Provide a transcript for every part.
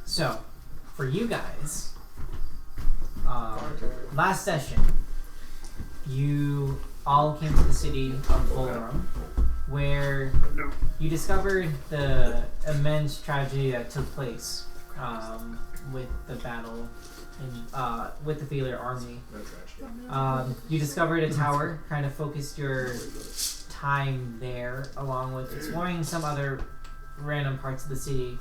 So, for you guys, last session, you all came to the city of Volrum, where you discovered the immense tragedy that took place with the battle with the Failure Army. You discovered a tower, kind of focused your time there, along with exploring some other random parts of the city.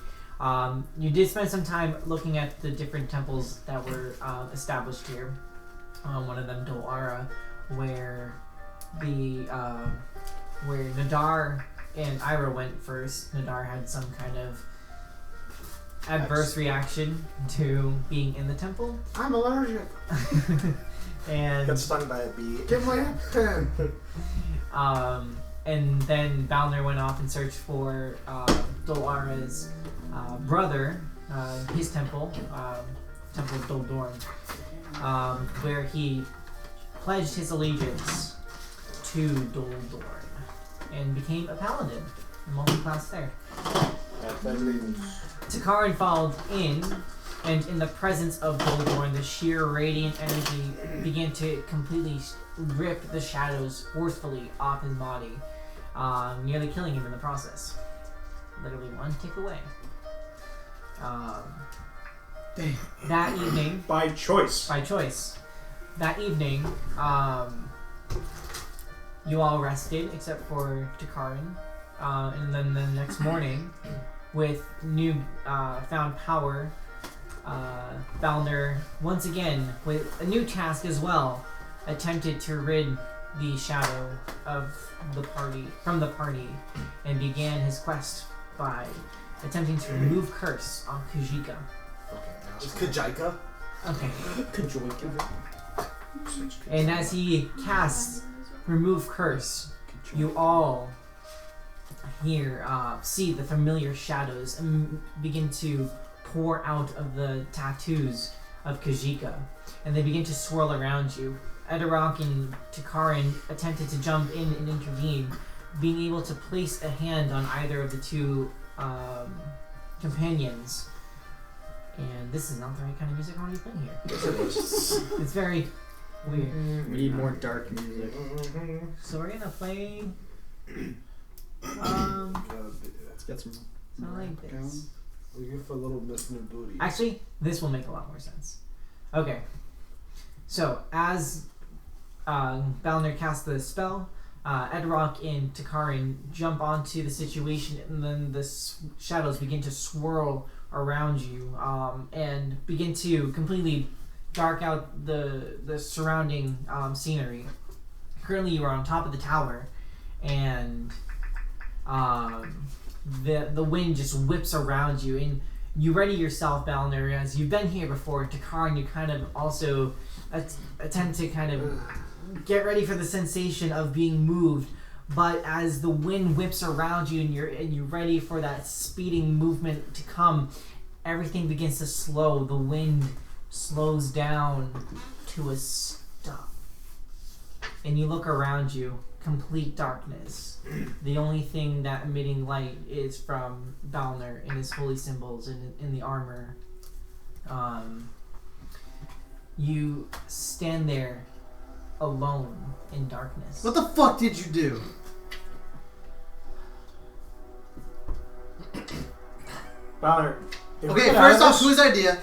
You did spend some time looking at the different temples that were established here. One of them, Dolara, where Nadar and Ira went first. Nadar had some kind of adverse reaction to being in the temple. I'm allergic. And got stung by a bee. Get my pen. And then Balner went off and searched for Dolara's brother, his temple, Temple of Doldorn, where he pledged his allegiance to Doldorn and became a paladin, multi-class there. Takarin followed in, and in the presence of Doldorn, the sheer radiant energy began to completely rip the shadows forcefully off his body, nearly killing him in the process. Literally one tick away. That evening... By choice. That evening, you all rested, except for Takarin. And then the next morning, with new found power, Balner, once again, with a new task as well, attempted to rid the shadow of the party and began his quest by attempting to remove curse on Kajika. It's Kajika. Okay. Kajika. And as he casts remove curse, you all here see the familiar shadows and begin to pour out of the tattoos of Kajika, and they begin to swirl around you. Edarok and Takarin attempted to jump in and intervene, being able to place a hand on either of the two companions. And this is not the right kind of music I want to be playing here. It's very weird. We need more dark music. So we're gonna play. Let's get some. Something like this. We give for a little missing booty. Actually, this will make a lot more sense. Okay. So as Balner casts the spell, Edarok and Takarin jump onto the situation, and then the shadows begin to swirl around you and begin to completely dark out the surrounding scenery. Currently, you are on top of the tower, and the wind just whips around you, and you ready yourself, Balner, as you've been here before. Takarin, you kind of also attempt to kind of get ready for the sensation of being moved, but as the wind whips around you and you're ready for that speeding movement to come, everything begins to slow. The wind slows down to a stop, and you look around you. Complete darkness. The only thing that emitting light is from Balner and his holy symbols and in the armor. You stand there alone in darkness. What the fuck did you do? Balner. Okay, first off, whose idea?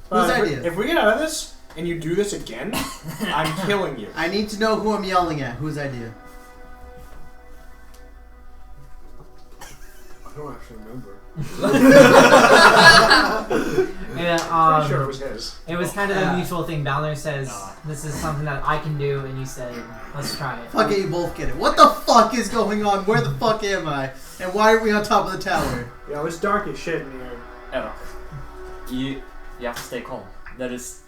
Whose idea? If we get out of this and you do this again, I'm killing you. I need to know who I'm yelling at. Whose idea? I don't actually remember. Yeah, Pretty sure it was his. it was kind of a mutual thing. Balner says, this is something that I can do, and you said, let's try it. Fuck it, you both get it. What the fuck is going on? Where the fuck am I? And why are we on top of the tower? Yo, it's dark as shit in here. Edo, you have to stay calm. That is...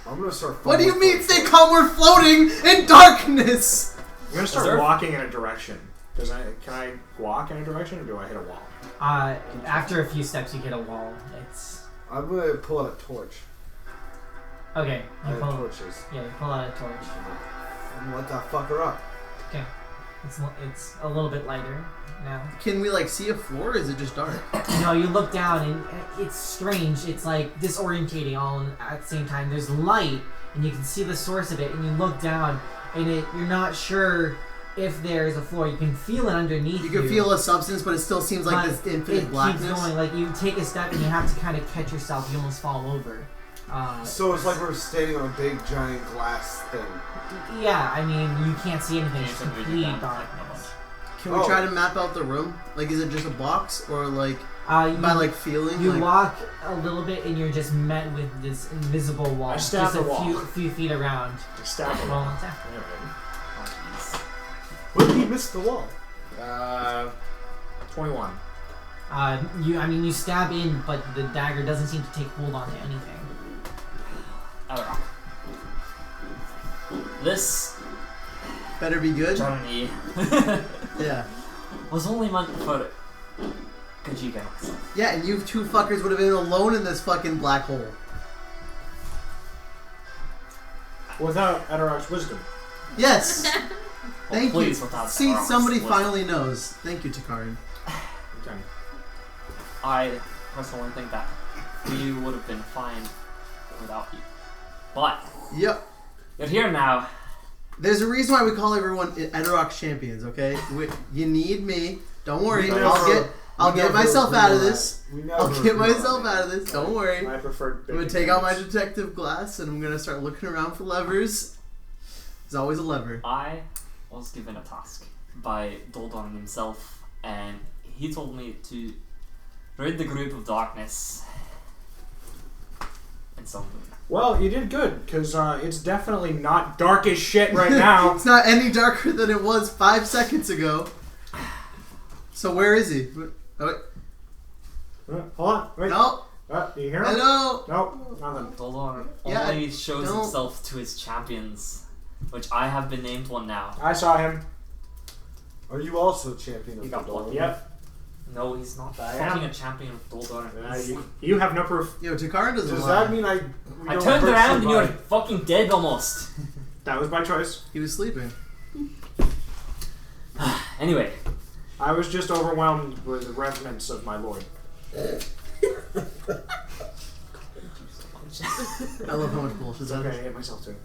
I'm gonna start. What do you mean stay calm? We're floating in darkness! I'm gonna start walking in a direction. Can I walk in a direction, or do I hit a wall? After a few steps, you hit a wall. I'm gonna pull out a torch. Okay. I have torches. Yeah, you pull out a torch. And let that fucker up. Okay. It's a little bit lighter now. Can we like see a floor? Or is it just dark? No, you look down and it's strange. It's like disorientating all at the same time. There's light and you can see the source of it, and you look down and you're not sure if there's a floor. You can feel it underneath you. You can feel a substance, but it still seems like this infinite blackness. Keeps going. Like you take a step and you have to kind of catch yourself. You almost fall over. So it's like we're standing on a big giant glass thing. Yeah, I mean you can't see anything. It's complete darkness. Can we try to map out the room? Like, is it just a box, or like by like feeling? You like... walk a little bit and you're just met with this invisible wall. I stab just the a wall. few feet around. I stab the Roll wall. an attack. When did he miss the wall? 21. You stab in, but the dagger doesn't seem to take hold onto anything. Alright. This better be good. journey Yeah. was only meant for Kajika and myself. Yeah, and you two fuckers would have been alone in this fucking black hole. Without Edarok's wisdom. Yes. Thank you. Please, without See, Edarok's somebody wisdom. finally knows. Thank you, Takarin. Okay. I personally think that we would have been fine without you. But Yep. you're here now. There's a reason why we call everyone Edarok champions. Okay, you need me. Don't worry. I'll get myself out of this. I'll get myself out of this. Don't worry. My preferred. I'm gonna take out my detective glass and I'm gonna start looking around for levers. There's always a lever. I was given a task by Doldon himself, and he told me to rid the group of darkness in some way. Well, you did good, because it's definitely not dark as shit right now. It's not any darker than it was 5 seconds ago. So where is he? Oh, wait. Hold on. Wait. No. Do you hear him? Hello. Nope. Nothing. Doldon Yeah, only shows don't- himself to his champions, which I have been named one now. I saw him. Are you also champion of He the got door? blocked. Yep. No, he's not I fucking am. a champion of Doldon. You have no proof. Yo, Takarin doesn't Does lie. that mean I we don't turned hurt around and you were somebody? fucking dead almost. That was my choice. He was sleeping. Anyway, I was just overwhelmed with the remnants of my lord. I love how much bullshit that Okay, I is. hit myself too.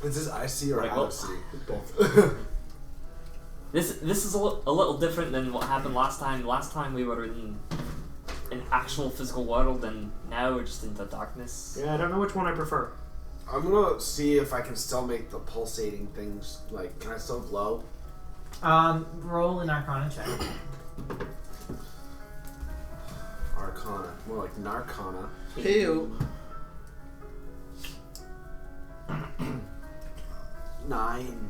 Is this IC or Right, out well- of C? Both. this is a little different than what happened last time. Last time we were in an actual physical world, and now we're just into darkness. Yeah, I don't know which one I prefer. I'm gonna see if I can still make the pulsating things. Like, can I still glow? Roll an Arcana check. Arcana, more like Narcana. Ew. 9.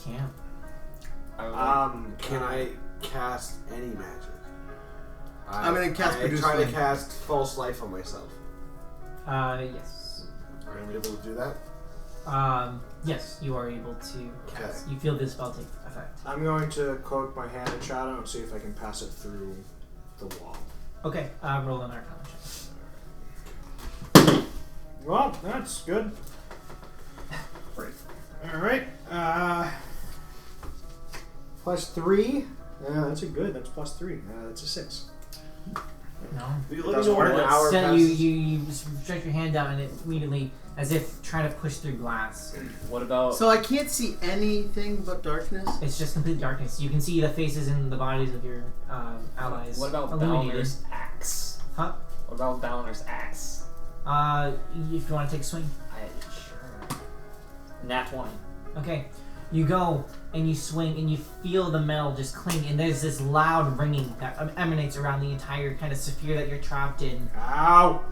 Can't. Can I cast any magic? I'm gonna cast I Produce try to Flame. cast False Life on myself. Yes. Are you able to do that? Yes, you are able to cast. Okay. You feel this spell take effect. I'm going to cloak my hand in shadow and see if I can pass it through the wall. Okay, roll an Arcana check. Well, that's good. Alright. +3. That's a good. That's +3. That's a 6. No. You It let me doesn't know when work. an hour So passes. you stretch your hand out and it immediately, as if trying to push through glass. What about So I can't see anything but darkness. It's just complete darkness. You can see the faces and the bodies of your allies. what about illuminated. Balnor's axe? Huh? What about Balnor's axe? If you want to take a swing. Sure. Nat 1. Okay. You go and you swing and you feel the metal just cling, and there's this loud ringing that emanates around the entire kind of sphere that you're trapped in, Ow!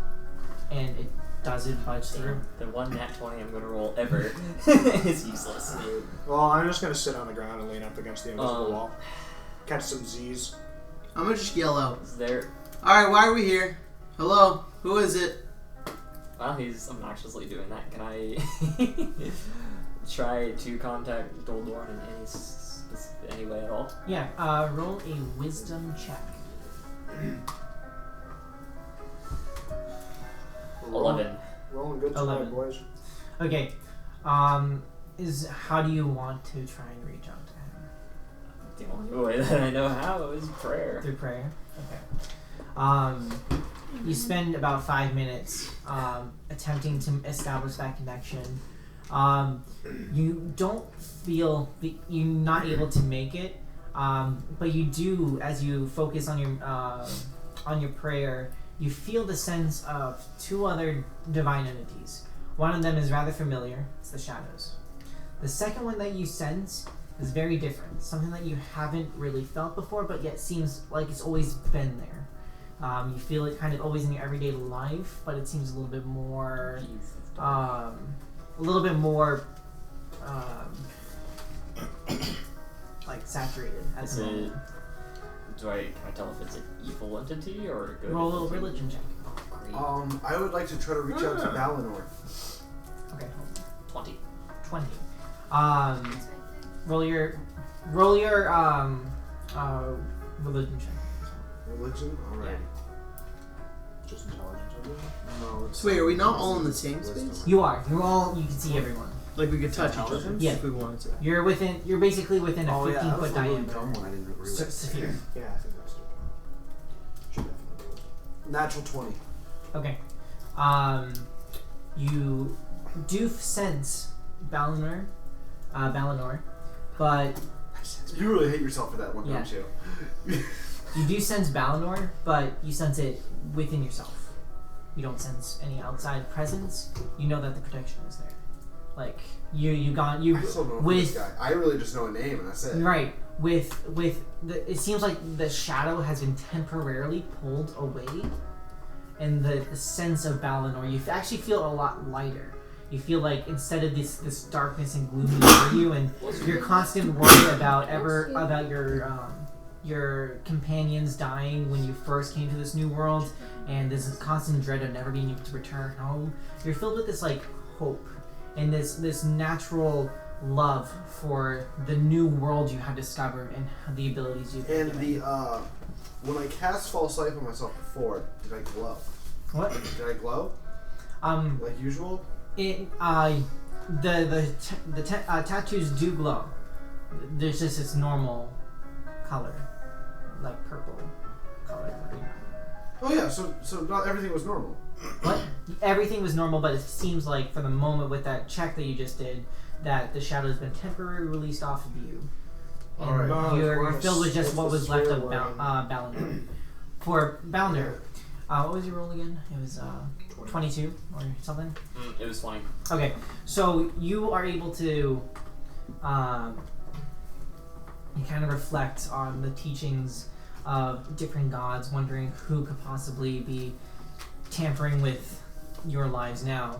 and it doesn't budge through. The one nat 20 I'm gonna roll ever is useless. Well, I'm just going to sit on the ground and lean up against the invisible Um, wall. Catch some Z's. I'm gonna just yell out. Is there? Alright, why are we here? Hello? Who is it? Well, he's obnoxiously doing that. Can I try to contact Doldorn in any way at all? Yeah. Roll a wisdom check. 11. Rolling good tonight, 11. boys. Okay. is how do you want to try and reach out to him? The only way that I know how is prayer. Through prayer? Okay. You spend about 5 minutes attempting to establish that connection. You don't feel you're not able to make it, but you do, as you focus on your prayer, you feel the sense of 2 other divine entities. One of them is rather familiar. It's the shadows. The second one that you sense is very different. Something that you haven't really felt before, but yet seems like it's always been there. You feel it kind of always in your everyday life, but it seems a little bit more, like saturated. As Is it? Can I tell if it's an evil entity or a good? Roll a entity? religion check. Oh, great. I would like to try to reach out to Valinor. Okay, hold on. 20. 20. Roll your religion check. Religion? Alright. Yeah. Just intelligence, I believe. No, it's So wait, are we not all in the same wisdom. space? You are. You're all. You can see everyone. Like we could touch each other Intelligence? Yeah. if we wanted to. You're basically within a Oh yeah, that was 15-foot the really diameter. dumb one I didn't agree with. Sphere. Yeah, I think that's stupid. Should definitely do it. Natural 20. Okay. You do sense Valinor, but You really hate yourself for that one, Yeah. don't you? you do sense Valinor, but you sense it within yourself. You don't sense any outside presence. You know that the protection is there. Like you I still don't know with this guy. I really just know a name and that's it. right with the. It seems like the shadow has been temporarily pulled away, and the sense of Valinor, you actually feel a lot lighter. You feel like instead of this darkness and gloom over you, and your constant worry about your companions dying when you first came to this new world, and this constant dread of never being able to return home. You're filled with this like hope and this natural love for the new world you have discovered and the abilities you've been And given. when I cast false light on myself before, did I glow? What? Did I glow? Like usual? The tattoos do glow. There's just this normal color, like purple color. Oh yeah, so not everything was normal. What? Everything was normal, but it seems like for the moment with that check that you just did, that the shadow has been temporarily released off of you, and Alright. you're filled with just It's what the was left square of wording. Balnor. For Balnor, what was your roll again? It was 22 or something. It was 20. Okay, so you are able to you kind of reflect on the teachings of different gods, wondering who could possibly be tampering with your lives now.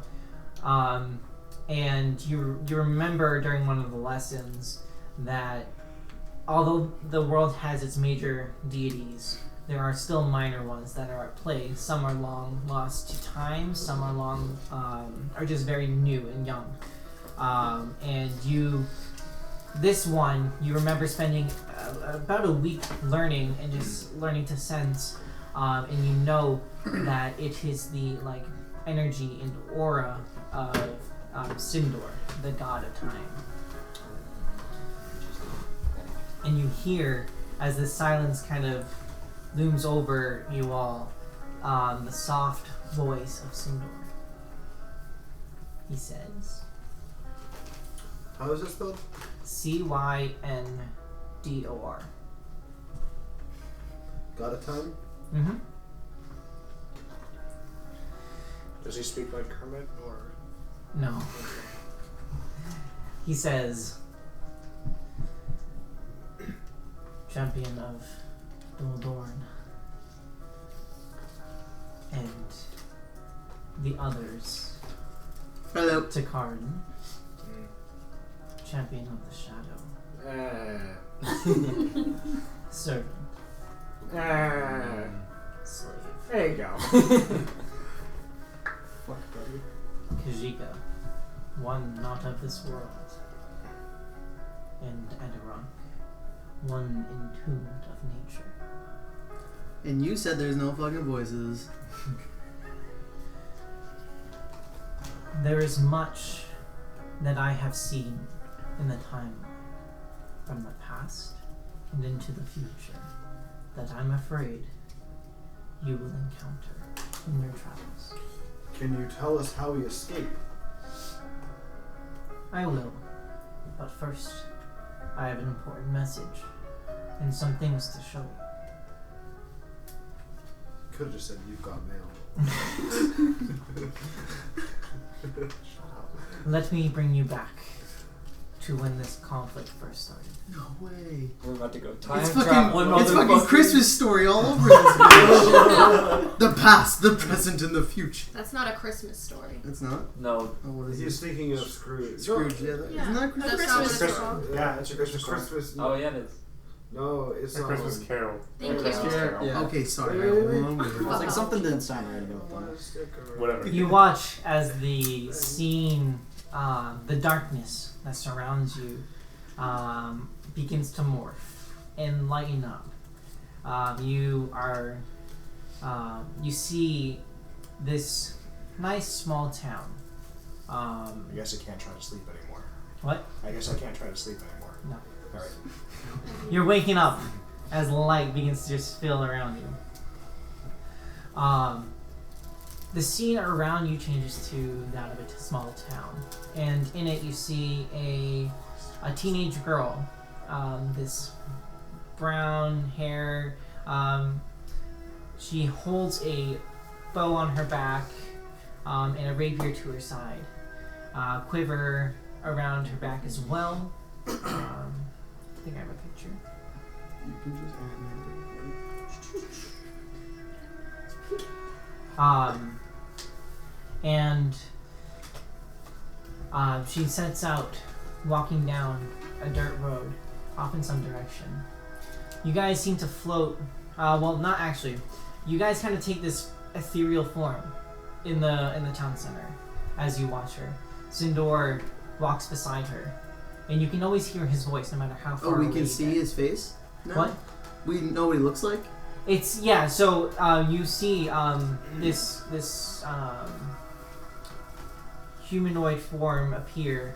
And you remember during one of the lessons that although the world has its major deities, there are still minor ones that are at play. Some are long lost to time, some are just very new and young. And this one, you remember spending about a week learning and just learning to sense, and you know that it is the like energy and aura of Sindor, the god of time. And you hear, as the silence kind of looms over you all, the soft voice of Sindor. He says, How is it spelled? Cyndor. God of time? Mm-hmm. Does he speak like Kermit or? No. He says, champion of Duldorn, and the others, Hello. Takarn, champion of the shadow, servant, slave, There you go. Fuck, buddy. Kajika, one not of this world, and Adirok, one entombed of nature. And you said there's no fucking voices. There is much that I have seen in the timeline, from the past and into the future, that I'm afraid you will encounter in your travels. Can you tell us how we escape? I will, but first, I have an important message and some things to show you. Could have just said you've got mail. Let me bring you back to when this conflict first started. No way. We're about to go time It's traveling. fucking Christmas Story all over this bitch. The past, the present, and the future. That's not a Christmas story. That's not? No. Oh, what is He's it? thinking of Scrooge. Scrooge, yeah. Isn't that a Christmas That's story? not what it's Christmas. called. Yeah, it's a Christmas It's story. Christmas. Oh yeah, it is. No, it's It's a Christmas Carol. Thank Christmas you. Carol. Yeah. Okay, sorry. Wait, wait, wait. Hold on, wait. It's like something didn't sound right about that. Whatever. You watch as the scene, the darkness that surrounds you, begins to morph and lighten up. You see this nice small town. I guess I can't try to sleep anymore. What? I guess I can't try to sleep anymore. No. Alright. You're waking up as light begins to just fill around you. The scene around you changes to that of a small town, and in it you see a teenage girl. This brown hair. She holds a bow on her back and a rapier to her side. Quiver around her back as well. I think I have a picture. You can just and she sets out walking down a dirt road off in some direction. You guys seem to float. Well, not actually. You guys kind of take this ethereal form in the town center as you watch her. Sindor walks beside her, and you can always hear his voice no matter how far Oh, we away can you see get. his face? No? What? We know what he looks like? It's yeah. So you see this humanoid form appear.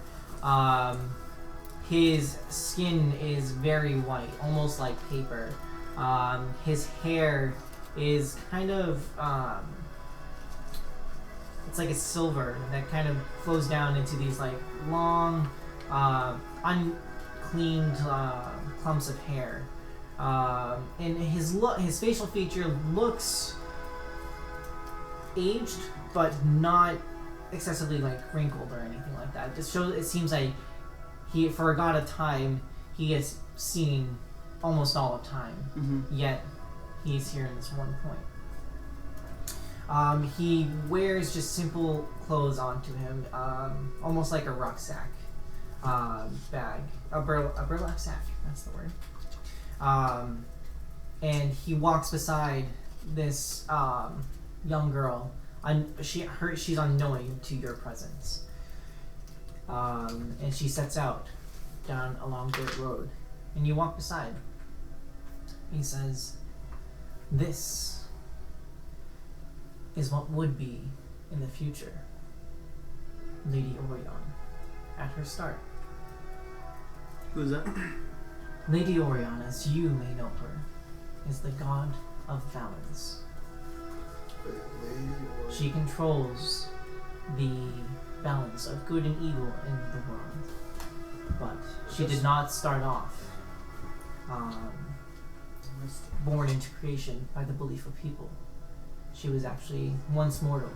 His skin is very white, almost like paper. His hair is kind of it's like a silver that kind of flows down into these like long, uncleaned clumps of hair. And his facial feature looks aged, but not excessively like wrinkled or anything like that. It seems like he, for a god of time, he has seen almost all of time. Mm-hmm. Yet he's here in this one point. He wears just simple clothes onto him, almost like a rucksack bag, a burlap sack. That's the word. And he walks beside this young girl. She's unknowing to your presence. And she sets out down along dirt road, and you walk beside. He says, "This is what would be in the future Lady Orion at her start." Who's that? Lady Orion, as you may know her, is the god of balance. She controls the balance of good and evil in the world. But she did not start off born into creation by the belief of people. She was actually once mortal,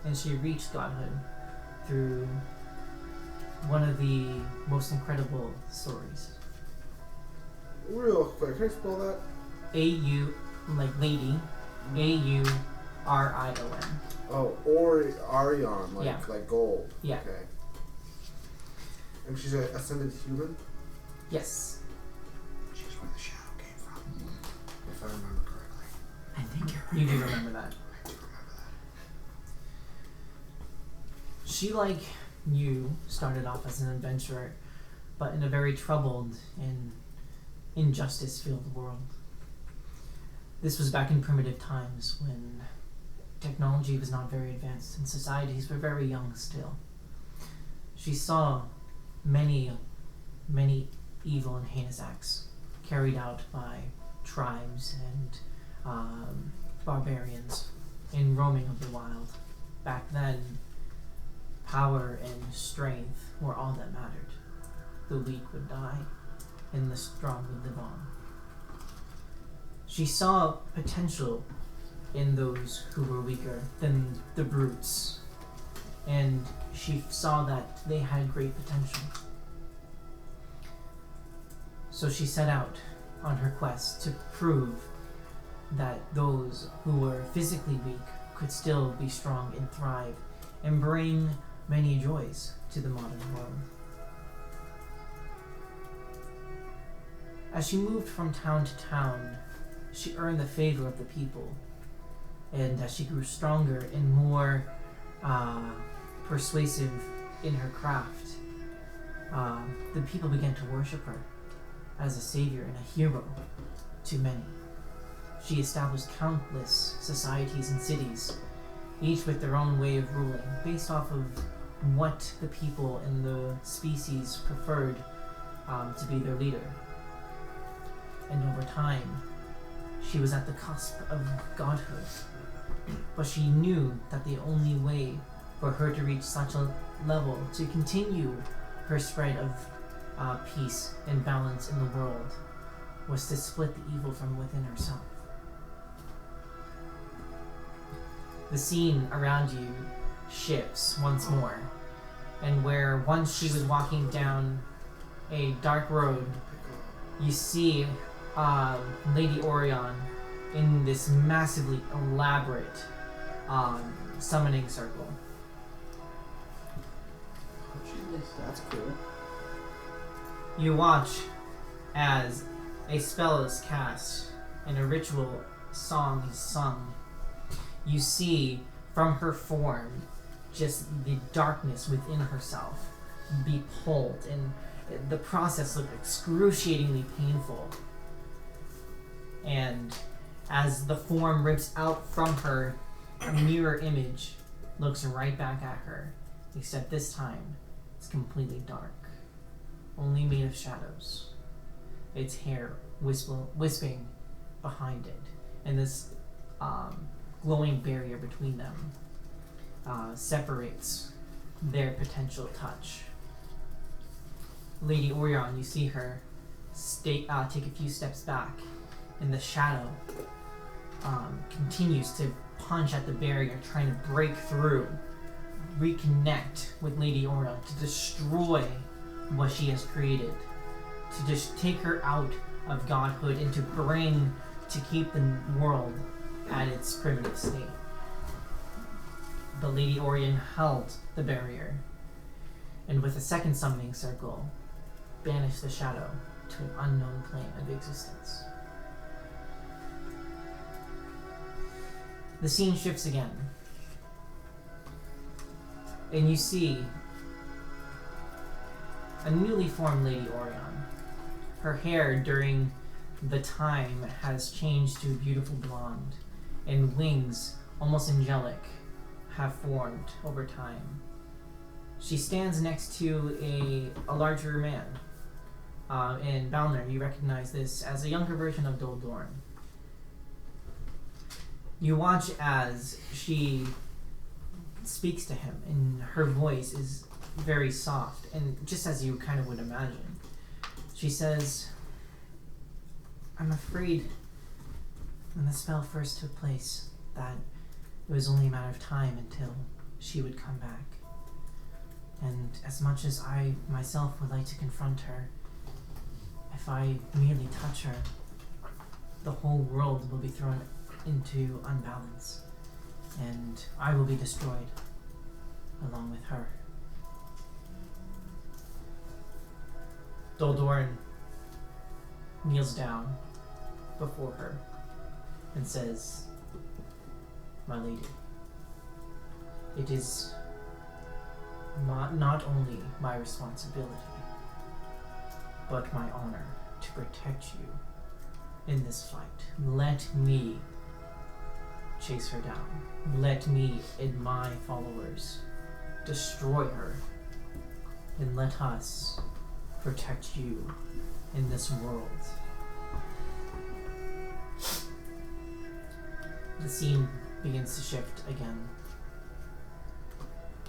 and she reached godhood through one of the most incredible stories. Real quick, can I spell that? A-U, like lady, A-U-R-I-O-N. Oh, Orion, like Yeah. like gold. Yeah. Okay. And she's an ascended human? Yes. She's where the shadow came from. If I remember correctly. I think you do remember that. I do remember that. She, like you, started off as an adventurer, but in a very troubled and injustice-filled world. This was back in primitive times when technology was not very advanced and societies were very young still. she saw many, many evil and heinous acts carried out by tribes and barbarians in roaming of the wild. Back then, power and strength were all that mattered. The weak would die, and the strong would live on. She saw potential in those who were weaker than the brutes, and she saw that they had great potential. So she set out on her quest to prove that those who were physically weak could still be strong and thrive and bring many joys to the modern world. As she moved from town to town, she earned the favor of the people, and as she grew stronger and more persuasive in her craft, the people began to worship her as a savior and a hero to many. She established countless societies and cities, each with their own way of ruling, based off of what the people and the species preferred to be their leader. And over time, she was at the cusp of godhood, but she knew that the only way for her to reach such a level, to continue her spread of peace and balance in the world, was to split the evil from within herself. The scene around you shifts once more, and where once she was walking down a dark road, you see Lady Orion in this massively elaborate summoning circle. That's cool. You watch as a spell is cast and a ritual song is sung. You see from her form just the darkness within herself be pulled, and the process looked excruciatingly painful. And as the form rips out from her, a mirror image looks right back at her, except this time it's completely dark, only made of shadows. Its hair wisping behind it, and this glowing barrier between them separates their potential touch. Lady Orion, you see her take a few steps back, and the shadow continues to punch at the barrier, trying to break through, reconnect with Lady Orion to destroy what she has created, to just take her out of godhood and to keep the world at its primitive state. But Lady Orion held the barrier, and with a second summoning circle, banished the shadow to an unknown plane of existence. The scene shifts again, and you see a newly formed Lady Orion. Her hair during the time has changed to a beautiful blonde, and wings, almost angelic, have formed over time. She stands next to a larger man. And Balner, you recognize this as a younger version of Doldorn. You watch as she speaks to him, and her voice is very soft, and just as you kind of would imagine. She says, "I'm afraid when the spell first took place that it was only a matter of time until she would come back. And as much as I myself would like to confront her, if I merely touch her, the whole world will be thrown into unbalance, and I will be destroyed along with her." Doldorn kneels down before her and says, "My lady, it is not only my responsibility, but my honor to protect you in this fight. Let me chase her down. Let me and my followers destroy her then let us protect you in this world. The scene begins to shift again,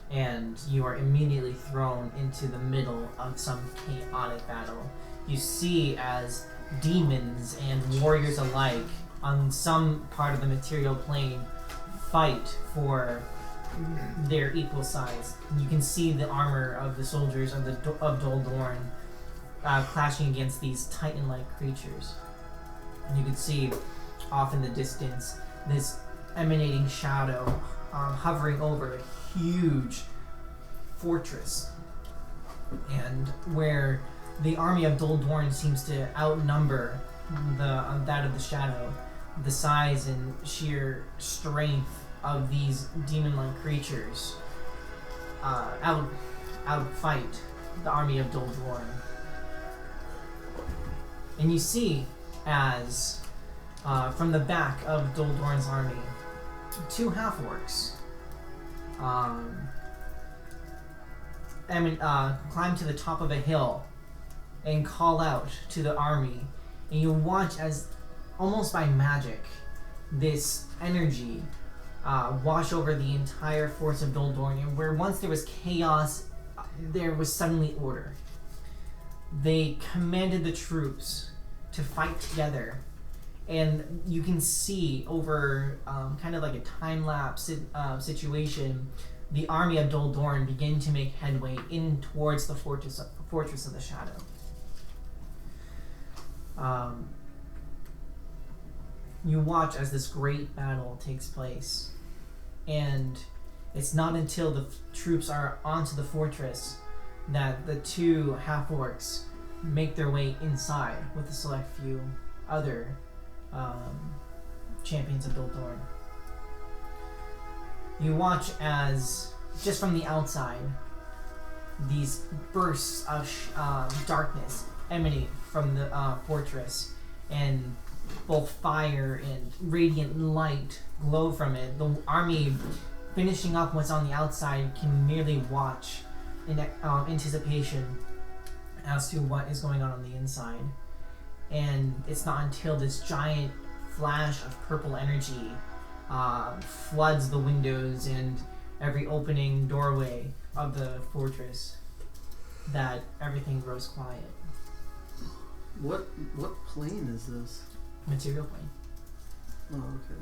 and you are immediately thrown into the middle of some chaotic battle. You see as demons and warriors alike on some part of the material plane fight for their equal size. You can see the armor of the soldiers of Dol Dorn clashing against these titan-like creatures. And you can see off in the distance this emanating shadow hovering over a huge fortress, and where the army of Dol Dorn seems to outnumber that of the shadow. The size and sheer strength of these demon-like creatures outfight the army of Dol Dorn. And you see as from the back of Dol Dorn's army, two half-orcs climb to the top of a hill and call out to the army, and you watch as, almost by magic, this energy wash over the entire force of Dol Dorn, and where once there was chaos, there was suddenly order. They commanded the troops to fight together, and you can see over kind of like a time-lapse situation, the army of Dol Dorn begin to make headway in towards the fortress of the Shadow. You watch as this great battle takes place, and it's not until the troops are onto the fortress that the two half-orcs make their way inside with a select few other champions of Dol Dorn. You watch as, just from the outside, these bursts of darkness emanate from the fortress, and both fire and radiant light glow from it. The army, finishing up what's on the outside, can merely watch in anticipation as to what is going on the inside. And it's not until this giant flash of purple energy floods the windows and every opening doorway of the fortress that everything grows quiet. What plane is this? Material plane. Oh, okay.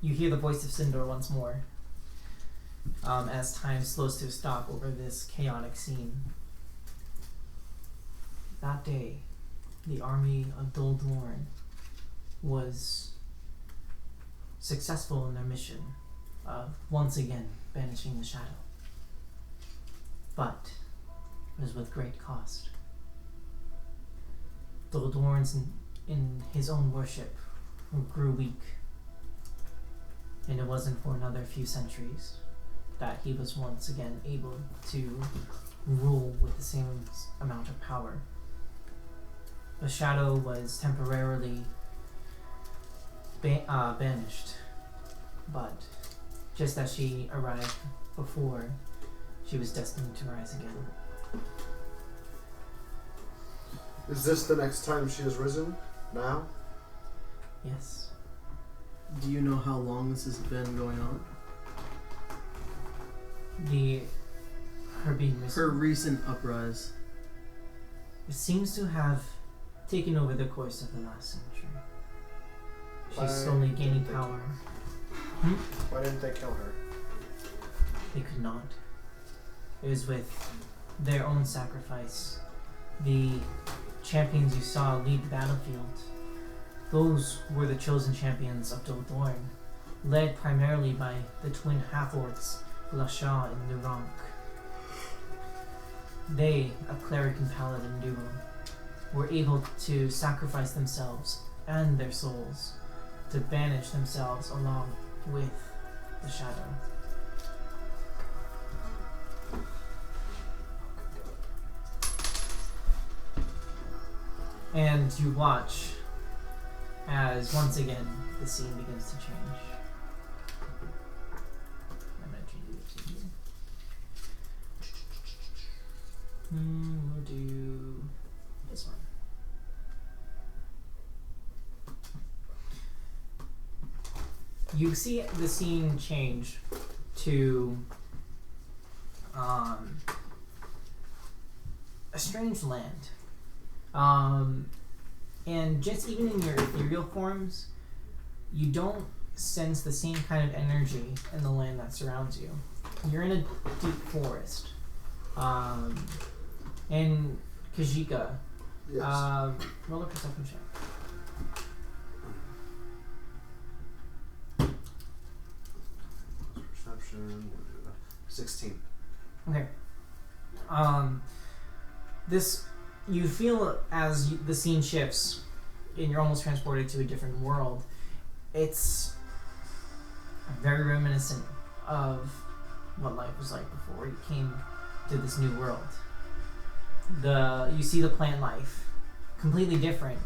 You hear the voice of Sindor once more as time slows to a stop over this chaotic scene. That day, the army of Dol Dorn was successful in their mission of once again banishing the shadow. But it was with great cost. Dol Dorn in his own worship grew weak, and it wasn't for another few centuries that he was once again able to rule with the same amount of power. The shadow was temporarily banished, but just as she arrived before, she was destined to rise again. Is this the next time she has risen? Now? Yes. Do you know how long this has been going on? Her being risen. Her recent uprise. It seems to have taken over the course of the last century. She's slowly gaining power. Why didn't they kill her? They could not. It was with their own sacrifice. The champions you saw lead the battlefield, those were the chosen champions of Dol Dorn, led primarily by the twin half-orcs, Lasha and Nurank. They, a cleric and paladin duo, were able to sacrifice themselves and their souls to banish themselves along with the shadow. And you watch as once again the scene begins to change. We'll do this one. You see the scene change to a strange land. And just even in your ethereal forms, you don't sense the same kind of energy in the land that surrounds you. You're in a deep forest. In Kajika, Yes. roll a perception check. Perception. 16. Okay. This you feel as the scene shifts, and you're almost transported to a different world. It's very reminiscent of what life was like before you came to this new world. You see the plant life completely different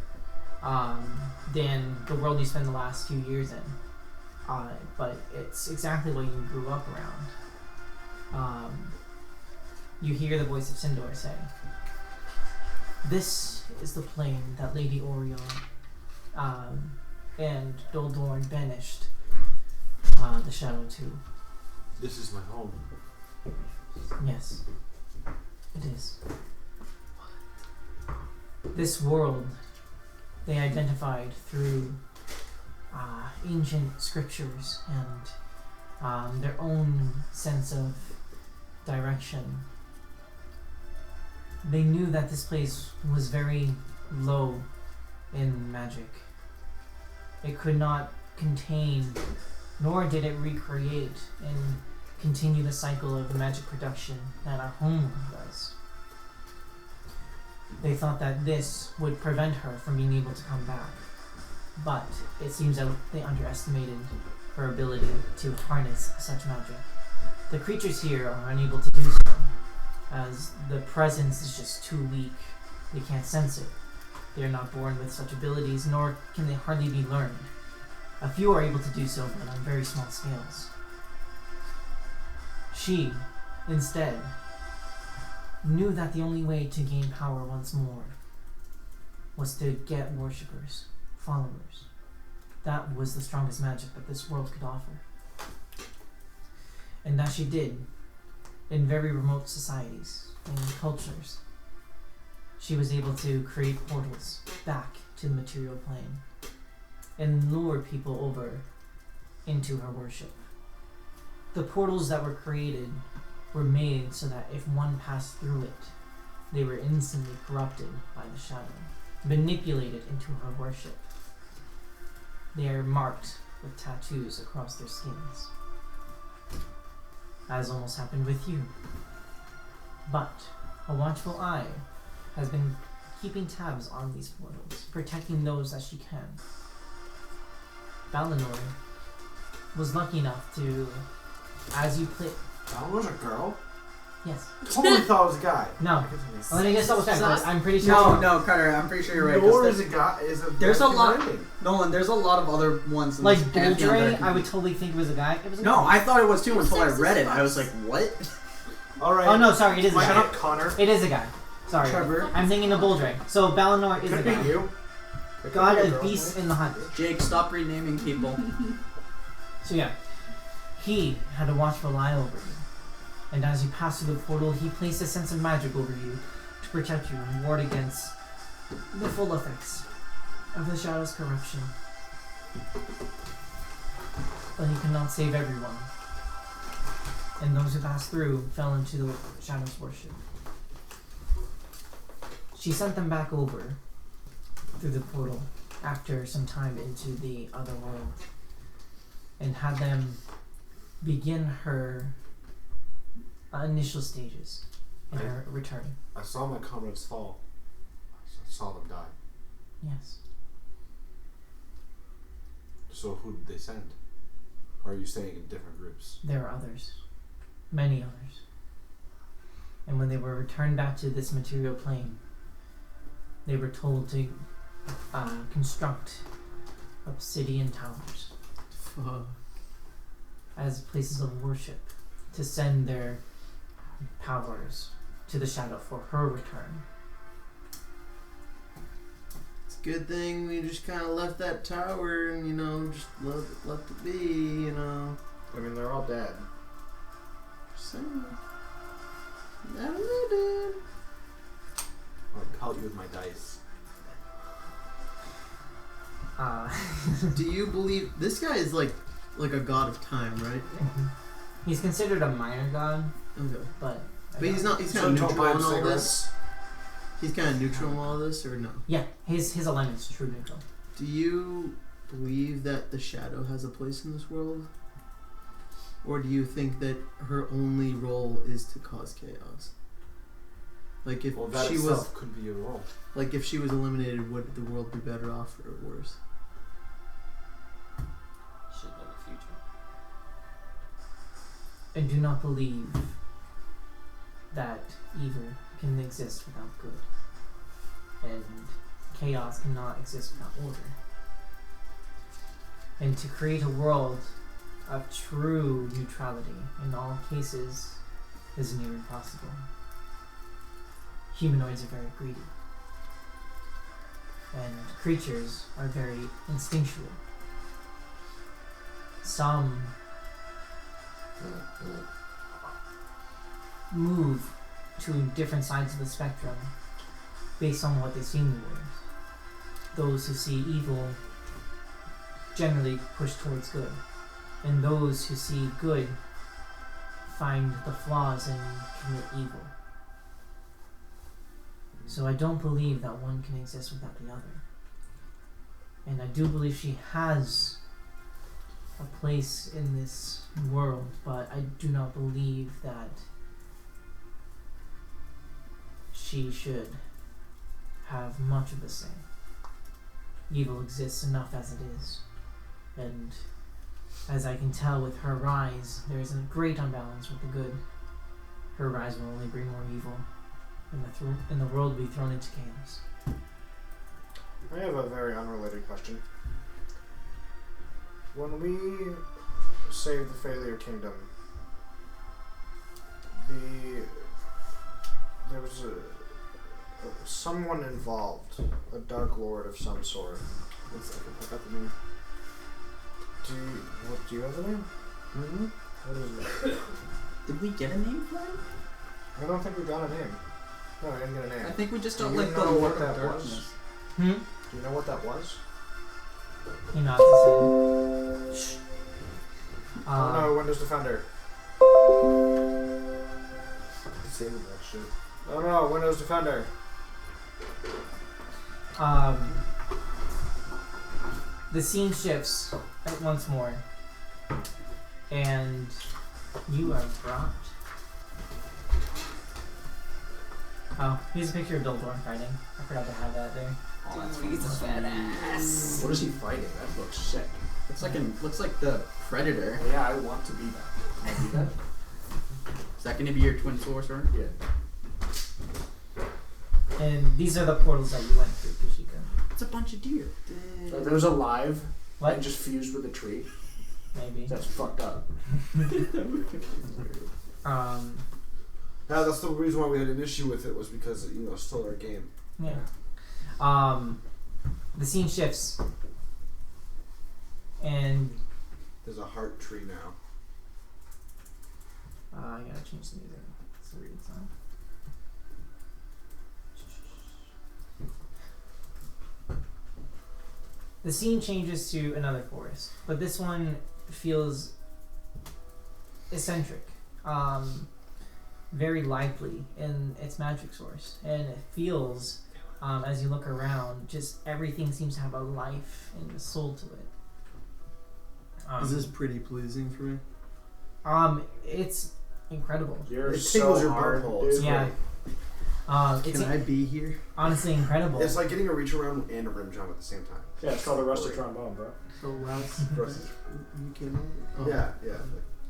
than the world you spent the last few years in. But it's exactly what you grew up around. You hear the voice of Sindor say, "This is the plane that Lady Orion and Doldorn banished the Shadow to." This is my home. Yes, it is. This world they identified through ancient scriptures and their own sense of direction. They knew that this place was very low in magic. It could not contain, nor did it recreate and continue the cycle of magic production that our homeworld does. They thought that this would prevent her from being able to come back, but it seems that they underestimated her ability to harness such magic. The creatures here are unable to do so, as the presence is just too weak. They can't sense it. They are not born with such abilities, nor can they hardly be learned. A few are able to do so, but on very small scales. She, instead, knew that the only way to gain power once more was to get worshippers, followers. That was the strongest magic that this world could offer. And that she did in very remote societies and cultures. She was able to create portals back to the material plane and lure people over into her worship. The portals that were created were made so that if one passed through it, they were instantly corrupted by the shadow, manipulated into her worship. They are marked with tattoos across their skins, as almost happened with you. But a watchful eye has been keeping tabs on these portals, protecting those that she can. Balinor was lucky enough to, as you play... That was a girl? Yes. Totally thought it was a guy. No. Let me just double check, but I'm pretty sure... No, Carter, I'm pretty sure you're right. 'cause Nor is a guy. there's a lot. ending. Nolan, there's a lot of other ones. In Like this pantheon that Boldre, can I be- would totally think it was a guy. It was a No, guy. I thought it was too until I Sexist read it. I fucks. was like, what? All right. Oh no, sorry, it is a Shut guy. up, Connor. It is a guy. Sorry. Trevor. I'm thinking of Boldre. So Balinor is Could a be guy. you. It could God be a of girl, beasts maybe. in the hut. Jake, stop renaming people. So yeah, he had a watchful eye over you. And as you pass through the portal, he placed a sense of magic over you to protect you and ward against the full effects of the Shadow's corruption. But he could not save everyone. And those who passed through fell into the Shadow's worship. She sent them back over through the portal after some time into the other world and had them begin her initial stages in her return. I saw my comrades fall. I saw them die. Yes. So who did they send? Or are you saying in different groups? There are others. Many others. And when they were returned back to this material plane, they were told to construct obsidian towers as places of worship to send their powers to the shadow for her return. It's a good thing we just kind of left that tower and, just left it be, I mean, they're all dead. Just saying. Now they're dead. I'll help you with my dice. Do you believe this guy is like a god of time, right? He's considered a minor god, Okay. but But he's not. He's So kind of don't neutral buy in all cigarettes? this. He's kind of neutral in all this, or no? Yeah, his alignment's true neutral. Do you believe that the shadow has a place in this world, or do you think that her only role is to cause chaos? Like if Well, that she itself could be a role. like if she was eliminated, would the world be better off or worse? Should know the future. I do not believe that evil can exist without good, and chaos cannot exist without order. And to create a world of true neutrality in all cases is near impossible. Humanoids are very greedy, and creatures are very instinctual. Some move to different sides of the spectrum based on what they see in the world. Those who see evil generally push towards good, and those who see good find the flaws and commit evil. So I don't believe that one can exist without the other. And I do believe she has a place in this world, but I do not believe that she should have much of a say. Evil exists enough as it is, and as I can tell with her rise, there is a great unbalance with the good. Her rise will only bring more evil, and the world will be thrown into chaos. I have a very unrelated question. When we saved the Failure Kingdom, there was someone involved, a Dark Lord of some sort. One second, I got the name. Do you have the name? Mm-hmm. What is it? Did we get a name for him? I don't think we got a name. No, we didn't get a name. I think we just Do don't you like the know Lord what of that Darkness. was? Hmm? Do you know what that was? He nods his head. Oh no, Windows Defender. Disabled that shit. Oh no, Windows Defender. The scene shifts once more, and you are brought. Oh, here's a picture of Duldorn fighting. I forgot to have that there. Oh, that's he's a badass. What is he fighting? That looks sick. Looks like the Predator. Yeah, I want to be that. Can I be that? Is that going to be your twin sorcerer? Yeah. And these are the portals that you went through, Kushika. It's a bunch of deer. There's alive What? and just fused with a tree. Maybe. That's fucked up. Yeah, that's the reason why we had an issue with it, was because it stole our game. Yeah. The scene shifts, and There's a heart tree now. I gotta change the music. It's a weird song. The scene changes to another forest, but this one feels eccentric, very lively in its magic source, and it feels, as you look around, just everything seems to have a life and a soul to it. Is this pretty pleasing for me? It's incredible. You're It so tickles your hard, butthole. dude. It's Yeah. great. It's Can I be here? honestly incredible. It's like getting a reach around and a rim jump at the same time. Yeah, it's called a rusted trombone, bro. Oh wow! You came over? Oh. Yeah, yeah.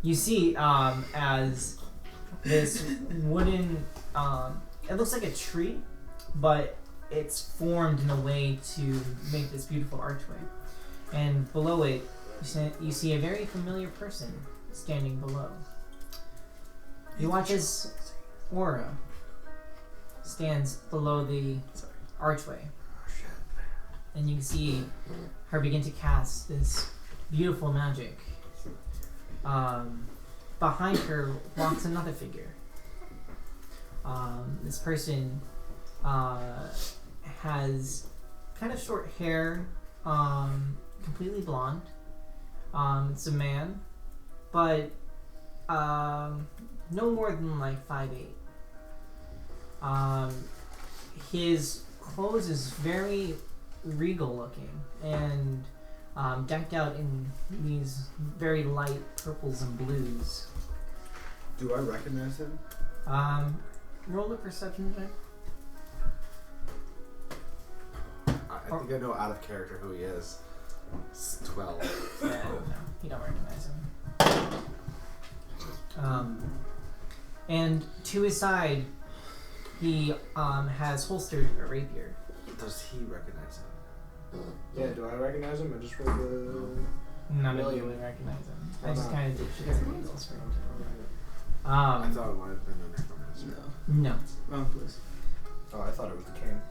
You see, as this wooden, it looks like a tree, but it's formed in a way to make this beautiful archway. And below it, you see a very familiar person standing below. You watch his aura stands below the archway. And you can see her begin to cast this beautiful magic. Behind her walks another figure. This person has kind of short hair, completely blonde. It's a man, but no more than like 5'8". His clothes is very regal looking and decked out in these very light purples and blues. Do I recognize him? Roll a perception check. I think I know out of character who he is. It's 12. Yeah, no, you don't recognize him. And to his side, he has holstered a rapier. Does he recognize him? Yeah, do I recognize him? I just rolled the... None of you Million. would recognize him. Why I just not? kind of did shit as angles for him to I thought it might have been under comments. No. No. Wrong place. Oh, I thought it was the king.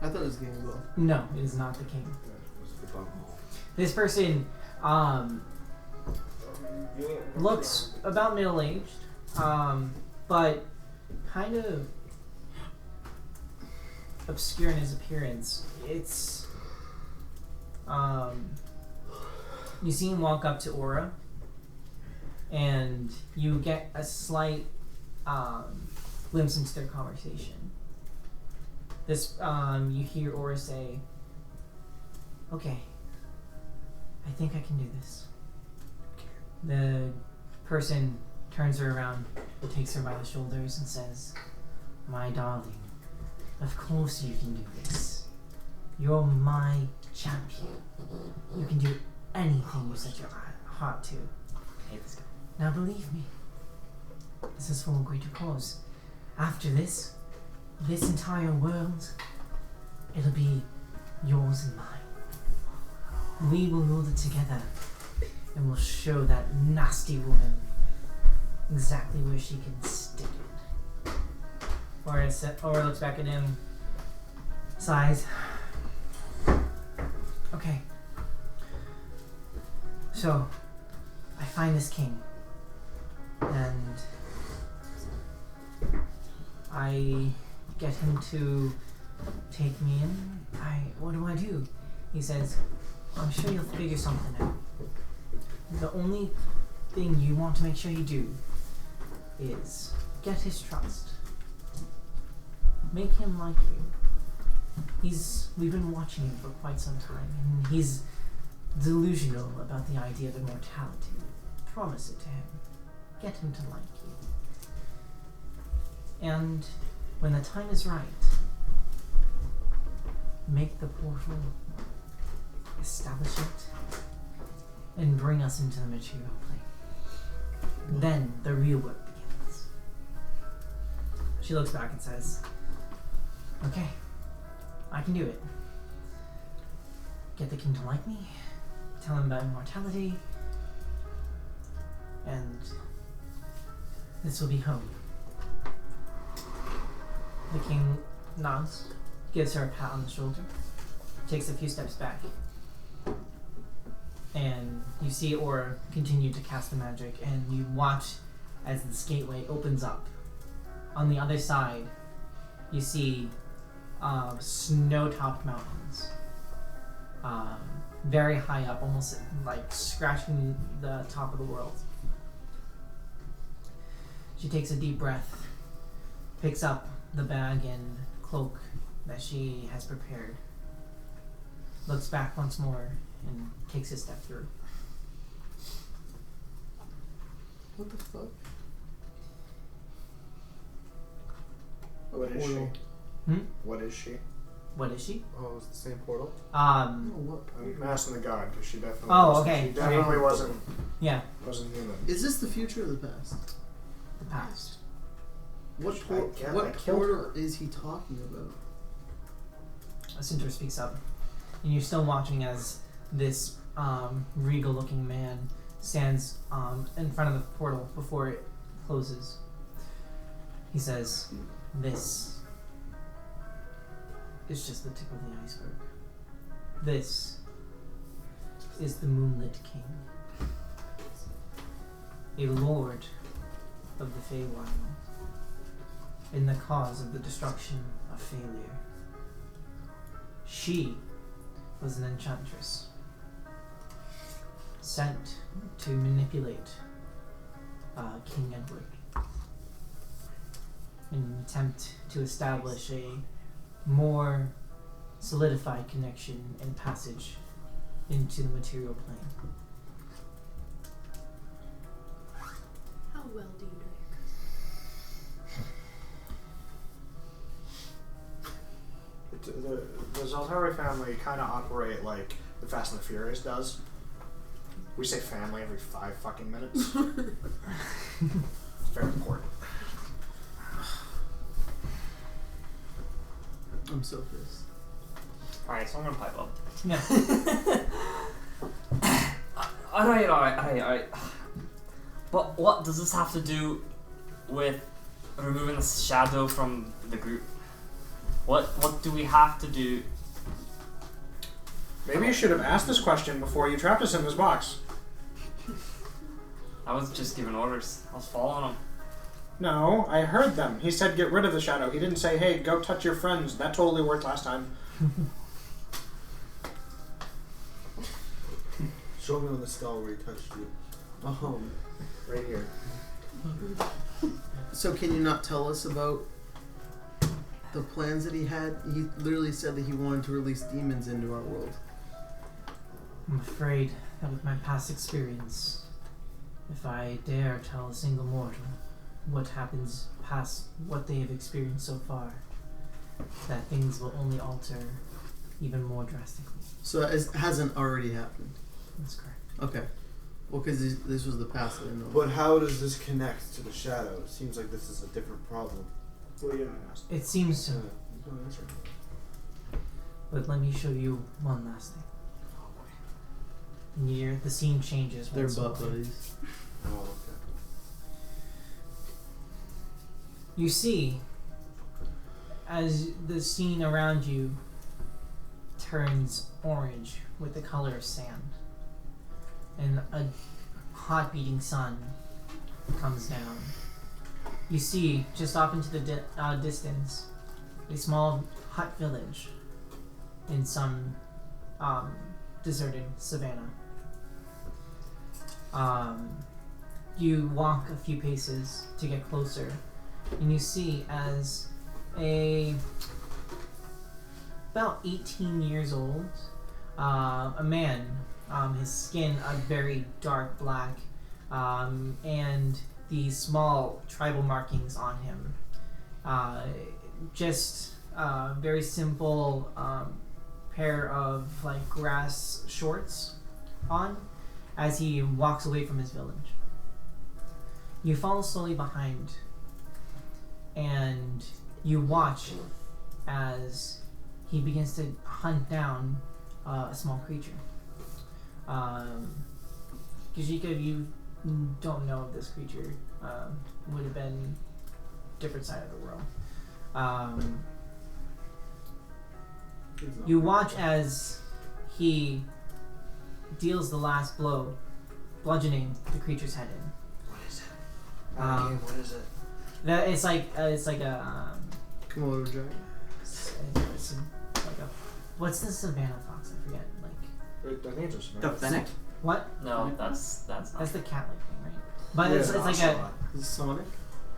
I thought it was Game Ball. No, it is not the king. It was the bunghole. This person looks about middle-aged, but kind of obscure in his appearance. It's you see him walk up to Aura, and you get a slight glimpse into their conversation. This you hear Aura say, "Okay, I think I can do this." The person turns her around, takes her by the shoulders, and says, "My darling, of course you can do this. You're my champion. You can do anything you set your heart to. I hate this guy. Now believe me, this is for a greater cause. After this entire world, it'll be yours and mine. We will rule it together, and we'll show that nasty woman exactly where she can stick it." Aura looks back at him, sighs. "Okay. So, I find this king, and I get him to take me in. What do I do?" He says, "I'm sure you'll figure something out. The only thing you want to make sure you do is get his trust. Make him like you. We've been watching him for quite some time, and he's delusional about the idea of immortality. Promise it to him. Get him to like you. And when the time is right, make the portal, establish it, and bring us into the material plane. Then the real work begins." She looks back and says, "Okay, I can do it. Get the king to like me, tell him about immortality, and this will be home." The king nods, gives her a pat on the shoulder, takes a few steps back, and you see Aura continue to cast the magic, and you watch as this gateway opens up. On the other side, you see snow-topped mountains, very high up, almost like scratching the top of the world. She takes a deep breath, picks up the bag and cloak that she has prepared, looks back once more, and takes a step through. What the fuck? What is she? Hmm? What is she? What is she? Oh, it's the same portal? What? I'm asking the god because she definitely. Oh, wasn't- okay, She definitely okay. wasn't Yeah, human. Is this the future or the past? the past. What I what killed portal her. is he talking about? A Centaur speaks up, and you're still watching as this regal-looking man stands in front of the portal before it closes. He says, "This is just the tip of the iceberg. This is the Moonlit King, a lord of the Feywild, and the cause of the destruction of failure. She was an enchantress sent to manipulate King Edward in an attempt to establish a more solidified connection and passage into the material plane. How well do you know your cousin? The Zoltari family kind of operate like the Fast and the Furious does. We say family every 5 fucking minutes. It's very important. I'm so pissed. Alright, so I'm gonna pipe up. Yeah. Alright. But what does this have to do with removing the shadow from the group? What do we have to do? Maybe you should have asked this question before you trapped us in this box. I was just giving orders. I was following him. No, I heard them. He said get rid of the shadow. He didn't say, hey, go touch your friends. That totally worked last time. Show me on the skull where he touched you. Right here. So can you not tell us about the plans that he had? He literally said that he wanted to release demons into our world. I'm afraid that with my past experience, if I dare tell a single mortal what happens past what they have experienced so far, that things will only alter even more drastically. So it hasn't already happened. That's correct. Okay. Well, because this was the past that I know. But how does this connect to the shadow? It seems like this is a different problem. Well, yeah, I asked. It seems so, No answer. but let me show you one last thing. And the scene changes. They're once butt more. buddies. Oh, okay. You see, as the scene around you turns orange with the color of sand, and a hot beating sun comes down, you see, just off into the distance, a small hut village in some deserted savannah. You walk a few paces to get closer, and you see as about 18 years old, a man, his skin a very dark black, and these small tribal markings on him. Just very simple pair of like grass shorts on as he walks away from his village. You follow slowly behind, and you watch as he begins to hunt down a small creature. Kajika, you don't know if this creature would have been different side of the world. You watch as he deals the last blow, bludgeoning the creature's head in. What is it? What is it? It's like a Komodo dragon. it's like a what's the savannah fox? I forget. Like I think it's just The Fennec? what? No, that's not. That's the cat-like thing, right? But it's like a Is it Sonic?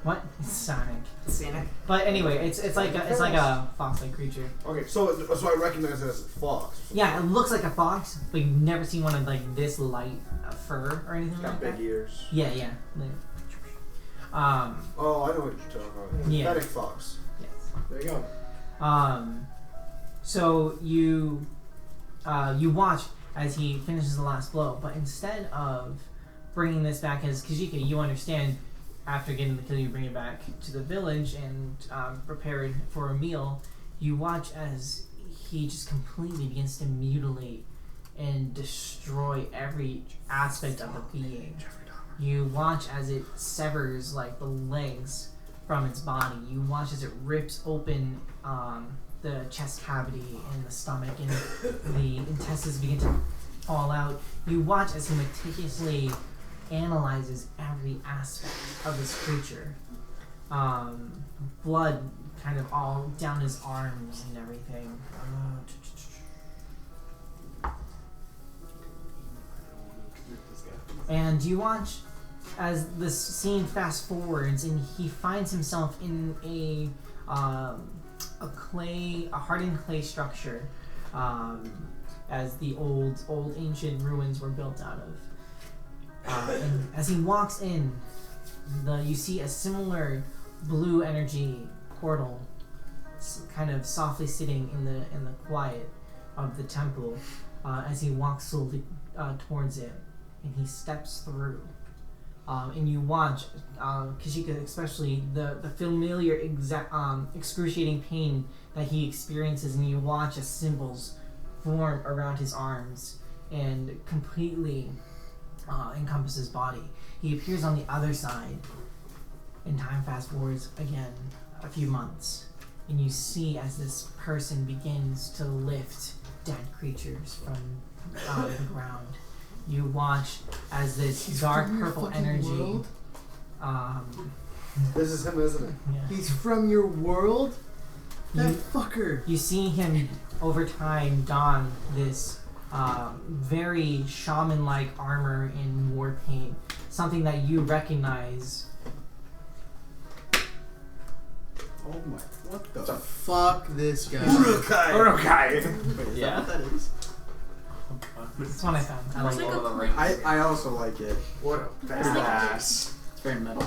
what? It's Sonic. Sonic. But anyway, it's like a fox-like creature. Okay, so I recognize it as a fox. Yeah, it looks like a fox, but you've never seen one of like this light fur or anything It's like got that. big ears. Yeah. Like, Oh, I know what you're talking about. Yeah. Pathetic fox. yes. There you go. So you watch as he finishes the last blow, but instead of bringing this back as Kajika, you understand after getting the kill, you bring it back to the village and prepare it for a meal. You watch as he just completely begins to mutilate and destroy every aspect of the being. You watch as it severs like the legs from its body. You watch as it rips open the chest cavity and the stomach, and the intestines begin to fall out. You watch as he meticulously analyzes every aspect of this creature. Blood kind of all down his arms and everything. And you watch as this scene fast forwards, and he finds himself in a hardened clay structure, as the old ancient ruins were built out of. And as he walks in, you see a similar blue energy portal, kind of softly sitting in the quiet of the temple, as he walks slowly towards it, and he steps through. And you watch, Kashika especially, the familiar excruciating pain that he experiences, and you watch as symbols form around his arms and completely encompass his body. He appears on the other side, and time fast forwards again a few months, and you see as this person begins to lift dead creatures from the ground. You watch as this dark purple energy. World? This is him, isn't it? Yeah. He's from your world? That fucker. You see him over time don this very shaman-like armor in war paint, something that you recognize. Oh my, what the Fuck this guy. Urukai. Yeah. What that is? That's what I found. I like It's like it. a coin. I also like it. What a badass. It's very metal.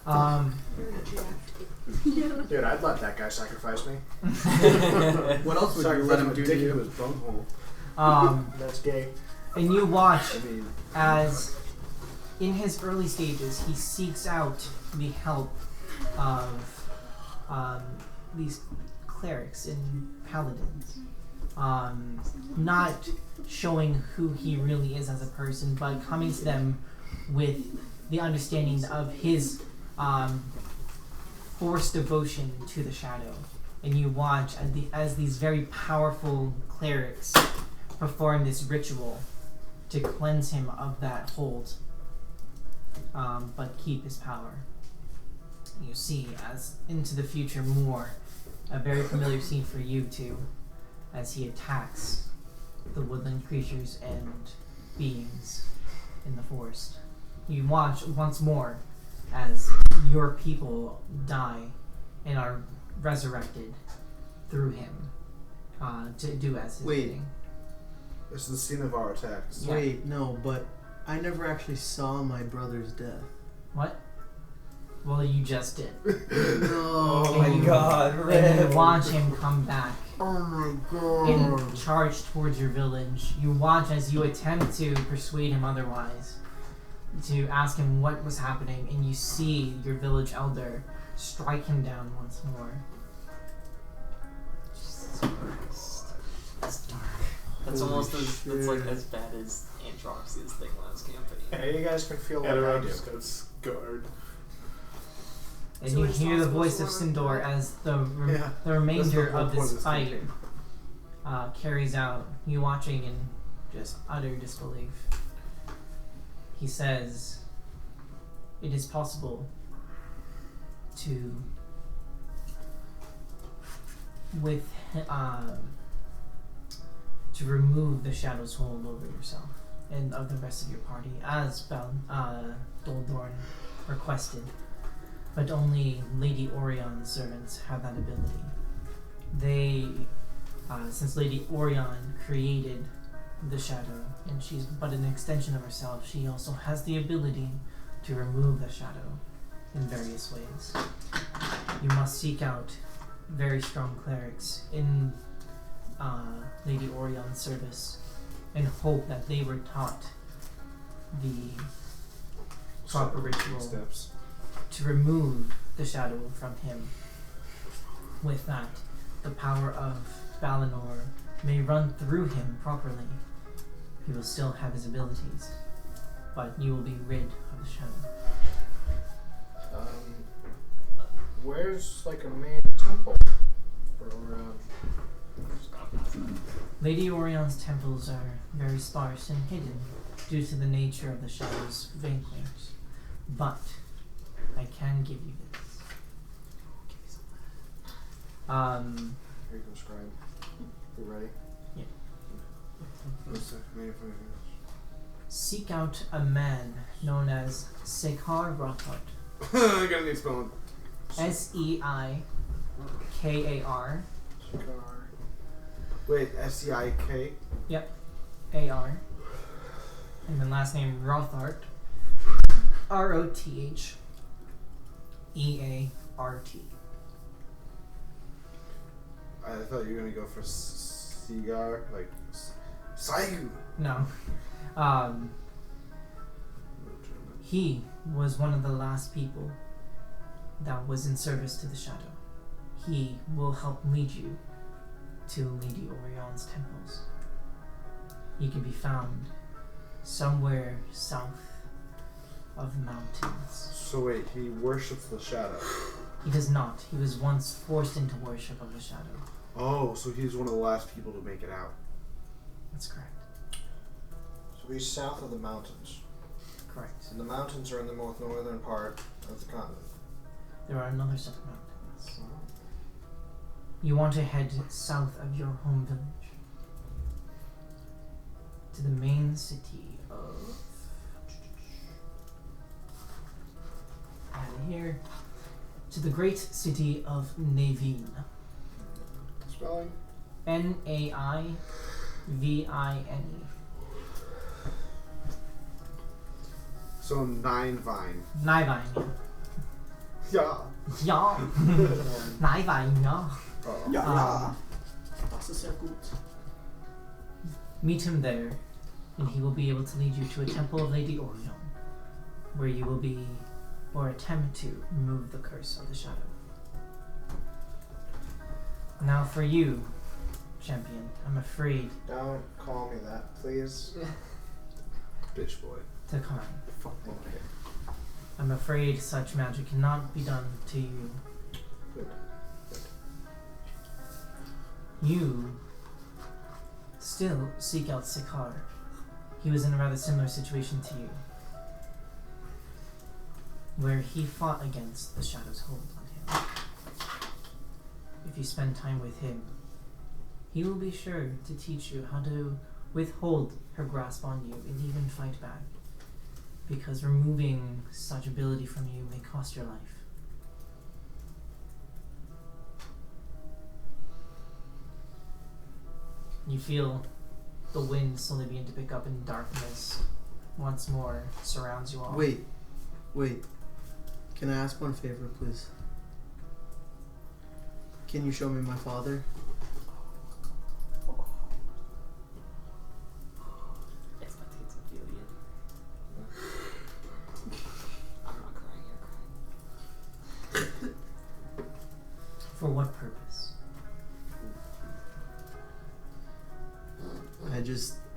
You're in a draft. Dude, I'd let that guy sacrifice me. What else would you let him do to Dick into you? his bunghole. That's gay. And you watch I mean, as, in his early stages, he seeks out the help of these clerics and paladins. Not showing who he really is as a person, but coming to them with the understanding of his forced devotion to the shadow. And you watch as these very powerful clerics perform this ritual to cleanse him of that hold, but keep his power. You see, as into the future more, a very familiar scene for you too, as he attacks the woodland creatures and beings in the forest. You watch once more as your people die and are resurrected through him to do as his Wait. bidding. this is the scene of our attacks. Yeah. Wait, no, but I never actually saw my brother's death. What? Well, you just did. No. Oh my god, And you watch him come back Oh my god. and charge towards your village. You watch as you attempt to persuade him otherwise, to ask him what was happening, and you see your village elder strike him down once more. Jesus Christ. That's dark. That's Holy almost as that's like shit. as bad as Antroxia's thing last campaign. Hey, you guys can feel like I do. got scarred. And So you it's hear the not voice of supposed to Sindor run as the Yeah, remainder that's the whole of point this of this fight campaign. carries out. You watching in just utter disbelief. He says, "It is possible to, to remove the shadow's hold over yourself and of the rest of your party, as Doldorn requested. But only Lady Orion's servants have that ability. They, since Lady Orion created the shadow, and she's but an extension of herself, she also has the ability to remove the shadow in various ways. You must seek out very strong clerics in Lady Orion's service and hope that they were taught the proper ritual Steps. to remove the shadow from him. With that, the power of Valinor may run through him properly. He will still have his abilities, but you will be rid of the shadow." Where's like a main temple for Lady Orion's temples are very sparse and hidden due to the nature of the Shadow's vanquilers. But I can give you this. Here you go, scribe. You ready? Yeah. What's that? Seek out a man known as Sekar Rothart. I gotta need spelling. Seikar. Cigar. Wait, S-E-I-K? AR. And then last name Rothart. ROTHEART. I thought you were gonna go for cigar, like Saigu. No. He was one of the last people that was in service to the Shadow. He will help lead you to Lady Orion's temples. He can be found somewhere south of the mountains. So wait, he worships the shadow. He does not. He was once forced into worship of the Shadow. Oh, so he's one of the last people to make it out. That's correct. So he's south of the mountains. Correct. And the mountains are in the northern part of the continent. There are another set of mountains. You want to head south of your home village to the main city of... out of here. To the great city of Naveen. Spelling? Naivine. So 9 Vine. Navine. Yeah. Ja. Navine, ja. Ja. Das ist sehr gut. Meet him there, and he will be able to lead you to a temple of Lady Orion, where you will be, or attempt to, remove the curse of the Shadow. Now for you, champion, I'm afraid Don't call me that, please. Bitch boy. Takai. Okay. I'm afraid such magic cannot be done to you. Good. You still seek out Sikar. He was in a rather similar situation to you, where he fought against the Shadow's hold on him. If you spend time with him, he will be sure to teach you how to withhold her grasp on you and even fight back, because removing such ability from you may cost your life. You feel the wind slowly begin to pick up and darkness once more surrounds you all. Wait. Can I ask one favor, please? Can you show me my father? It's my taste of Julian. I'm not crying, you're crying. For what purpose?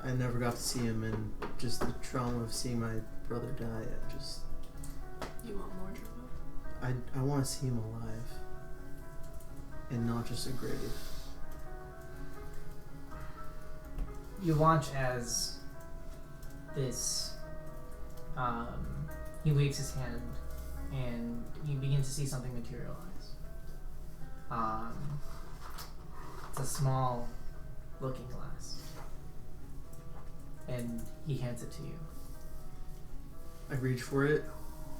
I never got to see him, and just the trauma of seeing my brother die, You want more drama? I want to see him alive. And not just a grave. You watch as this, he waves his hand and you begin to see something materialize. It's a small looking glass. And he hands it to you. I reach for it.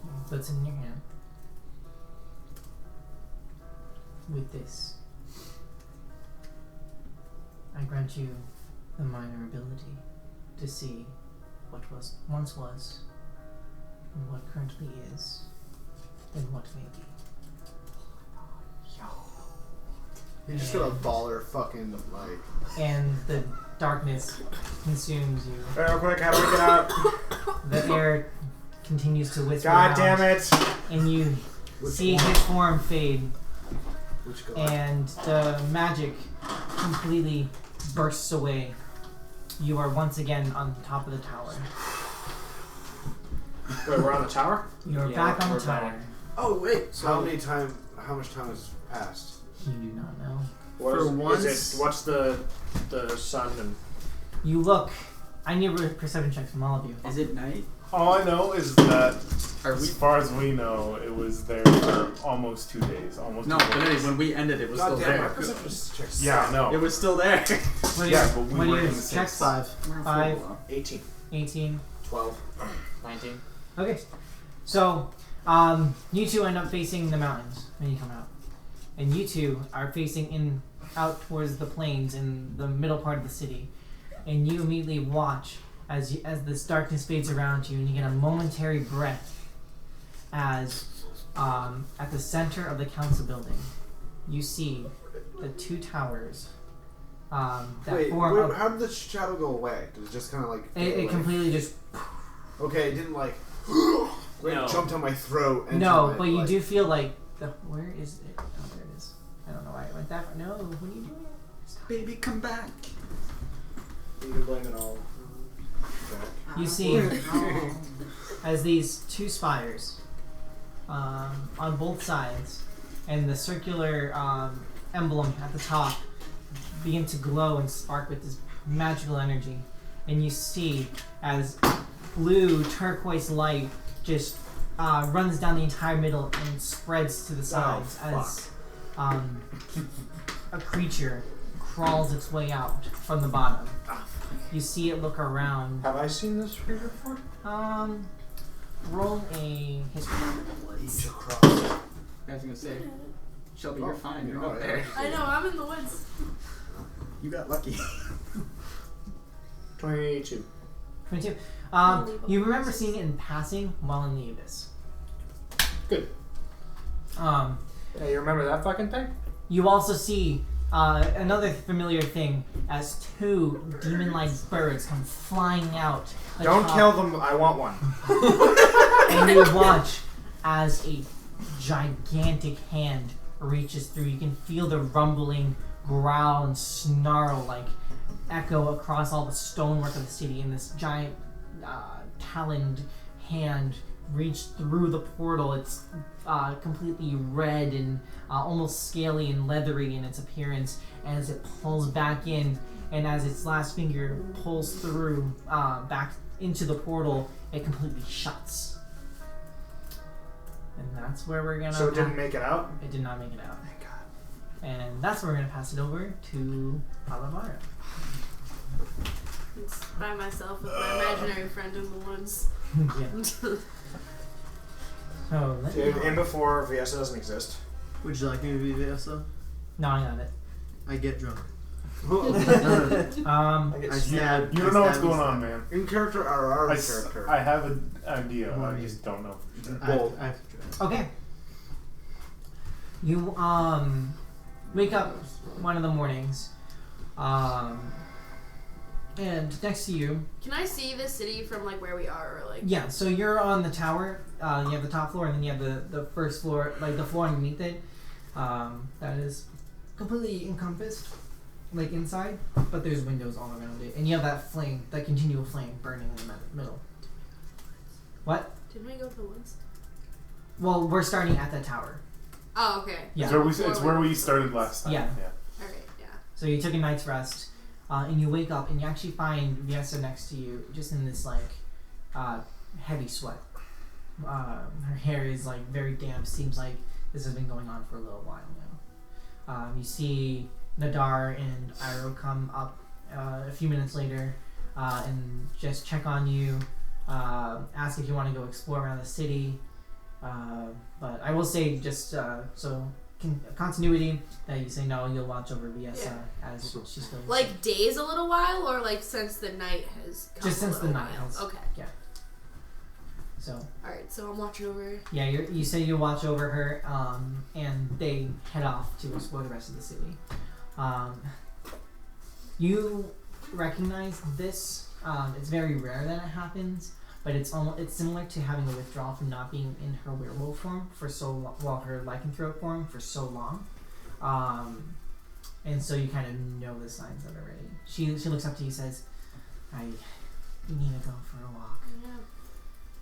He puts it in your hand. With this, I grant you the minor ability to see what once was, and what currently is, and what may be. You just got a baller fucking like. And the darkness consumes you. Real quick, how do we get out? The air continues to whisper God around, damn it! and you Which see one? his form fade, Which guy? and the magic completely bursts away. You are once again on top of the tower. Wait, we're on the tower? You're Yeah, back on we're the tower. back. Oh wait. How much time has passed? You do not know. What's the sun and... You look. I need perception checks from all of you. Is it night? All I know is that, Are we? as far as we know, it was there for almost 2 days. Almost No, 2 but days. anyway, when we ended, it was still God damn, my there. perception checks. Yeah, no. It was still there. What are Yeah, your- but we what are were your in the same checks? 5. 5, 18. 18. 12. 19. Okay. So, you two end up facing the mountains when you come out. And you two are facing out towards the plains in the middle part of the city. And you immediately watch as this darkness fades around you, and you get a momentary breath as at the center of the council building, you see the 2 towers that Wait, form. how did the shadow go away? Did it just kind of like... It completely just... Okay, it didn't like... No. jumped on my throat. And No, but you do feel like... Where is it? Oh, there it is. I don't know why it went that far. No, what are you doing? Baby, come back. You can blame it all. You see, as these 2 spires on both sides, and the circular emblem at the top begin to glow and spark with this magical energy, and you see as blue turquoise light just runs down the entire middle and spreads to the sides as a creature crawls its way out from the bottom. You see it look around. Have I seen this creature before? Roll a history. I was gonna say, Shelby, you're fine. You're Oh, not yeah. there. I know, I'm in the woods. You got lucky. 22. 22. You remember seeing it in passing while in the abyss. Good. Yeah, you remember that fucking thing? You also see another familiar thing as 2 demon-like birds come flying out. Don't atop- kill them. I want one. And you watch as a gigantic hand reaches through. You can feel the rumbling growl and snarl like echo across all the stonework of the city, and this giant taloned hand reached through the portal. It's completely red and almost scaly and leathery in its appearance as it pulls back in, and as its last finger pulls through back into the portal, it completely shuts. And that's where we're gonna... So it didn't make it out? It did not make it out. Thank God. And that's where we're gonna pass it over to Palavara. It's by myself with my imaginary friend in the woods. Yeah. So, let me... And before VS doesn't exist. Would you like me to be Vesa? No, I got it. I get drunk. I stab. You don't know what's going on, man. In character or our I character? have an idea. I just don't know. I have to drive. Okay. You wake up one of the mornings, and next to you, Can I see the city from like where we are, or like? yeah. So you're on the tower. You have the top floor, and then you have the first floor, like the floor underneath it. That is completely encompassed, like inside, but there's windows all around it, and you have that flame, that continual flame burning in the middle. What? Didn't we go to the woods? Well, we're starting at the tower. Oh, okay. Yeah. It's where we started last time. Yeah. Alright, yeah. So you took a night's rest, and you wake up, and you actually find Viesa next to you, just in this like heavy sweat. Her hair is like very damp. Seems like this has been going on for a little while now. You see Nadar and Iroh come up a few minutes later, and just check on you, ask if you want to go explore around the city. But I will say, just continuity, that you say no, you'll watch over Viesa as she's going. Like days a little while, or like since the night has come Just since a the little night while? has- Okay. So Alright, so I'm watching over. yeah, you say you watch over her, and they head off to explore the rest of the city. You recognize this. It's very rare that it happens, but it's similar to having a withdrawal from not being in her werewolf form for so long, well, her lycanthrope form for so long. And so you kind of know the signs of it already. She looks up to you and says, you need to go for a walk. Yeah.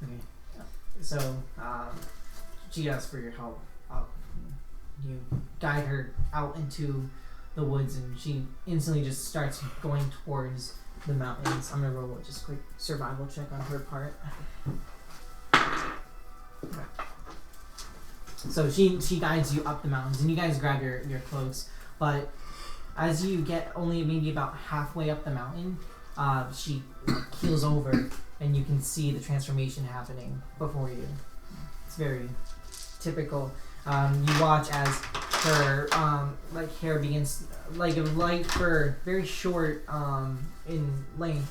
Okay. So, she asks for your help. You guide her out into the woods, and she instantly just starts going towards the mountains. I'm gonna roll just a quick survival check on her part. So she guides you up the mountains, and you guys grab your cloaks. But as you get only maybe about halfway up the mountain, she keels over, and you can see the transformation happening before you. It's very typical. You watch as her hair begins, like a light fur, very short in length,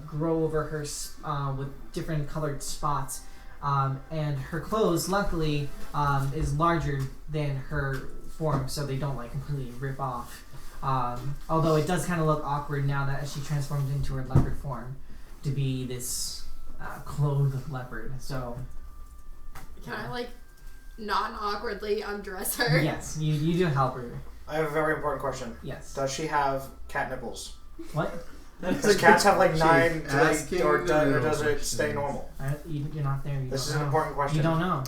grow over her with different colored spots. And her clothes, luckily, is larger than her form, so they don't completely rip off. Although it does kind of look awkward now that she transformed into her leopard form to be this clothed leopard. So can I non-awkwardly undress her? Yes, you do help her. I have a very important question. Yes. Does she have cat nipples? What? Does cats have 9, or does it stay questions. normal? You're not there. You This don't is an know. important question. You don't know.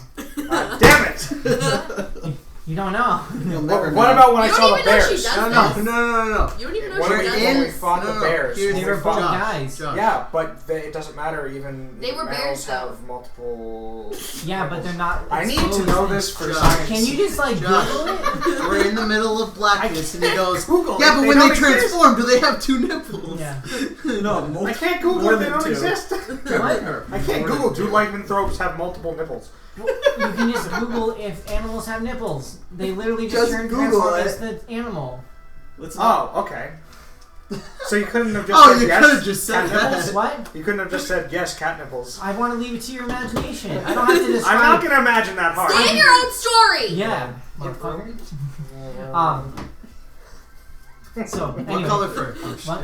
Damn it! You don't know. You'll never What know. about when I You saw don't the even know she bears? does No. this. You don't even know When she we, does when we this. fought the bears. Here's They were the both Josh, guys. Josh. Yeah, but it doesn't matter. Even They were males bears, though. have multiple. Yeah, but they're not. I need to exposed. know this for Josh. science. Can you just Josh. Google it? We're in the middle of blackness, and he goes, Google "Yeah, it. but They when don't they exist. transform, do they have 2 nipples?" Yeah. No, I can't Google more it. They than don't 2. exist. What? I can't Google. Do lycanthropes have multiple nipples? You can just Google if animals have nipples. They literally just Just turn Google transform it. as the animal. Let's not. Oh, okay. So you couldn't have just Oh, said you yes, could have just said cat nipples? that. What? You couldn't have just said yes, cat nipples. I want to leave it to your imagination. I don't have to describe. I'm not gonna imagine that hard. Stay in your own story! Yeah. Motherfucker. So What anyway, color fur? what?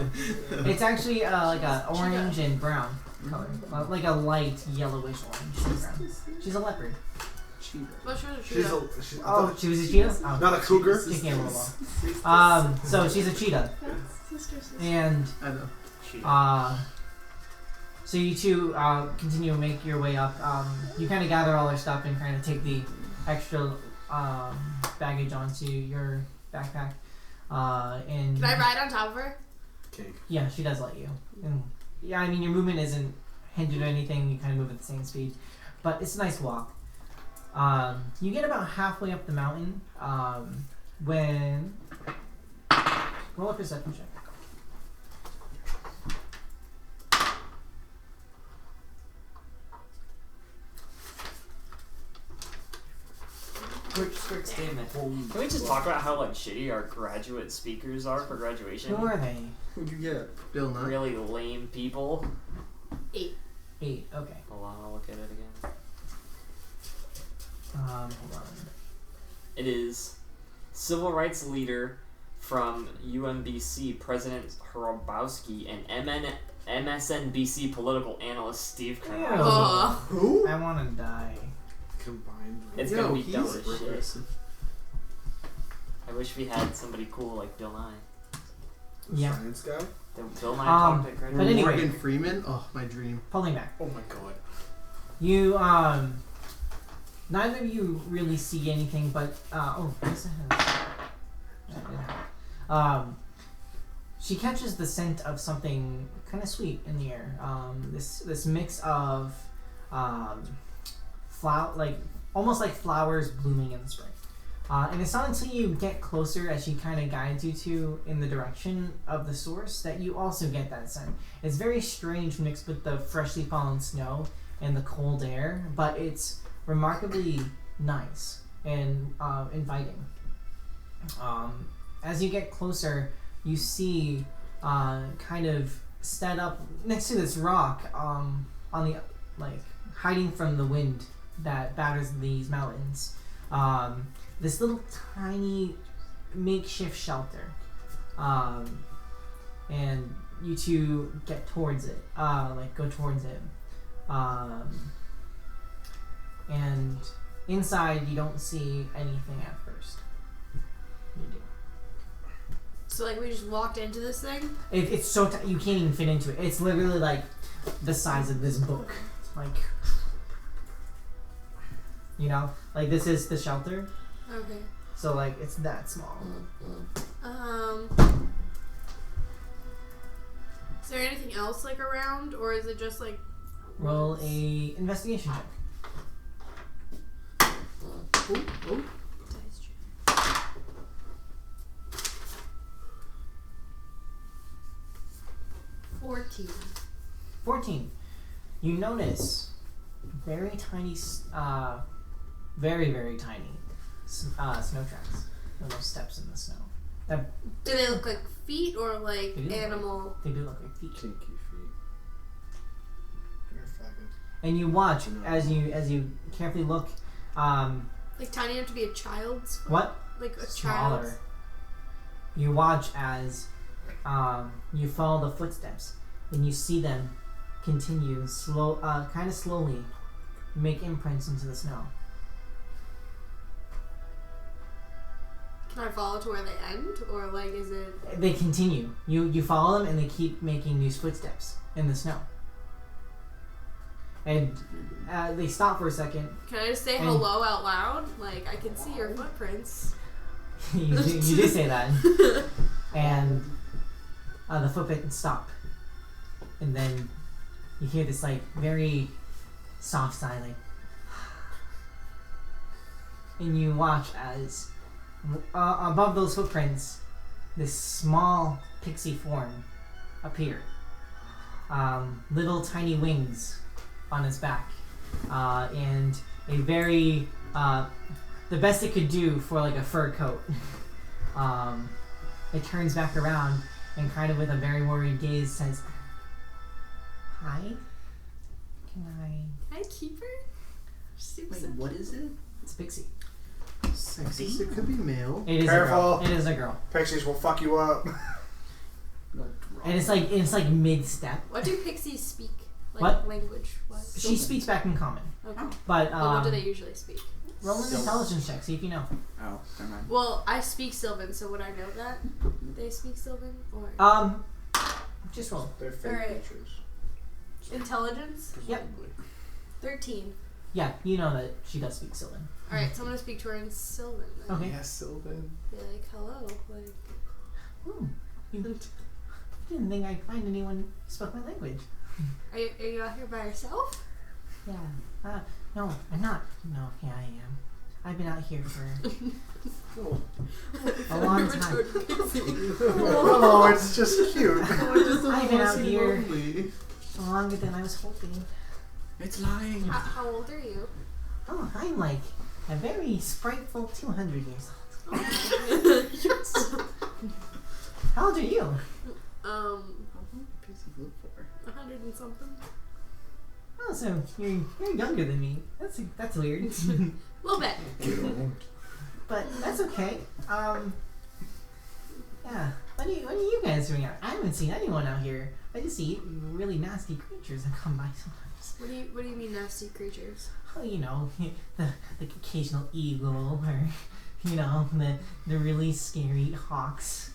It's actually like a orange and brown color, like a light yellowish orange and brown. She's a leopard. Well, she was a She's cheetah. Oh, she was a cheetah. Oh, not a cougar. taking a little long. So she's a cheetah, and I know. so you two continue to make your way up. You kind of gather all her stuff and kind of take the extra baggage onto your backpack. And Can I ride on top of her? Cake. yeah, she does let you. And yeah, I mean your movement isn't hindered or anything. You kind of move at the same speed, but it's a nice walk. You get about halfway up the mountain when roll a perception check. Quick statement. Can we just talk about how shitty our graduate speakers are for graduation? Who are they? Who'd you get? Bill Nye. Really lame people. 8. Okay. Hold on, I'll look at it again. Hold on. It is civil rights leader from UMBC, President Hrabowski, and MSNBC political analyst Steve Kerr. Ew. Who? I want to die. Combined. It's Yo, gonna be he's dumb as shit. progressive. I wish we had somebody cool like Bill Nye. Yeah. Science guy. Bill Nye Um, talked at But graduation. anyway. Morgan Freeman? Oh, my dream. Pulling back. Oh my god. You neither of you really see anything, but yes, she catches the scent of something kind of sweet in the air. This mix of almost like flowers blooming in the spring. And it's not until you get closer, as she kind of guides you to in the direction of the source, that you also get that scent. It's very strange mixed with the freshly fallen snow and the cold air, but it's remarkably nice and inviting. As you get closer, you see kind of set up next to this rock on the hiding from the wind that batters these mountains. This little tiny makeshift shelter, and you two get towards it, go towards it. And inside, you don't see anything at first. You do. So we just walked into this thing? It's so you can't even fit into it. It's literally the size of this book. This is the shelter. Okay. So it's that small. Is there anything else like around, or is it just like? Roll a investigation check. Oh. 14. 14. You notice very tiny, very, very tiny snow tracks. Little steps in the snow. Do they look like feet or like They do. animal? They do look like feet. Kinky feet. You're a faggot. And you watch as you carefully look. Like tiny enough to be a child's? What? Like a Smaller. child's? You watch as you follow the footsteps, and you see them continue kind of slowly, make imprints into the snow. Can I follow to where they end, or like is it? They continue. You follow them, and they keep making these footsteps in the snow. And they stop for a second. Can I just say And- hello out loud? Like I can see your footprints. you do say that, and the footprints stop, and then you hear this like very soft sigh, like, and you watch as above those footprints, this small pixie form appear. Little tiny wings on its back, and a very the best it could do for like a fur coat. It turns back around and kind of with a very worried gaze says, "Hi, can I?" Hi, keeper. Super Wait, simple. what is it? It's Pixie. Sexist. It could be male. It is Careful. a girl. It is a girl, Pixies will fuck you up. and it's like mid step. What do pixies speak? Like What? language? What? She speaks back in common, Okay. but But what do they usually speak? roll an intelligence check. See if you know. Oh, never mind. Well, I speak Sylvan, so would I know that they speak Sylvan or Just roll. They're fake Alright. creatures. intelligence? Yep. 13. Yeah, you know that she does speak Sylvan. All right, so I'm gonna speak to her in Sylvan. Then. Okay. Yes, Sylvan. Be like, hello. Like, You didn't think I'd find anyone who spoke my language. are you out here by yourself? Yeah. No, I'm not. No, yeah, I am. I've been out here for a long time. Oh, it's just cute. I've been out here longer than I was hoping. It's lying. How old are you? Oh, I'm like a very spriteful 200 years old. How old are you? Piece of look for. 100 and something. Oh, so you're younger than me. That's weird. A little bit. But that's okay. Yeah. What are you guys doing out? I haven't seen anyone out here. I just see really nasty creatures that come by sometimes. What do you mean nasty creatures? Oh, you know, the occasional eagle, or you know, the really scary hawks.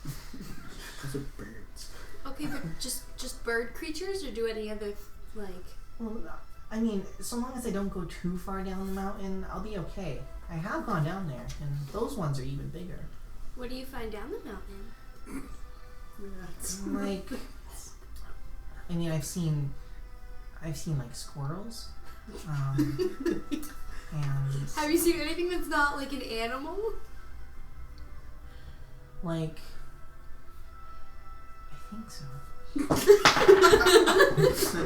Those are birds. Okay, but just bird creatures, or do any other like? Well, I mean, so long as I don't go too far down the mountain, I'll be okay. I have gone down there, and those ones are even bigger. What do you find down the mountain? Like, I mean, I've seen like squirrels, and Have you seen anything that's not like an animal? like, I think so.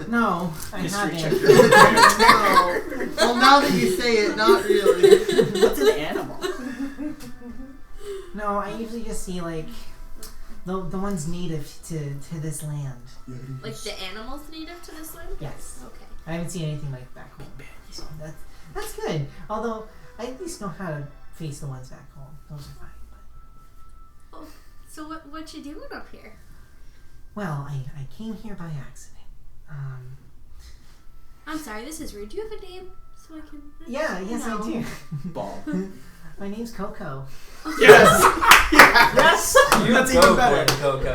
No, I History check. haven't. No. Well, now that you say it, not really. What's an animal? No, I usually just see like the ones native to this land. Like the animals native to this land? Yes, Okay. I haven't seen anything like back home. So that's good. Although I at least know how to face the ones back home. Those are fine. But, So what you doing up here? well, I came here by accident. I'm sorry, this is rude. Do you have a name so I can? Yeah, yes I do. Ball. My name's Coco. Yes. Yes! You That's go even better. for it,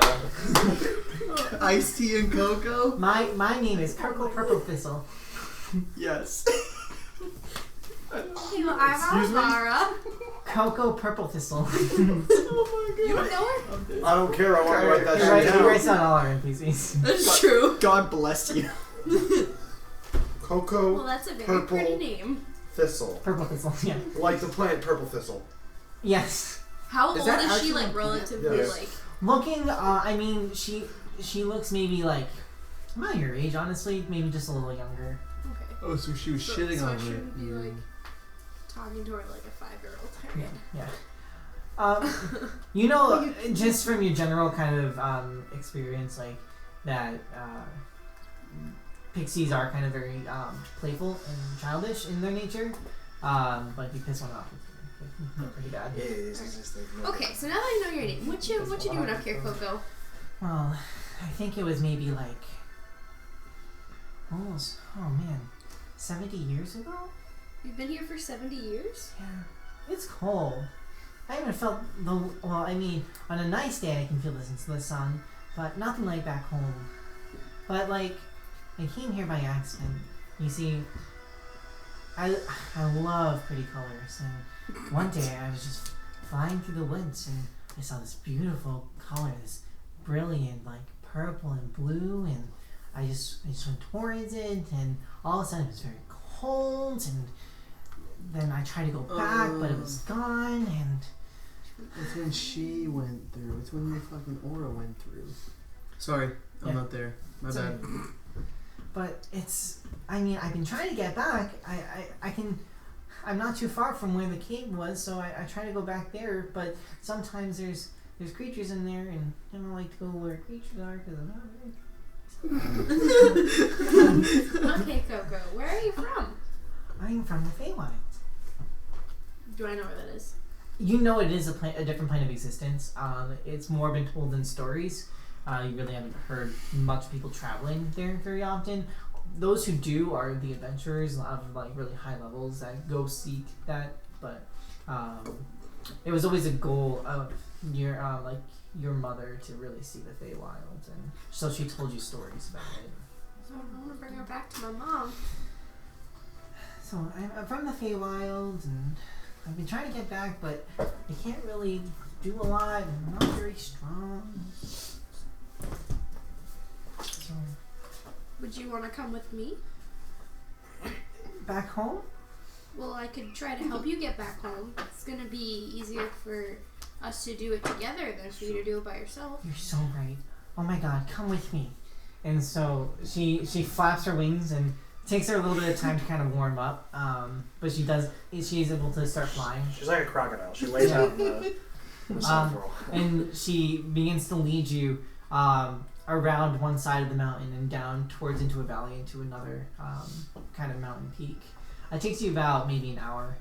Coco. Iced tea and cocoa? My name is Purple Thistle. Yes. Okay, well, I'm Excuse me? Alvara. Cocoa Purple Thistle. You don't know her? I don't care. I want to write that He shit writes down. down all our NPCs. That's true. God bless you. Cocoa Well, that's a very Purple. pretty name. Thistle. Purple Thistle, yeah. Like the plant purple thistle. Yes. How Is old that is she, actually like, a plant? relatively, Yes. like... Looking, I mean, she looks maybe like, about your age, honestly. Maybe just a little younger. Okay. Oh, so she was So- shitting so on she it. would be, like, talking to her like a 5-year-old type. Yeah. You know, just from your general kind of experience, like that pixies are kind of very playful and childish in their nature. But if you piss one off, it's pretty bad. Okay, so now that I know your name, what you doing up here, Coco? Well, I think it was maybe like almost, 70 years ago? You've been here for 70 years? Yeah. It's cold. I haven't felt on a nice day I can feel the sun, but nothing like back home. But like, I came here by accident. You see, I love pretty colors, and one day I was just flying through the woods and I saw this beautiful color, this brilliant like purple and blue, and I just went towards it, and all of a sudden it was very cold, and then I tried to go back, but it was gone, and It's when she went through. It's when your fucking aura went through. Sorry, I'm Yeah. not there. My bad. but I've been trying to get back. I'm not too far from where the cave was, so I try to go back there, but sometimes there's creatures in there, and I don't like to go where creatures are because I'm not very... Okay, Coco, where are you from? I'm from the Feywild. Do I know where that is? You know it is a different plane of existence. It's more been told in stories. You really haven't heard much people traveling there very often. Those who do are the adventurers of like really high levels that go seek that. But it was always a goal of your mother to really see the Feywild, and so she told you stories about it. So I want to bring her back to my mom. So I'm from the Feywild, and I've been trying to get back, but I can't really do a lot. I'm not very strong. So, Would you want to come with me? back home? Well, I could try to help you get back home. It's gonna be easier for us to do it together than for you to do it by yourself. You're so right. Oh my god, come with me. And so she flaps her wings, and it takes her a little bit of time to kind of warm up. But she's able to start flying. She's like a crocodile. She lays out in the sun for a while. And she begins to lead you around one side of the mountain and down towards into a valley into another kind of mountain peak. It takes you about maybe an hour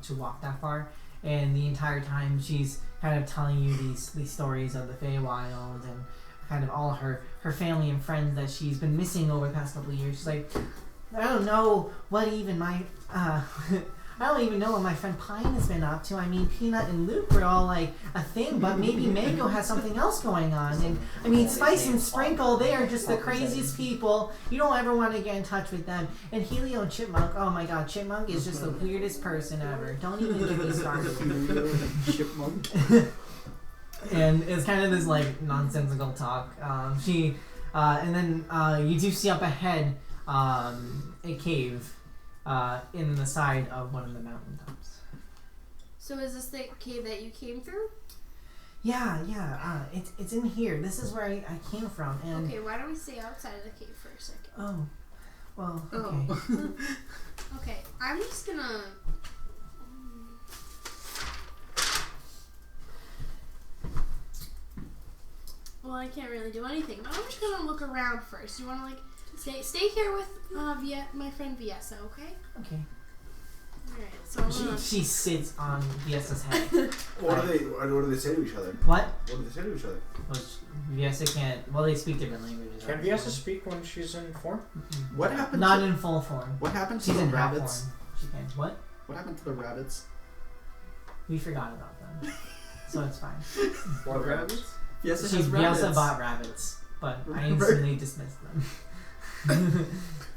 to walk that far, and the entire time she's kind of telling you these stories of the Feywild and kind of all her family and friends that she's been missing over the past couple of years. She's like, I don't know what even I don't even know what my friend Pine has been up to. I mean, Peanut and Luke were all like a thing, but maybe Mako has something else going on. And I mean, Spice and Sprinkle, they are just the craziest people. You don't ever want to get in touch with them. And Helio and Chipmunk, oh my god, Chipmunk is just the weirdest person ever. Don't even get me started. Chipmunk. And it's kind of this like nonsensical talk. And then you do see up ahead a cave. In the side of one of the mountain tops. So is this the cave that you came through? Yeah. It's in here. This is where I came from. And Okay, why don't we stay outside of the cave for a second? oh, well, okay. Oh. Okay, I'm just gonna... Well, I can't really do anything, but I'm just gonna look around first. You wanna, like, stay here with my friend Viessa, okay? Okay. Alright, so I'm gonna... She sits on Viessa's head. What do they say to each other? What? What do they say to each other? Well, Viessa can't. Well, they speak different languages. Can Viessa speak when she's in form? Mm-mm. What happened? Not to, in full form. what happened to She's the in half rabbits? form. She can. What? What happened to the rabbits? We forgot about them. So it's fine. What rabbits? Yes, it She has rabbits. Viessa bought rabbits, but I instantly dismissed them.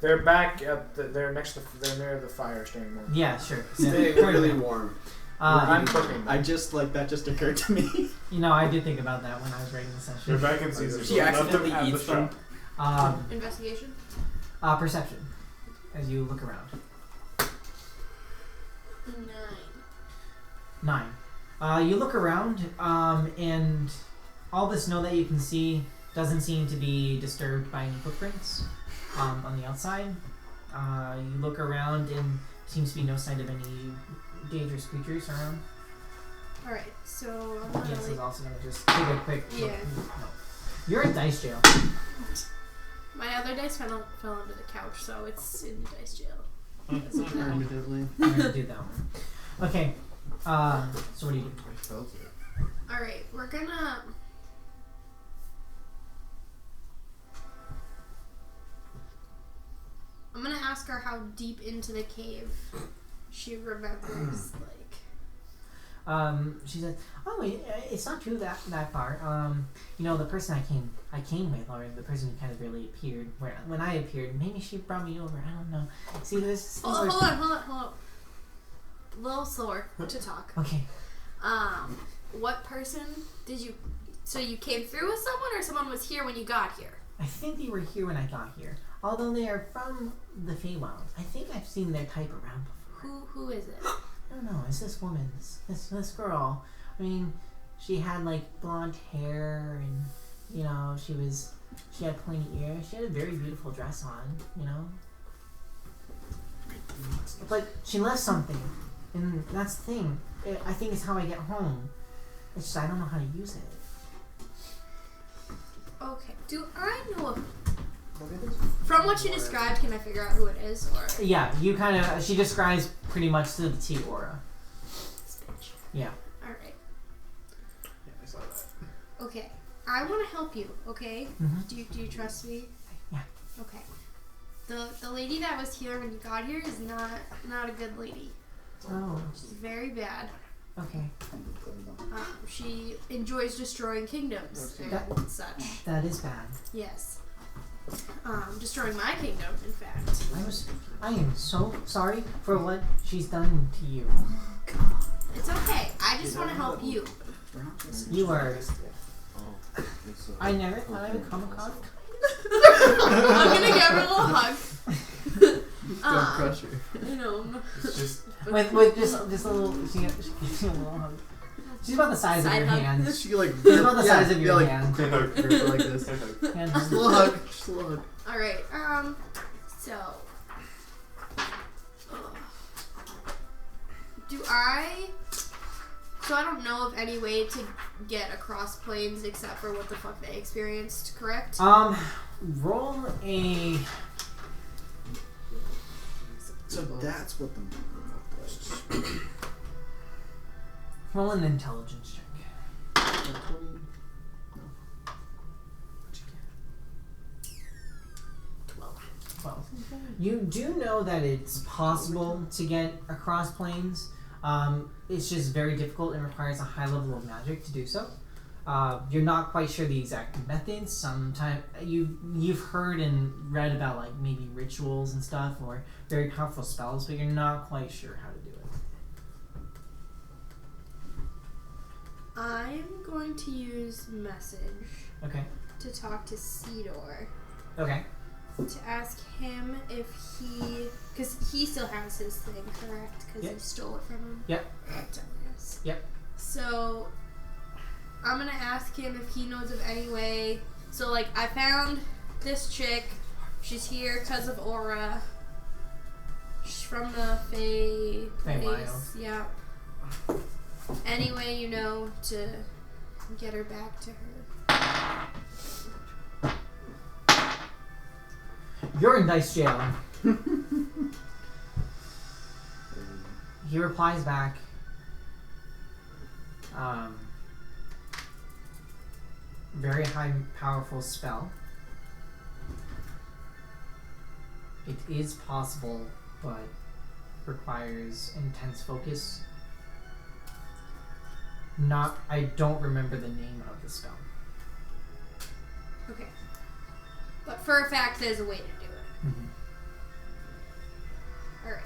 They're back at they're next to they're near the fire staying warm. Yeah, sure. Staying Yeah. really warm. I'm, I just that just occurred to me. I did think about that when I was writing the session. Rebecca sees She accidentally at the eats them. shop. Investigation. Perception, as you look around. 9. You look around, and all the snow that you can see doesn't seem to be disturbed by any footprints on the outside. You look around, and seems to be no sign of any dangerous creatures around. Alright, so I'm gonna Yes, is also gonna just take a quick look. Yeah. No. You're in dice jail. My other dice fell under the couch, so it's in the dice jail. Affirmatively. I'm gonna do that one. Okay. So what do you do? Alright, we're gonna... I'm gonna ask her how deep into the cave she remembers, She said, "Oh, it's not true that far. The person I came with, or the person who kind of really appeared when I appeared, maybe she brought me over. I don't know. See, there's Hold on. A little slower to talk. Okay. What person did you... So you came through with someone, or someone was here when you got here? I think they were here when I got here. Although they are from the Feywild, I think I've seen their type around before. Who is it? I don't know. It's this woman, this girl. I mean, she had blonde hair, and she had pointy ears. She had a very beautiful dress on, But she left something, and that's the thing. I think it's how I get home. It's just I don't know how to use it. Okay. Do I know of... From what she described, can I figure out who it is, or... Yeah, she describes pretty much to the T aura. This bitch. Yeah. Alright. Yeah, I saw that. Okay. I want to help you, okay? Mhm. Do you trust me? Yeah. Okay. The lady that was here when you got here is not a good lady. Oh, She's very bad. okay. She enjoys destroying kingdoms and such. That is bad. Yes. Destroying my kingdom, in fact. I am so sorry for what she's done to you. It's okay. I just want to help you. You are. I never thought I would come across. I'm gonna give her a little hug. Don't crush her. It's just With just a little. She gives you a little hug. She's about the size of Side your hug. hand. She She's about the size of your hand. Like this. Hand Just a hug. little hug. Just a little hug. Alright, so... So I don't know of any way to get across planes except for what the fuck they experienced, correct? Roll a. So that's what the movement looked like. Roll an intelligence check. 12. You do know that it's possible to get across planes. It's just very difficult and requires a high level of magic to do so. You're not quite sure the exact methods. Sometimes you've heard and read about maybe rituals and stuff or very powerful spells, but you're not quite sure how to do it. I'm going to use message Okay. to talk to Cedar Okay. to ask him if because he still has his thing, correct? Because Yep. you stole it from him. Yep. Dumbass. Yep. So I'm gonna ask him if he knows of any way. So I found this chick. She's here because of Aura. She's from the Fae place. Feywild. Yeah. Any way you know to get her back to her. You're in dice jail. He replies back. Very high, powerful spell. It is possible, but requires intense focus. I don't remember the name of the spell. Okay. But for a fact, there's a way to do it. Mm-hmm. Alright.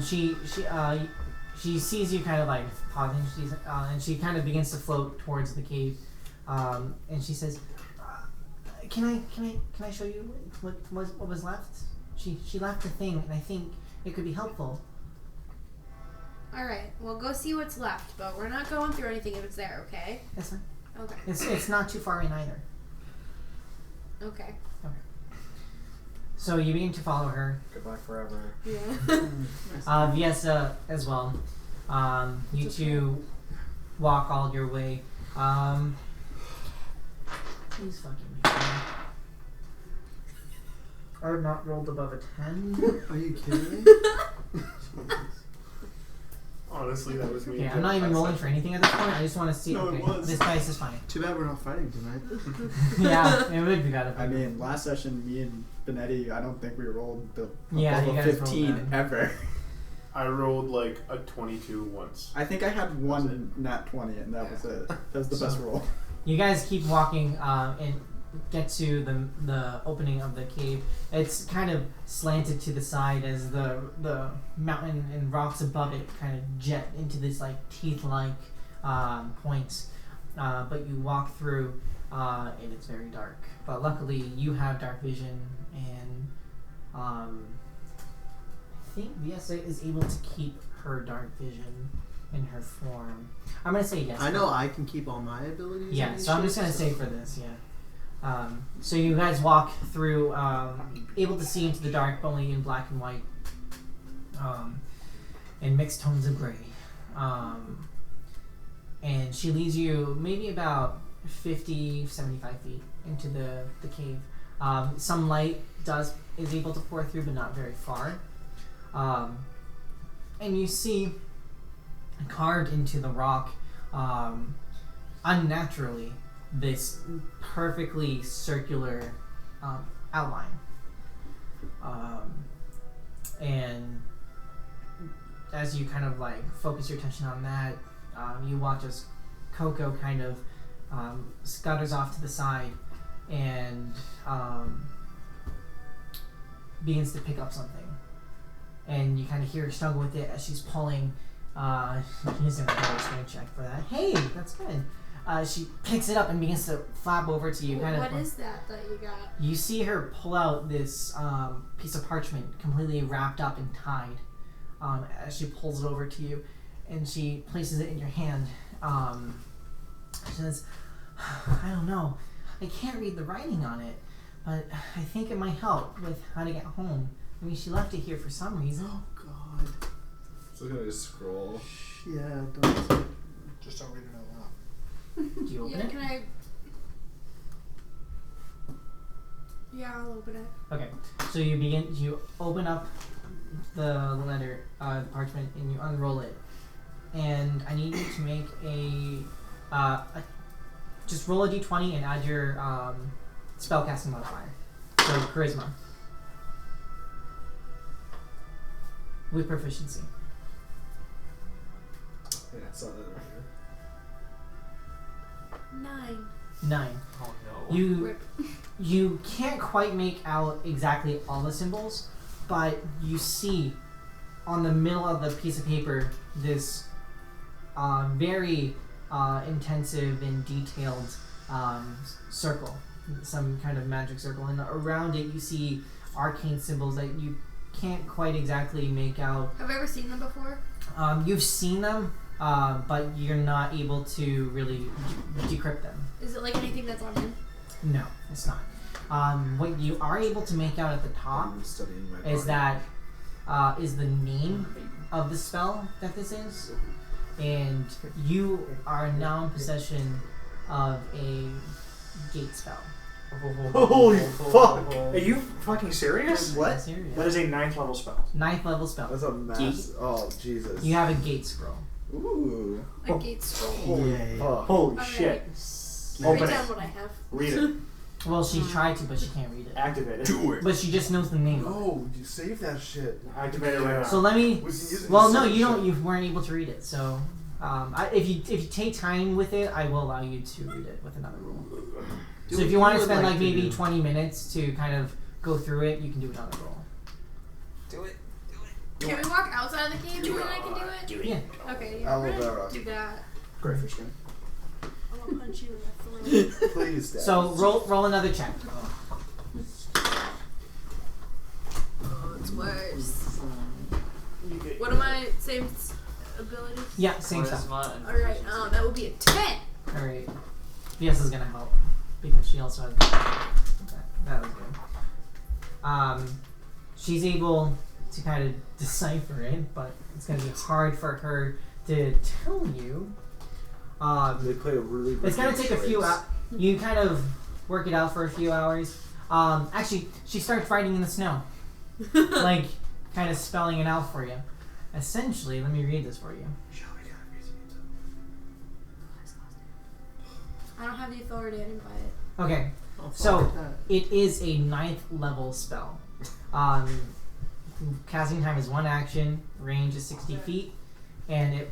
She she sees you kind of like pausing, and she kind of begins to float towards the cave, and she says, "Can I show you what was left? She left a thing, and I think it could be helpful." All right, well, go see what's left, but we're not going through anything if it's there, okay? That's fine. Okay. It's not too far in either. Okay. So you begin to follow her. Goodbye forever. Yeah. Viesa as well. You two walk all your way. Please fucking me. I've not rolled above a 10. Are you kidding me? Honestly, that was me. Okay, I'm not even rolling for anything at this point. I just want to see. No, it Okay, was. this dice is fine. Too bad we're not fighting tonight. Yeah, it would be better. I mean, last session, me and Benetti, I don't think we rolled above Yeah, a you guys rolled 15 bad. ever. I rolled like a 22 once. I think I had one nat 20, and that was it. That was the best roll. You guys keep walking and get to the opening of the cave. It's kind of slanted to the side as the mountain and rocks above it kind of jet into this like teeth-like points. But you walk through and it's very dark. But luckily you have dark vision, and I think Viesa is able to keep her dark vision in her form. I'm gonna say yes. I know I can keep all my abilities. Yeah, and so I'm just shit, gonna say for this, yeah. So you guys walk through, able to see into the dark, but only in black and white, in mixed tones of gray. And she leads you maybe about 50, 75 feet into the cave. Some light is able to pour through, but not very far. And you see carved into the rock, unnaturally, this perfectly circular outline. And as you kind of like focus your attention on that, you watch as Coco kind of scutters off to the side and begins to pick up something. And you kind of hear her struggle with it as she's pulling. He's going to roll a screen check for that. Hey, that's good. She picks it up and begins to flap over to you. What is that you got? You see her pull out this piece of parchment completely wrapped up and tied as she pulls it over to you, and she places it in your hand. She says, "I don't know. I can't read the writing on it, but I think it might help with how to get home. I mean, she left it here for some reason." Oh God. So gonna just scroll. Yeah, don't. Just don't read it out loud. Do you open Yeah, it? can I? Yeah, I'll open it. Okay, so you open up the letter, the parchment, and you unroll it. And I need you to make just roll a d20 and add your spellcasting modifier. So charisma. With proficiency. Yeah, I saw that right here. 9. 9. Oh no. Rip. You can't quite make out exactly all the symbols, but you see on the middle of the piece of paper this very intensive and detailed circle, some kind of magic circle, and around it you see arcane symbols that you can't quite exactly make out. Have I ever seen them before? You've seen them, but you're not able to really decrypt them. Is it like anything that's on him? No, it's not. What you are able to make out at the top I'm studying my is body. that is the name of the spell that this is, and you are now in possession of a gate spell. Holy fuck! Are you fucking serious? What? Serious. That is a 9th level spell. 9th level spell. That's a mass. Oh Jesus. You have a gate scroll. Ooh. A gate scroll. Holy Yay. fuck. Holy Alright. shit. Write Open down it. what I have. Read it. Well, she's tried to, but she can't read it. Activate it. Do it. But she just knows the name. No, you save that shit. Activate it right now. So let me. We can use it Well, to no, save you don't. shit. You weren't able to read it. So, if you take time with it, I will allow you to read it with another rule. Do So if what you want to would spend like like to maybe do. 20 minutes to kind of go through it, you can do another roll. Do it. Can we walk outside of the cave and then I can do it? Yeah. Okay, yeah. Aloe We're gonna vera. do that. Great for skin. I'm gonna punch you in the throat. Please, Dad. So roll another check. Oh, it's worse. What am I? Same abilities? Yeah, same stuff. Charisma and Alright, proficiency. that would be a 10. All right. VS is gonna help because she also has that was good. She's able to kind of decipher it, but it's gonna be hard for her to tell you. They play a really. It's gonna take a few. charades. You kind of work it out for a few hours. Actually, she starts writing in the snow, like kind of spelling it out for you. Essentially, let me read this for you. I don't have the authority, I didn't buy it. Okay, Oh, fuck so that. it is a 9th level spell. Casting time is 1 action, range is 60 feet, and it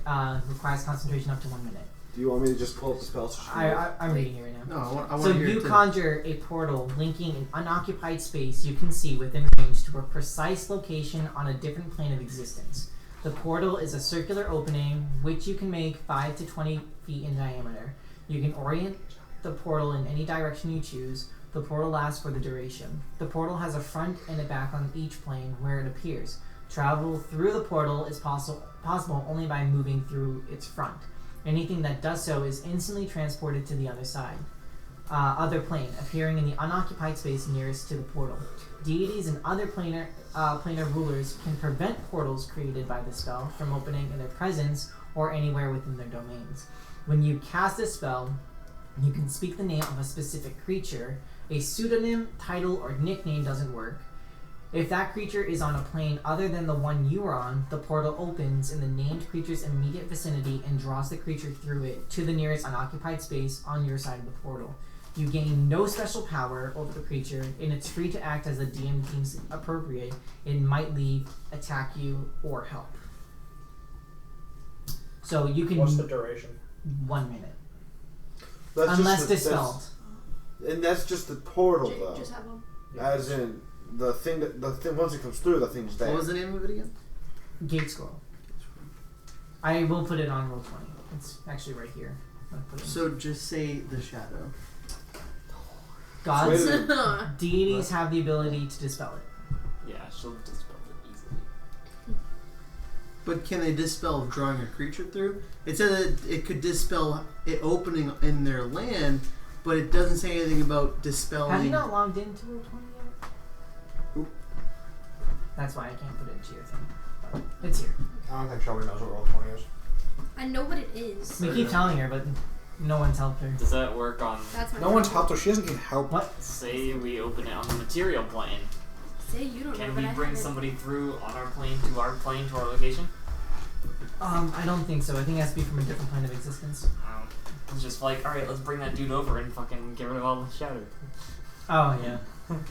requires concentration up to 1 minute. Do you want me to just pull up the spell? So she can I'm reading it right now. No, I want So to hear you it too. conjure a portal linking an unoccupied space you can see within range to a precise location on a different plane of existence. The portal is a circular opening which you can make 5 to 20 feet in diameter. You can orient the portal in any direction you choose. The portal lasts for the duration. The portal has a front and a back on each plane where it appears. Travel through the portal is possible only by moving through its front. Anything that does so is instantly transported to the other side. Other plane, appearing in the unoccupied space nearest to the portal. Deities and other planar rulers can prevent portals created by the spell from opening in their presence or anywhere within their domains. When you cast a spell, you can speak the name of a specific creature. A pseudonym, title, or nickname doesn't work. If that creature is on a plane other than the one you are on, the portal opens in the named creature's immediate vicinity and draws the creature through it to the nearest unoccupied space on your side of the portal. You gain no special power over the creature, and it's free to act as the DM deems appropriate. It might leave, attack you, or help. So you can... What's the duration? 1 minute. That's Unless just the- dispelled. And that's just the portal, though. Just have them. As in the thing once it comes through, the thing's dead. What was the name of it again? Gate scroll. I will put it on roll 20. It's actually right here. I'm gonna put it in. So just say the shadow. Gods, Wait a deities have the ability to dispel it. Yeah, she'll dispel it easily. But can they dispel drawing a creature through? It said that it could dispel it opening in their land, but it doesn't say anything about dispelling. Have you not logged into roll 20 yet? Oop. That's why I can't put it into your thing. But it's here. I don't think Shelby knows what roll 20 is. I know what it is. We keep telling her, but no one's helped her. Does that work on, That's my No one's problem. helped her. She doesn't need help. What? say we open it on the material plane? Say you don't know, Can but we I bring have it. somebody through on our plane to our location? I don't think so. I think it has to be from a different plane of existence. It's just like, alright, let's bring that dude over and fucking get rid of all the shadow. Oh, yeah. Bring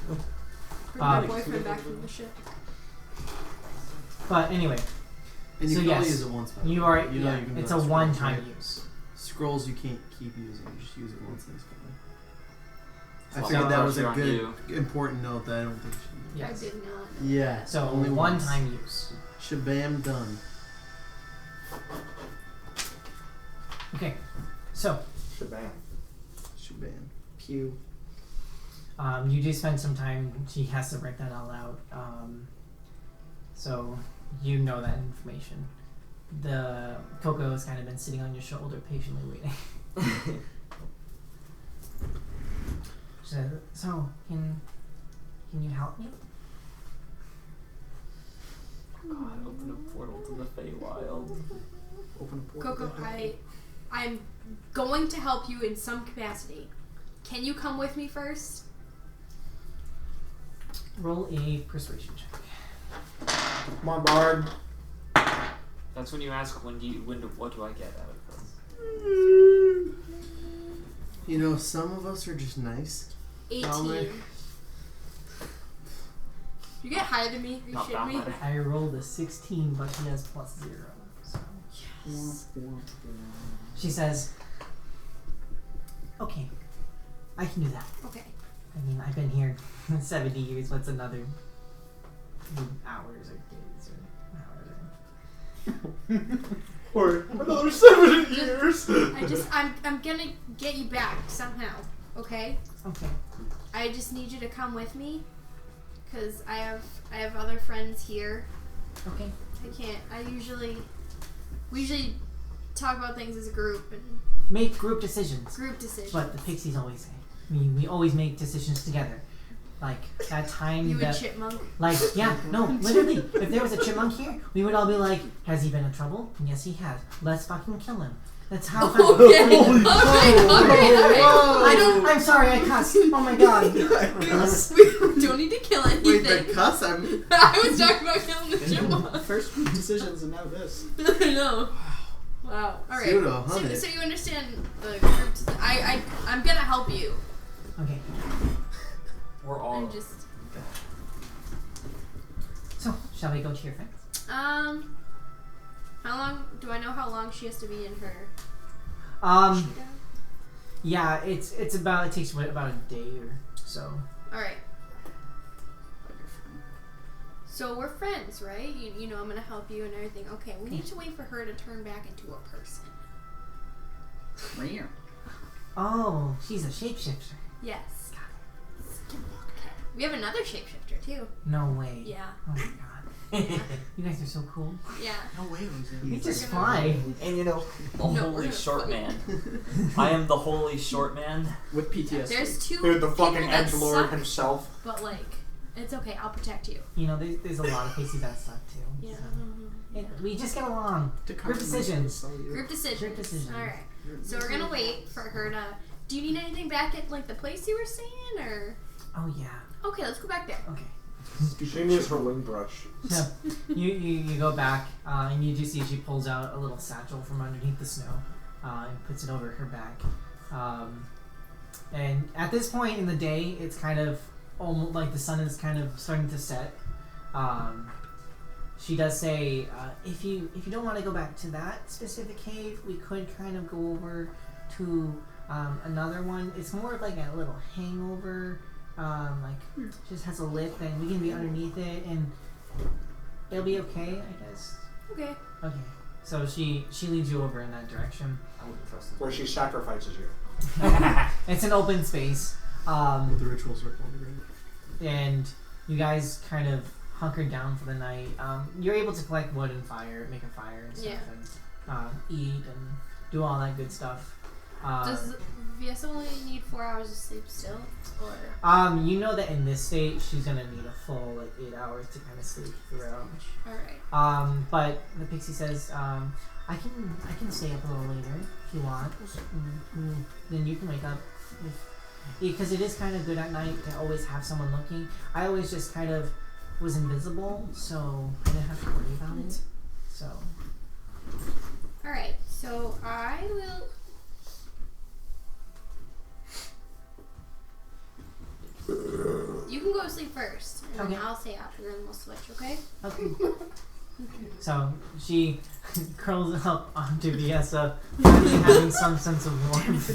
my Um, boyfriend back from the ship. But anyway, And you So can yes, only use it once. by the you way. are. You know Yeah, you can it's do a that scrolls, one-time right? use. Scrolls you can't keep using. You just use it once and it's gone. I Well, figured that no was a pressure on good, important note that I don't think she. Yes. I did not. Yeah. So only once. one-time use. Shabam done. Okay. So Shebang. Shabam. Pew. you do spend some time. She has to write that all out. So you know that information. The Coco has kind of been sitting on your shoulder, patiently waiting. She said, "So can you help me?" God, open a portal to the Feywild. Open a portal. Coco, I'm going to help you in some capacity. Can you come with me first? Roll a persuasion check. Come on, Bard. That's when you ask, what do I get out of this? You know, some of us are just nice. 18. Dollar. You get higher than me? Are you Not shitting me? that I rolled a 16, but he has +0. So she says, "Okay, I can do that. Okay. I mean, I've been here 70 years. What's another few hours or days or however For another 7 years. I'm gonna get you back somehow. Okay. Okay. I just need you to come with me, cause I have other friends here. Okay. We usually talk about things as a group and Make group decisions. group decisions. What the pixies always say. We always make decisions together. Like that time You that and Chipmunk. like yeah, no, literally. If there was a chipmunk here, we would all be like, has he been in trouble? And yes he has. Let's fucking kill him. That's how Okay. Alright. I'm sorry, I cussed. Oh my god. We don't need to kill anything. Wait, the cuss? I was talking about killing the chipmunk. First decisions and now this. I know. Wow. All right. Pseudo, So, honey. so you understand the group? I'm gonna help you. Okay. We're all. I'm just. So, shall we go to your friends? How long do I know how long she has to be in her? Yeah, it takes about a day or so. All right. So we're friends, right? You know I'm gonna help you and everything. Okay, we need to wait for her to turn back into a person. Rare. Oh, she's a shapeshifter. Yes. We have another shapeshifter too. No way. Yeah. Oh my god. You guys are so cool. Yeah. No way, Jose. You just fly. And you know, the No, holy we're short fucking- man. I am the holy short man. With PTSD. There's two. Dude, the fucking people that edgelord suck, himself. But like, it's okay. I'll protect you. You know, there's a lot of pixies that suck too. Yeah. So. Yeah, we just get along. Group decisions. Group decisions. Group decisions. All right. So we're gonna wait for her to. Do you need anything back at like the place you were saying, or? Oh yeah. Okay, let's go back there. Okay. She needs her wing brush. So you go back and you do see she pulls out a little satchel from underneath the snow and puts it over her back. And at this point in the day, it's kind of almost like the sun is kind of starting to set. She does say, if you don't want to go back to that specific cave, we could kind of go over to another one. It's more of like a little hangover. Just has a lip and we can be underneath it and it'll be okay, I guess. Okay. Okay. So she leads you over in that direction. I wouldn't trust Where she sacrifices you. It's an open space. With the ritual circle. And you guys kind of hunker down for the night. You're able to collect wood and make a fire and stuff, and eat and do all that good stuff. Does Viesa only need 4 hours of sleep still, or? You know that in this state she's gonna need a full 8 hours to kind of sleep throughout. All right. But the pixie says, I can stay up a little later if you want. Then you can wake up. Because it is kind of good at night to always have someone looking. I always just kind of was invisible, so I didn't have to worry about it. So. All right. So I will. You can go to sleep first, and then Okay. I'll stay up, and then we'll switch. Okay? Okay. So she curls up onto Viesa, having some sense of warmth.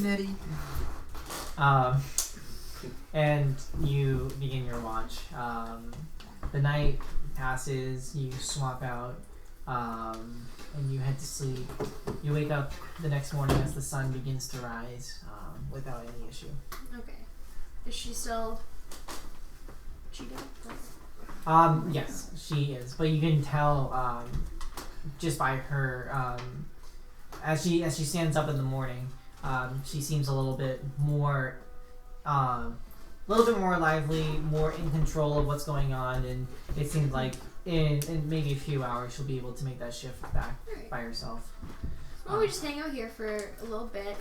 And you begin your watch. The night passes, you swap out, and you head to sleep. You wake up the next morning as the sun begins to rise without any issue. Okay. Is she still cheating? Yes, she is. But you can tell just by her as she stands up in the morning, she seems a little bit more lively, more in control of what's going on, and it seems like in maybe a few hours she'll be able to make that shift back by herself. Why don't we just hang out here for a little bit?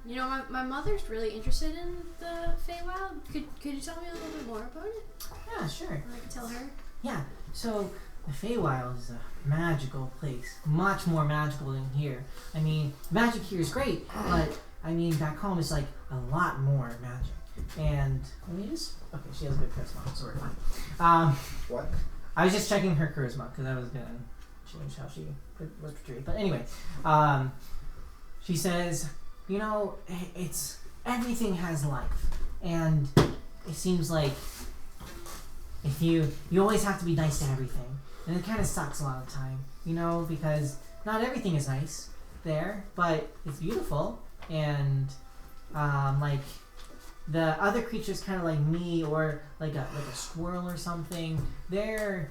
You know, my mother's really interested in the Feywild. Could you tell me a little bit more about it? Yeah, sure. I can tell her. Yeah, so the Feywild is a magical place. Much more magical than here. I mean, magic here is great, but I mean, back home is like a lot more magic. And let me just... Okay, she has a good charisma, so we're fine. What? I was just checking her charisma, because I was going to change how she was portrayed. But anyway, she says, you know, it's... Everything has life. And it seems like if you always have to be nice to everything. and it kind of sucks a lot of the time, you know, because not everything is nice there, but it's beautiful, and like the other creatures kind of like me or like a squirrel or something, they're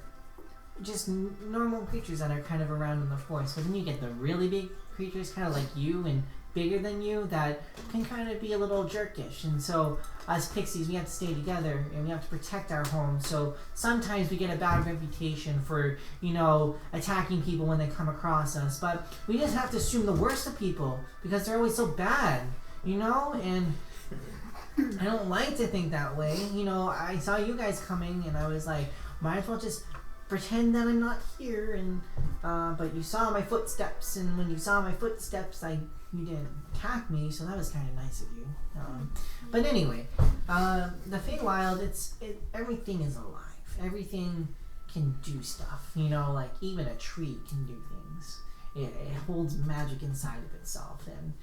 just normal creatures that are kind of around in the forest. But then you get the really big creatures kind of like you and bigger than you that can kind of be a little jerkish. And so as pixies, we have to stay together and we have to protect our home. So sometimes we get a bad reputation for, you know, attacking people when they come across us. But we just have to assume the worst of people because they're always so bad, you know? And I don't like to think that way. You know, I saw you guys coming and I was like, might as well just pretend that I'm not here. And but you saw my footsteps, and when you saw my footsteps, you didn't attack me, so that was kind of nice of you. But anyway, the Feywild, everything is alive. Everything can do stuff. You know, like even a tree can do things. It holds magic inside of itself, and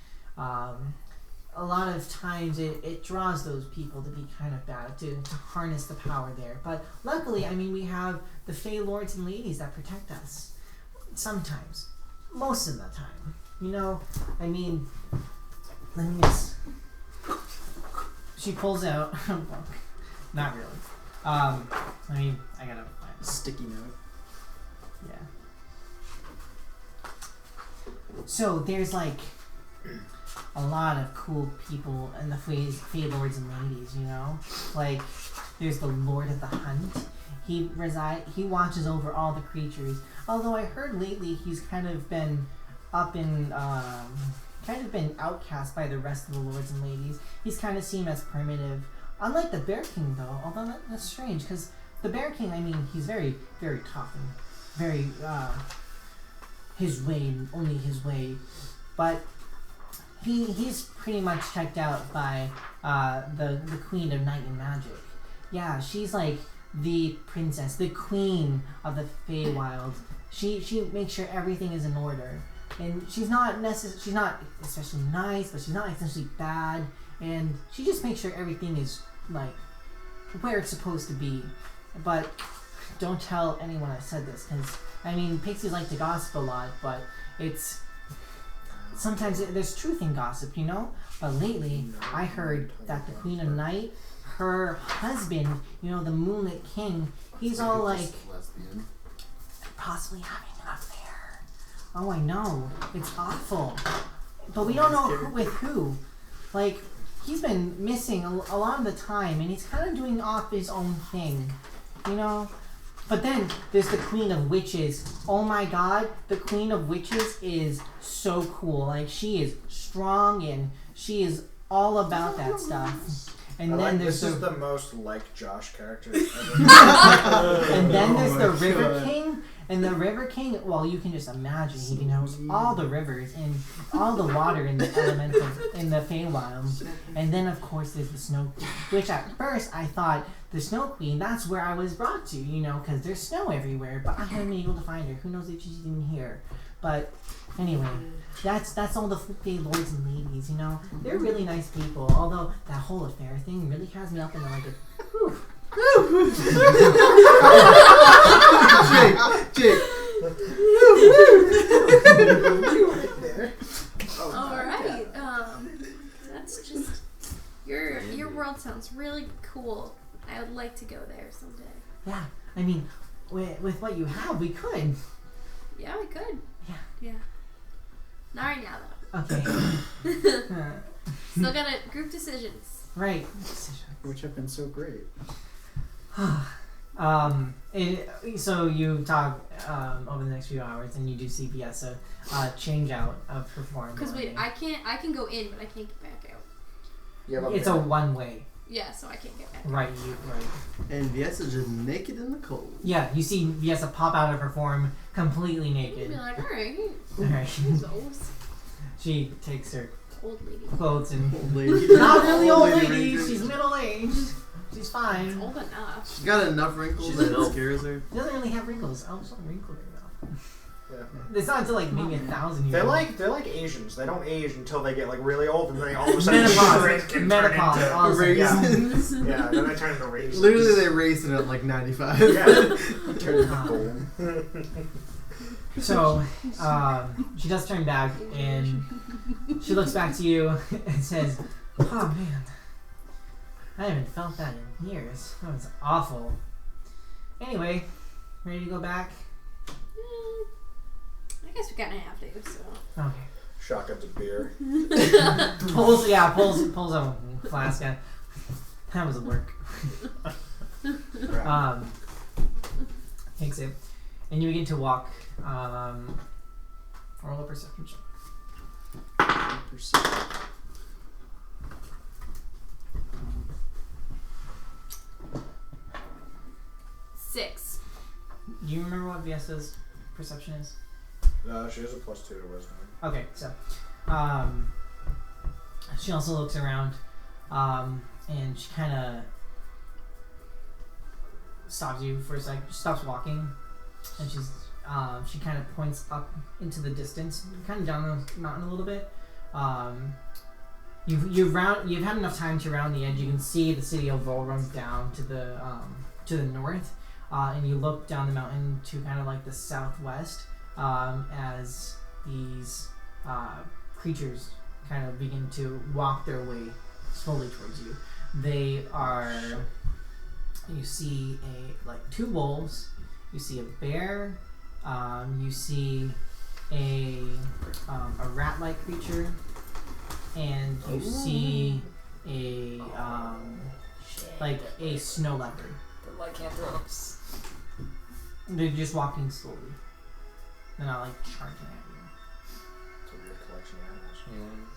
a lot of times it draws those people to be kind of bad, to harness the power there. But luckily, I mean, we have the Fey Lords and Ladies that protect us. Sometimes. Most of the time. You know, I mean, let me just... She pulls out a book. Not really. I gotta find it. Sticky note. Yeah. So there's like a lot of cool people in the Fey Lords and Ladies, you know? Like, there's the Lord of the Hunt. He watches over all the creatures. Although I heard lately he's kind of been been outcast by the rest of the Lords and Ladies. He's kind of seen as primitive. Unlike the Bear King, though, although that's strange, because the Bear King, I mean, he's very, very tough and very, his way and only his way. But he's pretty much checked out by the Queen of Night and Magic. Yeah, she's like the princess, the queen of the Feywild. She makes sure everything is in order. And she's not especially nice, but she's not essentially bad. And she just makes sure everything is like where it's supposed to be. But don't tell anyone I said this, because I mean, pixies like to gossip a lot, but it's sometimes there's truth in gossip, you know. But lately, I heard that the Queen of Night, her husband, you know, the Moonlit King, he's all like possibly having an affair. Oh, I know. It's awful. But we don't know with who. Like, he's been missing a lot of the time, and he's kind of doing off his own thing, you know? But then, there's the Queen of Witches. Oh my god, the Queen of Witches is so cool. Like, she is strong, and she is all about that stuff. And then there's this is the most like Josh character ever. And then there's the River King. And the River King, well, you can just imagine he knows all the rivers and all the water in the elemental in the Feywild. And then of course there's the Snow Queen, which at first I thought the Snow Queen, that's where I was brought to, you know, because there's snow everywhere. But I haven't been able to find her. Who knows if she's even here? But anyway, that's all the Fey Lords and Ladies, you know. They're really nice people. Although that whole affair thing really has me up in like a. Whew. Jake. Alright. That's just your world sounds really cool. I would like to go there someday. Yeah, I mean, with what you have, we could. Yeah, we could. Yeah. Not right now though. Okay. Still got group decisions. Right. Which have been so great. So you talk over the next few hours, and you do see Viessa change out of her form. Because wait, I can go in, but I can't get back out. It's a one-way. Yeah, so I can't get back out. Right. And Viessa's just naked in the cold. Yeah, you see Viessa pop out of her form completely naked. You'd be like, alright. Alright. Those She takes her old lady clothes and Old lady. not really old lady. wrinkles. She's middle-aged. She's fine. old enough. She's got enough wrinkles She's that an it elf. scares her. She doesn't really have wrinkles. Oh, she's not wrinkled enough. It's not until like maybe 1,000 years. They're like Asians. They don't age until they get like really old, and then they all of a sudden Menopause. Raisins. Yeah, then they turn into raisins. Literally, they raised it at like 95. Yeah. Turn into gold. So, she does turn back and she looks back to you and says, "Oh man, I haven't felt that in years. That was awful. Anyway, ready to go back?" I guess we kind of have to. So. Okay. Shotguns of beer. Pulls a flask out. That was a work. Takes it, and you begin to walk. Roll a perception check. 6. Do you remember what Viesa's perception is? She has a +2 to wisdom. Okay, so she also looks around, and she kind of stops you for a sec. She stops walking, and she kind of points up into the distance, kind of down the mountain a little bit. You've had enough time to round the edge. You can see the city of Vol runs down to the north, and you look down the mountain to kind of like the southwest, as these creatures kind of begin to walk their way slowly towards you. You see two wolves, you see a bear, you see a rat-like creature, and you see a snow leopard. The lycanthropes. They're just walking slowly. They're not like charging at you. It's a weird collection of animals.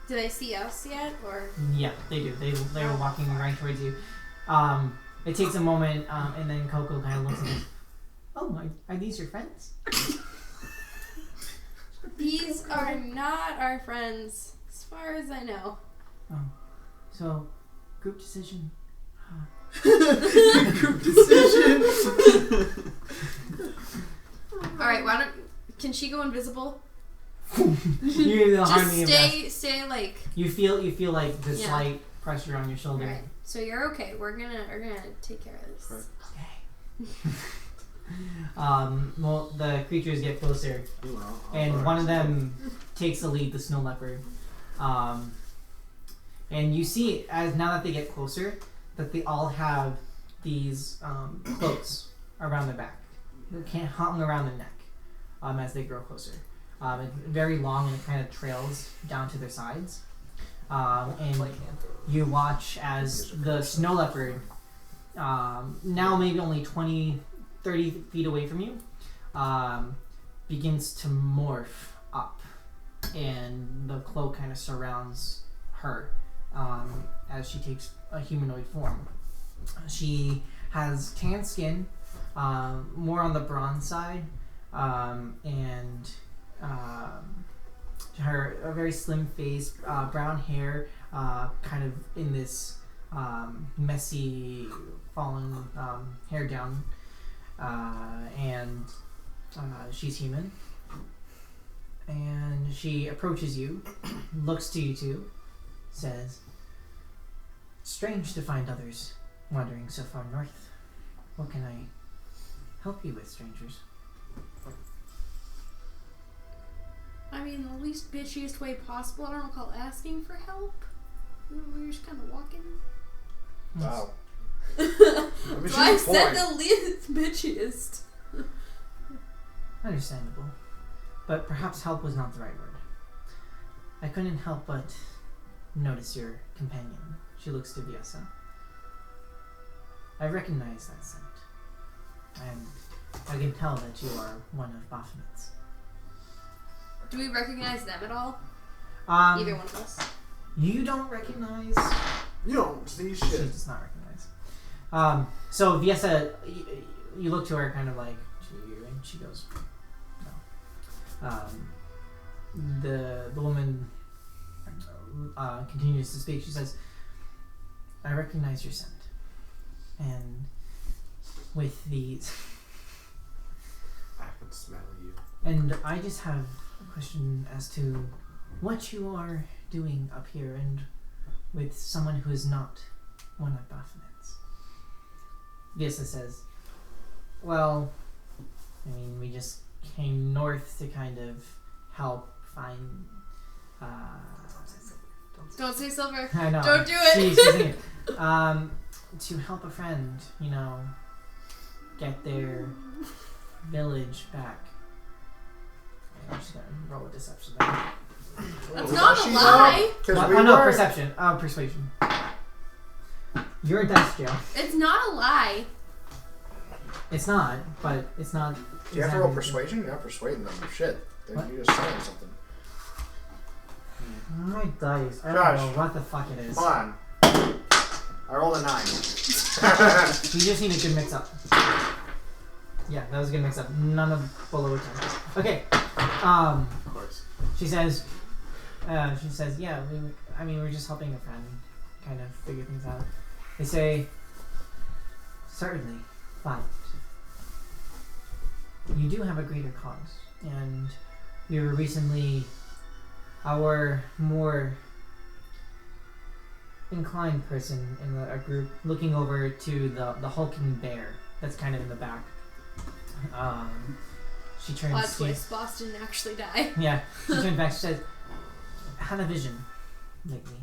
Do they see us yet, or? Yeah, they do. They were walking right towards you. It takes a moment, and then Coco kind of looks and goes, "Oh, are these your friends?" These are not our friends, as far as I know. Oh, so group decision. Group decision. All right, why don't? Can she go invisible? You Just stay like. You feel like this Yeah. slight pressure on your shoulder. Alright, so you're okay. We're gonna take care of this. Okay. Well, the creatures get closer, and one of them takes the lead, the snow leopard. And you see, as now that they get closer, that they all have these cloaks around their back, hung around their neck, as they grow closer. It's very long and it kind of trails down to their sides. And you watch as the snow leopard, now maybe only 20, 30 feet away from you, begins to morph up, and the cloak kind of surrounds her as she takes a humanoid form. She has tan skin, more on the bronze side, and a very slim face, brown hair, kind of in this messy, fallen hair down, and she's human. And she approaches you, looks to you two, says, "Strange to find others wandering so far north. What can I help you with, strangers?" I mean, the least bitchiest way possible. I don't recall asking for help. We were just kind of walking. Wow. So I said the least bitchiest. Understandable. But perhaps help was not the right word. I couldn't help but notice your companion. She looks to Viesa. I recognize that scent. And I can tell that you are one of Baphomet's. Do we recognize them at all? Either one of us? You don't recognize... You don't see She shit. does not recognize. So Viesa, you look to her kind of like, and she goes, no. The woman continues to speak. She says, "I recognize your scent. And with these..." Smell you. And I just have a question as to what you are doing up here and with someone who is not one of Baphomet's. Visa says, well, I mean, we just came north to kind of help find, Don't say silver. I know. Don't do it. She's using it. To help a friend, you know, get their village back. I'm just gonna roll a deception there. That's not a lie. Because Oh, no, perception. Persuasion. You're in death jail. It's not a lie. It's not, but it's not. Do you have to roll persuasion? You're not persuading them. Shit. What? You're just saying something. My dice. I Josh. don't know what the fuck it is. Come on. I rolled a 9. You just need a good mix up. Yeah, that was a good mix up. None of below a 10. Okay. Of course. She says, yeah, we're just helping a friend kind of figure things out. They say, certainly, but you do have a greater cause. And we were recently, our more inclined person in a group looking over to the hulking bear that's kind of in the back. She turns Plot to twist, Boss didn't actually die. yeah, she turned back. She said, I had a vision lately.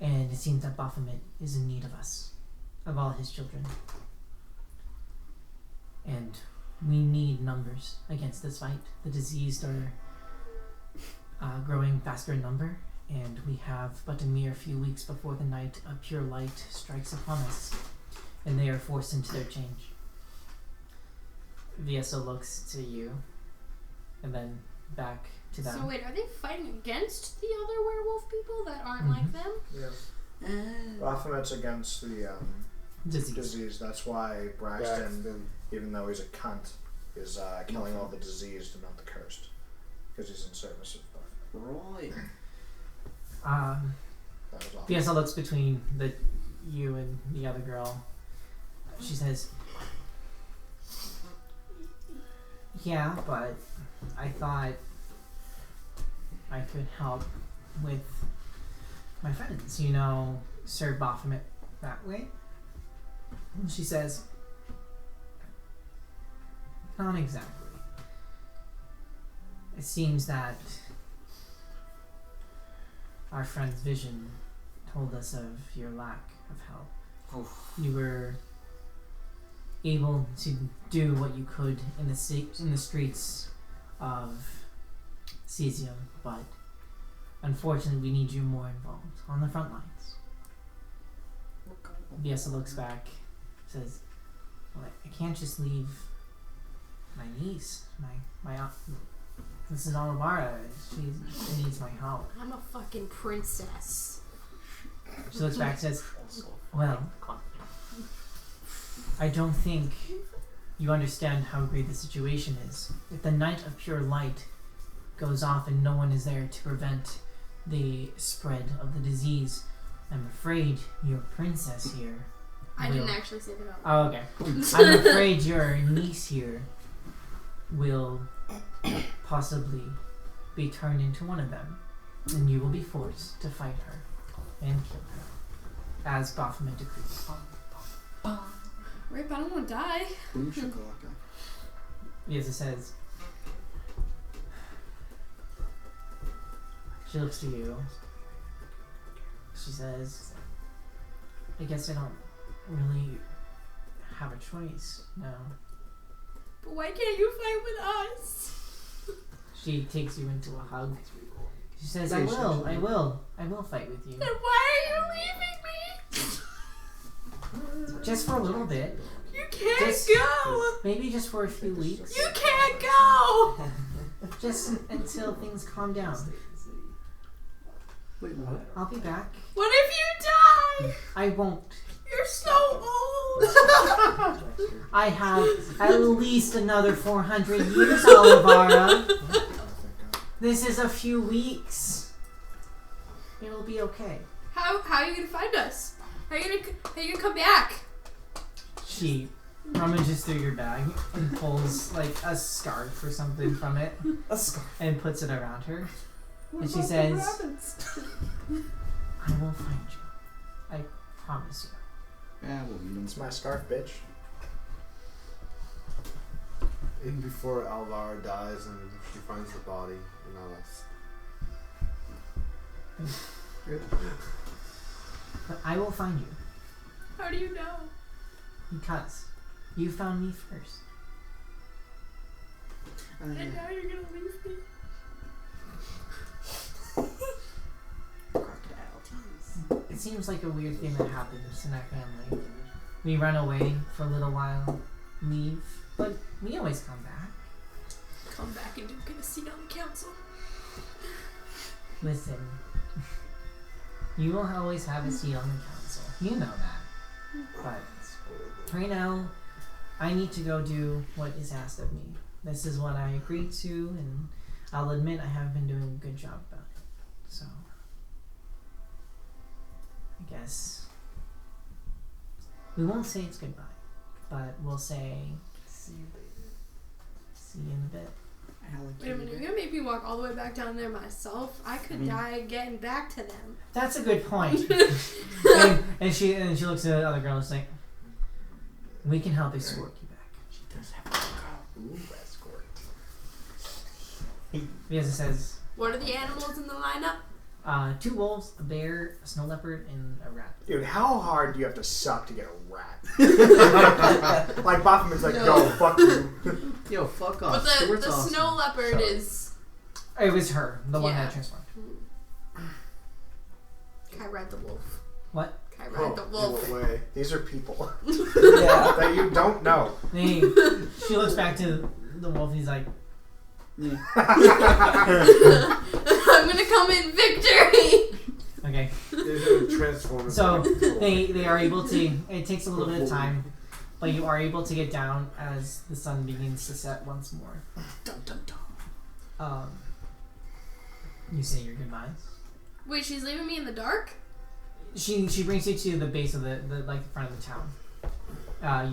And it seems that Baphomet is in need of us, of all his children. And we need numbers against this fight. The diseased are growing faster in number, and we have but a mere few weeks before the night of pure light strikes upon us, and they are forced into their change. VSO looks to you, and then back to them. So wait, are they fighting against the other werewolf people that aren't like them? Yeah. Baphomet's against the disease. That's why Braxton, even though he's a cunt, is killing all the diseased and not the cursed. Because he's in service of Baphomet. Right. That was all. VSO looks between you and the other girl. She says, yeah, but I thought I could help with my friends, you know, serve Baphomet that way. And she says, not exactly. It seems that our friend's vision told us of your lack of help. You were able to do what you could in the streets of Cesium, but unfortunately we need you more involved on the front lines. Biesa looks back, says, well, I can't just leave my niece, my aunt. This is Olivara. She needs my help. I'm a fucking princess. She looks back and says, well, I don't think you understand how great the situation is. If the Night of Pure Light goes off and no one is there to prevent the spread of the disease, I'm afraid your princess here I will... didn't actually say that. Oh, okay. I'm afraid your niece here will possibly be turned into one of them, and you will be forced to fight her and kill her, as Baphomet decrees. Rip, I don't want to die. Boom shakalaka. Yeza says, she looks to you. She says, I guess I don't really have a choice now. But why can't you fight with us? She takes you into a hug. She says, I will fight with you. Then why are you leaving me? Just for a little bit. You can't Just- go. Maybe just for a few weeks. You can't go. Just until things calm down. Wait, what? I'll be back. What if you die? I won't. You're so old. I have at least another 400 years, Olivara. This is a few weeks. It'll be okay. How are you gonna find us? How are you gonna come back? She rummages through your bag and pulls like a scarf or something from it A scarf. and puts it around her. And she says, I will find you. I promise you. Yeah, we'll meet him. It's my scarf, bitch. Even before Alvaro dies and she finds the body and all that. But I will find you. How do you know? Because you found me first. And now you're gonna leave me? It seems like a weird thing that happens in our family. We run away for a little while, leave, but we always come back. Come back and don't get a seat on the council. Listen, you will always have a seat on the council. You know that. But right now, I need to go do what is asked of me. This is what I agreed to, and I'll admit I haven't been doing a good job about it. So, I guess we won't say it's goodbye, but we'll say see you later. See you in a bit. Wait a minute, you're gonna make me walk all the way back down there myself? I could die getting back to them. That's a good point. and she looks at the other girl and is like, we can help escort you back. She does have a girl. Ooh, escort. Because it says, What are the animals in the lineup? 2 wolves, a bear, a snow leopard, and a rat. Dude, how hard do you have to suck to get a rat? Like Baphomet's like, yo, fuck you. Yo, fuck off. But the Stuart's awesome. snow leopard Shut up. is... It was her, the one Yeah. that transformed. Can I ride the wolf? What? Can I ride the wolf? In what way? These are people Yeah. that you don't know. She looks back to the wolf and he's like, Yeah. I'm gonna come in victory! okay. They're gonna transform. So they are able to, it takes a little bit of time, but you are able to get down as the sun begins to set once more. Dun, dun, dun. You say your goodbyes. Wait, she's leaving me in the dark? She brings you to the base of the like the front of the town.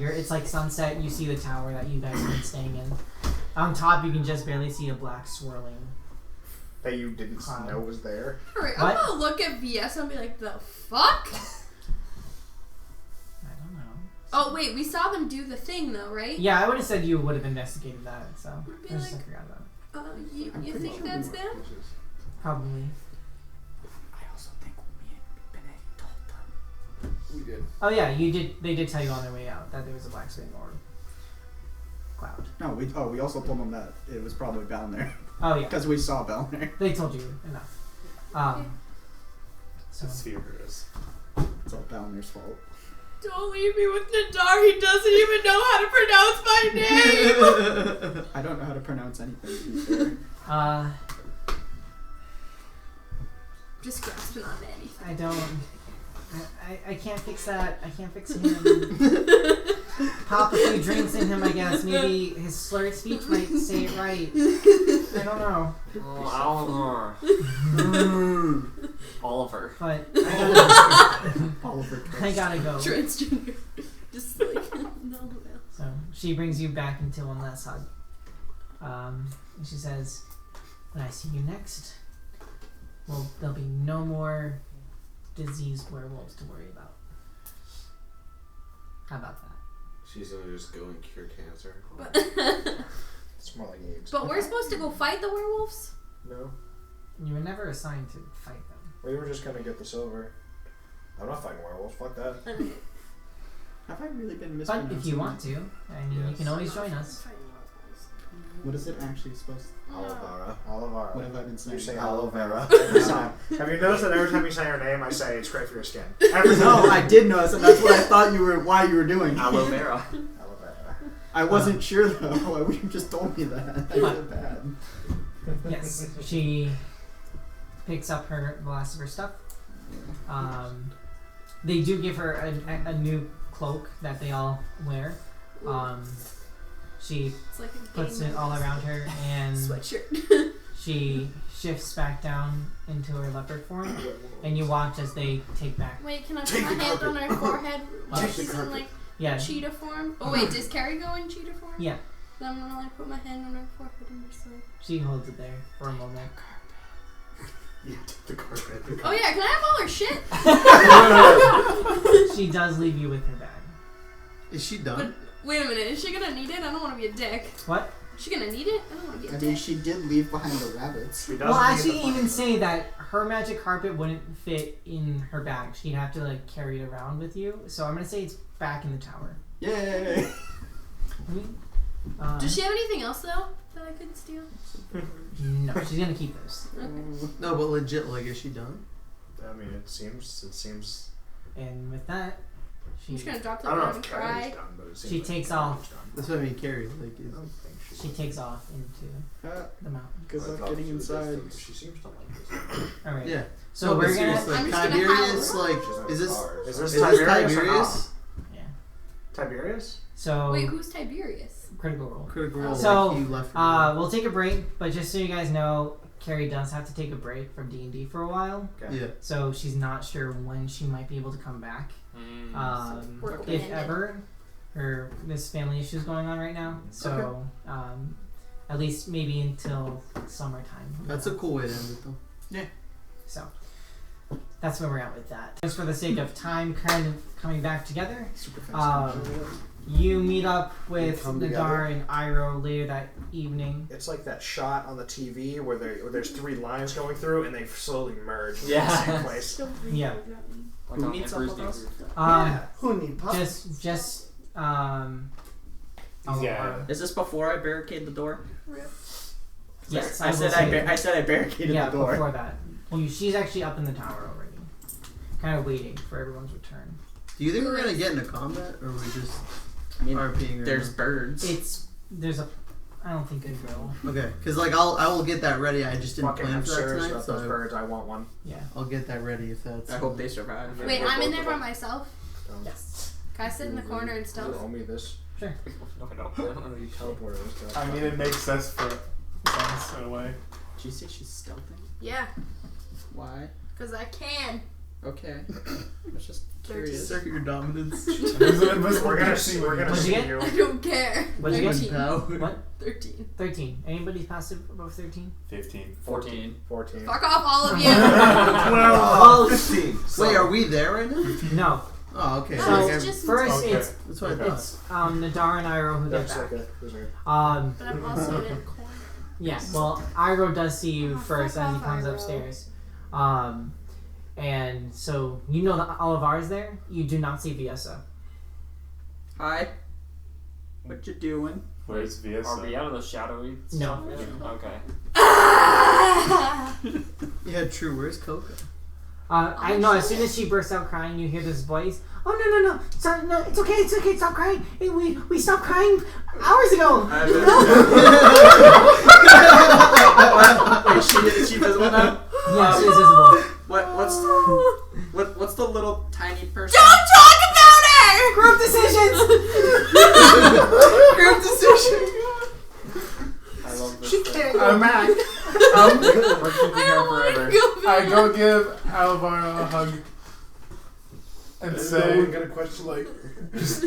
It's like sunset. You see the tower that you guys have been staying in. On top, you can just barely see a black swirling. That you didn't know was there. Alright, What? I'm gonna look at VS and be like, the fuck? I don't know. Oh, wait, we saw them do the thing though, right? Yeah, I would have said you would have investigated that. So Would be I just like- forgot about it. You I'm pretty think sure that's we them? weren't fishes. Probably. I also think me and Benetti told them. We did. Oh yeah, you did. They did tell you on their way out that there was a black swing orb cloud. No, we also told them that it was probably down there. Oh yeah, Because we saw Bell there. they told you enough. So The sphere is. It's all Balner's fault. Don't leave me with Nadar, he doesn't even know how to pronounce my name! I don't know how to pronounce anything, to be fair. Just grasping on anything. I don't. I can't fix that. I can't fix him. Pop a few drinks in him, I guess. Maybe his slurred speech might say it right. I don't know. Oh, Oliver. But Oliver I gotta go. Transgender. Just like, no. So she brings you back into one last hug. And she says, when I see you next, well, there'll be no more diseased werewolves to worry about. How about that? She's gonna just go and cure cancer. It's more like AIDS. But we're supposed to go fight the werewolves? No. You were never assigned to fight them. We were just gonna get the silver. I'm not fighting werewolves, fuck that. Have I really been But mispronouncing if you want to, I mean, you Yes. can always join us. What is it actually supposed to... Olivara. Olivara. What have I been saying? You say aloe vera every time. Have you noticed that every time you say her name, I say it's great for your skin? Every No, time. I did notice, and that's what I thought you were... Why you were doing. Aloe vera. Aloe vera. I wasn't sure, though. You just told me that. I feel bad. Yes, she picks up the last of her stuff. They do give her a new cloak that they all wear. She It's like a puts game it all around her and sweatshirt. she shifts back down into her leopard form, and you watch as they take back. Wait, can I put Take my the hand carpet. on her forehead while Take the she's in carpet. like Yeah. cheetah form. Oh wait, does Carrie go in cheetah form? Yeah. Then I'm gonna like put my hand on her forehead and just like. She holds it there for a moment. You took the carpet. Oh yeah, can I have all her shit? She does leave you with her bag. Is she done? Wait a minute, is she gonna need it? I don't want to be a dick. What? Is she gonna need it? I don't want to be a I dick. mean, she did leave behind the rabbits. Well, actually, even say that her magic carpet wouldn't fit in her bag. She'd have to like carry it around with you. So I'm gonna say it's back in the tower. Yay! Does she have anything else though that I could steal? No, she's gonna keep those. Okay. No, but legit, like, is she done? I mean, it seems. And with that, I'm just gonna drop the I don't know gun if and Carrie's cry. done, but it seems She like takes Carrie's off. done. That's what I mean, Carrie. Like, I don't think she's she takes off into the mountain. Good I luck thought getting she was inside. just- She seems to like this. All right. yeah. So No, but we're gonna. seriously, I'm just gonna Tiberius, howl. like, She's on is this cars. Is is this this Tiberius or Tiberius? Yeah. Tiberius? So Wait, who's Tiberius? critical roll. Critical role. So, like, you left. We'll take a break, but just so you guys know, Carrie does have to take a break from D&D for a while. Okay. yeah. So she's not sure when she might be able to come back. Work If ended. ever. There's family issues going on right now. So at least maybe until summertime. That's a cool way to end it, though. So that's where we're at with that. Just for the sake of time kind of coming back together, Super you meet up with come Nadar and Iroh later that evening. It's like that shot on the TV where there's three lines going through and they slowly merge in Yeah. the same place. Yeah. Like Who on meets Emperor's up with New us? Groove. Who need pop? Yeah. Is this before I barricade the door? Yes, I said I barricaded yeah, the door. before that. She's actually up in the tower already. Kind of waiting for everyone's return. Do you think we're gonna get into combat, or we just I mean, RPing right there's now? birds. I don't think it will. Okay, because like I will get that ready. I just didn't Fucking plan I'm for that serious tonight, about so those birds. I want one. Yeah. I'll get that ready if that's. I hope they survive. Wait, I'm in there by myself. Yes. Can I sit in the corner and You stealth? owe me this. Sure. No, I don't. You teleported us. I mean, it makes sense for sense in a way. Did you say she's stealthing? Yeah, Why? because I can. Okay. I was just curious. Assert your dominance. There's an invisible We're gonna PC see. We're with gonna What'd you see get? you. I don't care. What'd you get? 13. Power. What? 13. 13. Anybody's passive above 13? 15. 14. 14. Fuck off, all of you. Well, 15. Wait, are we there right now? no. Oh, okay. No, So, Like, it's just. First, Okay. it's that's what I thought. Nadar and Iroh who get That's back. okay. Who's here? But I'm also in a corner. Yeah, well, Iroh does see you Oh, first fuck as he off, comes Iroh. upstairs. And so you know that Olivar's there. You do not see Viesa. Hi. What you doing? Where's Are we Viesa? out of the shadowy No. stuff yet? Okay. Yeah, true. Where's Coco? I know. As soon as she bursts out crying, you hear this voice. Oh no! Sorry, no, it's okay. Stop crying. Hey, we stopped crying hours ago. Wait, is she visible now? Yeah, she is visible. What's the little tiny person? Don't talk about her! Group decisions. Group decision. I love this. She thing. can't go I'm- back. We're keeping I her don't want forever. to go I back. go give Alvaro a hug and There's say, no one gonna question like. just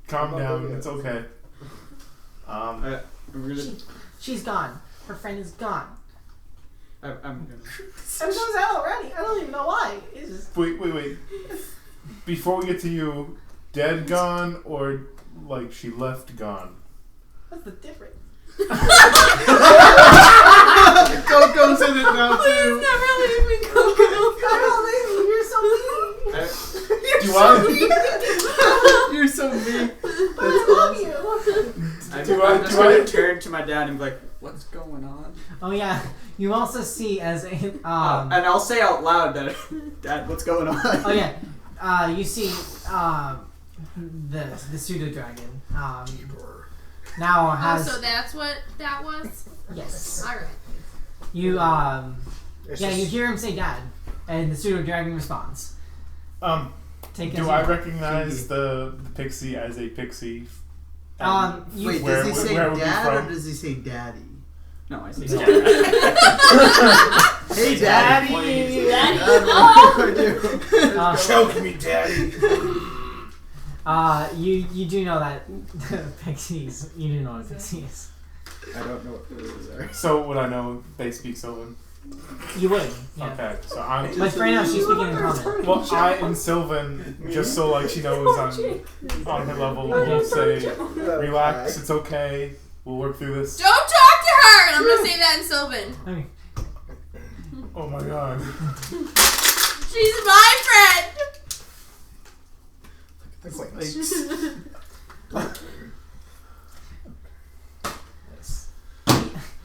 calm I'm not down. there It's yet. okay. She's gone. Her friend is gone. I'm And goes out already. I don't even know why. It's just Wait. Before we get to you, dead gone or like she left gone? what's the difference? Coco's in it now Please too. never leave me, Coco. You're so mean. Do you want? You're so mean. I love you. I'm Do I- just do gonna I- turn to my dad and be like, "What's going on?" Oh yeah. You also see as a and I'll say out loud that, "Dad, what's going on?" oh yeah. You see the pseudo dragon. Now Oh, has so that's what that was? yes. Alright. You It's yeah, just- you hear him say dad, and the pseudo dragon responds. Take Do as I you- recognize the pixie as a pixie? you Wait, Where- does he say where would be dad or from? does he say daddy? No, I see. No. Hey, daddy. Daddy. I do. uh, Choke me, daddy. You do know that pixies. You do know what a pixie is. I don't know what pixies are. So would I know they speak Sylvan? You would. Yeah. Okay, so I'm. But right now she's speaking in common. Well, I in Sylvan, just so like she knows I'm on her level, will say, relax, it's okay, we'll work through this. Don't talk to her! And I'm gonna say that in Sylvan. Okay. Oh my god. She's my friend!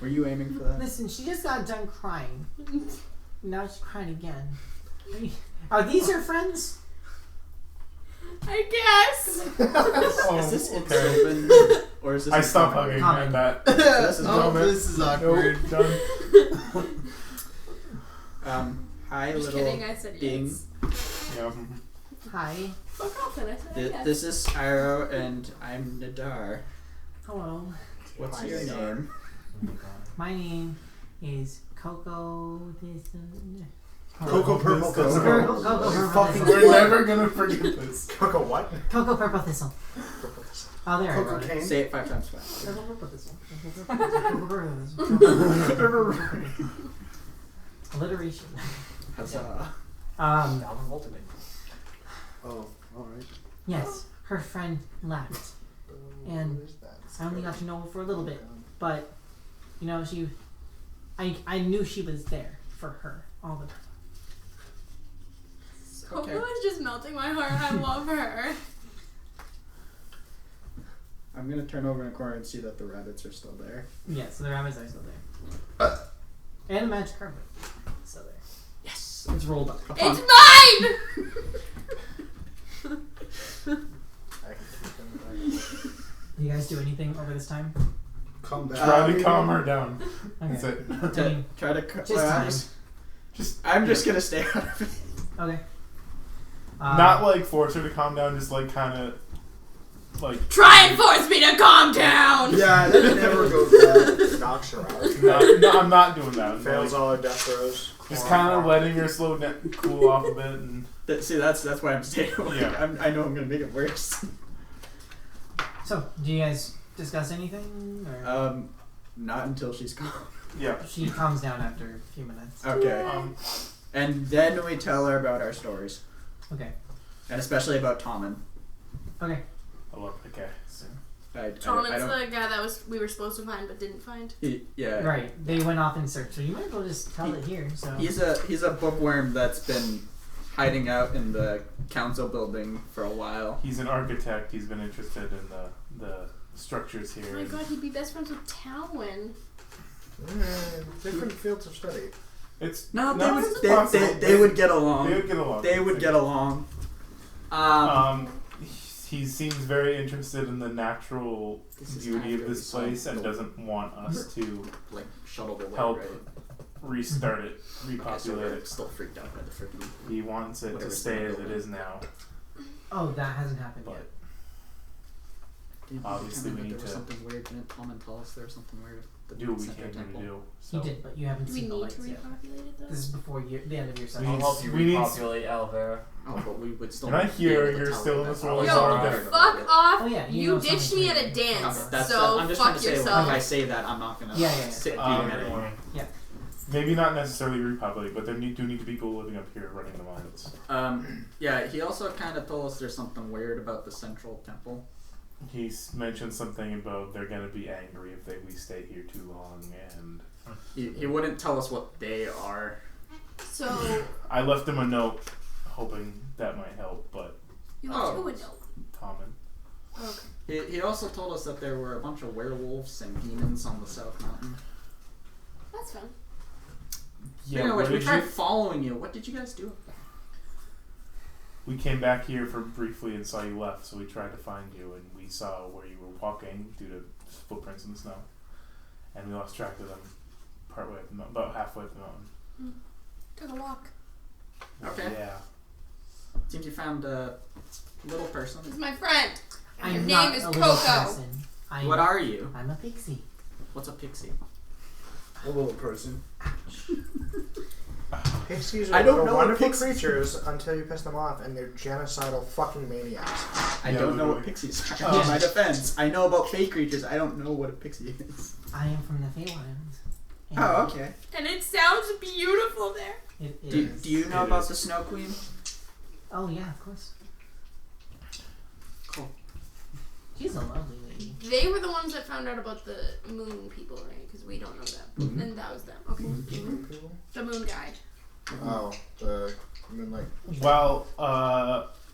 Were you aiming for that? Listen, she just got done crying. Now she's crying again. Are these your friends? I guess. Oh, Is this in okay. Sylvan? Or is this I in stopped common? hugging at that. This is moment. this is awkward. Nope, done. Hi, Just little kidding, I said being. yes. Yeah. Hi. Fuck off then, I said yes. This is Spyro, and I'm Nadar. Hello. What's Hi, your Nadar. name? My name is Coco. Cocoa Purple Thistle. Coco Purple Fucking Thistle. We're never gonna forget this. Cocoa what? Coco Purple Thistle. Oh, there I Cocoa wrote it. cane? Say it 5 times fast. Coco Purple Thistle. Coco Purple Thistle. Alliteration. Huzzah. Alvin Ultimate. Oh, alright. Yes, her friend left. And I only got to know her for a little bit, but you know, I knew she was there for her all the time. Coco is just melting my heart. I love her. I'm gonna turn over in a corner and see that the rabbits are still there. Yeah, so the rabbits are still there. And a magic carpet. Still there. Yes! It's rolled up. It's mine! You guys do anything over this time? Calm down. Try to calm her down. Okay. That's it. I mean, Try to. just time. I'm just gonna stay out of it. Okay. Not like force her to calm down, just like kind of like. Try and force me to calm down! Yeah, that never goes well. Knocks her out. No, I'm not doing that. Fails Like, all her death throws. just kind of letting her cool off a bit, and See, that's why I'm staying away. Yeah. I know I'm gonna make it worse. So, do you guys discuss anything? Or? Not until she's calm. yeah. She calms down after a few minutes. Okay. And then we tell her about our stories. Okay. And especially about Tommen. Okay. I love the guy. So. Tommen's I don't. the guy that we were supposed to find but didn't find. Yeah. Right. They went off in search, so you might as well just tell it here. So. He's a bookworm that's been hiding out in the council building for a while. He's an architect. He's been interested in the structures here. Oh my god, he'd be best friends with Talwyn. Different fields of study. It's No, no, they it's would possible. they would get along. They would get along. They would get along. He seems very interested in the natural This is beauty of after this we place saw and the- doesn't want us to Like shuttle the way, help right? restart it, Okay, so repopulate we're it. still freaked out by the freaking. He wants it to Whatever's stay in the as it building. is now. Oh, that hasn't happened But yet. Obviously we need there was to something weird. Didn't Tom tell us there was something weird at the do what we center came here temple? to do. You So did, but you haven't Do we seen the need lights to yet. repopulate it though? This is before the end of your We session. I'll need- help you we need- repopulate Alvera. Oh, but we would still. You're not here, be able to you're tell still her in this that. world, Oh, it's yeah. all Yo, different. fuck off! Oh yeah, You know ditched something me at a crazy. dance, That's so I'm just fuck trying to say, yourself. if I say that, I'm not gonna Yeah. sit Um, being at it. Maybe not necessarily repopulate, but there do need to be people living up here running the mines. Yeah, he also kind of told us there's something weird about the central temple. He's mentioned something about they're gonna be angry if we stay here too long, and He wouldn't tell us what they are. So, I left him a note, hoping that might help, but you Oh. went to a note. common. Okay. He also told us that there were a bunch of werewolves and demons on the South Mountain. That's fun. Yeah, Which what we did tried you? following you. What did you guys do? We came back here for briefly and saw you left, so we tried to find you, and we saw where you were walking due to footprints in the snow, and we lost track of them partway up the mountain, about halfway up the mountain. Took a walk. Okay. Yeah. Seems you found a little This person. is my friend. I'm Your not name is a little Coco. person. What are you? I'm a pixie. What's a pixie? A little person. Pixies I are don't little know what wonderful pixies- creatures until you piss them off, and they're genocidal fucking maniacs. I Yeah, don't know what literally. pixies are. In my defense, I know about fey creatures. I don't know what a pixie is. I am from the Feylands. And Oh, okay. And it sounds beautiful there. It Do is. you know It about is. the Snow Queen? Oh yeah, of course. Cool. She's a lovely lady. They were the ones that found out about the moon people, right? Because we don't know them. Mhm. And that was them. Okay. The moon guy. Oh, the moonlight. While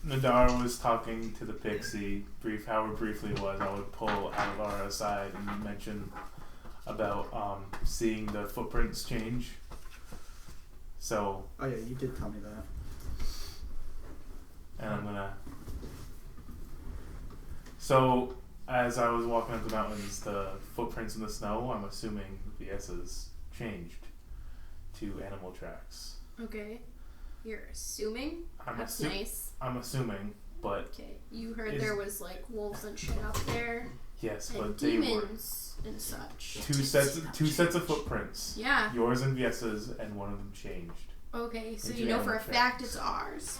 Nadara was talking to the pixie, however briefly it was, I would pull Alvara aside and mention about seeing the footprints change. So, Oh yeah, you did tell me that. and I'm gonna. So, as I was walking up the mountains, the footprints in the snow, I'm assuming Viessa's changed to animal tracks. Okay. You're assuming? I'm That's assu- nice. I'm assuming, but Okay. You heard Is- there was like wolves and shit up there. yes, And but they were demons and such. two sets of footprints. Yeah. Yours and Viessa's, and one of them changed. Okay, so Into you know for a animal fact tracks. it's ours.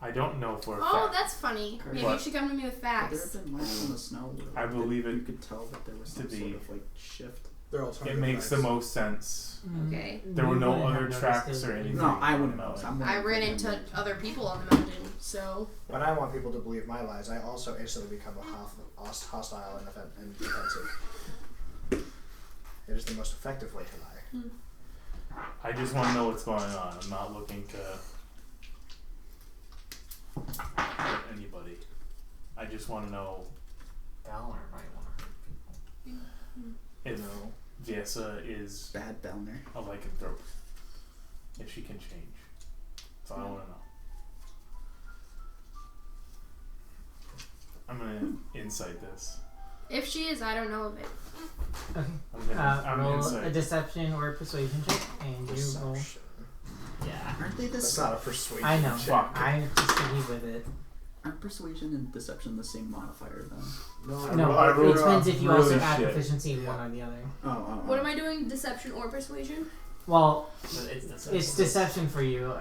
I don't know for a Oh, fact. that's funny. Maybe But- you should come to me with Would there facts. have been lights in the snow? I believe You it could tell that there was to some be. sort of like shift. They're It alternative makes the facts. most sense. Okay. There were You no wouldn't have other noticed tracks it. or anything. No, I on wouldn't the know. mountain. I ran into other people on the mountain, so When I want people to believe my lies, I also instantly become hostile and offensive. It is the most effective way to lie. I just want to know what's going on. I'm not looking to hurt anybody. I just want to know Balor might want to hurt people. if No. Viessa is Bad down there. a lycanthrope. If she can change. That's all I want to know. I'm going to insight this. if she is, I don't know of it. Okay. I'm Roll insight. a deception or a persuasion check, and you roll. Perception. Yeah. Aren't they That's this? not a persuasion. I know. Fuck. I just agree with it. Aren't persuasion and deception the same modifier then? No, I it rolled depends if you really also add shit. proficiency in one or the other. Oh. What am I doing? Deception or persuasion? Well, It's it's deception for you.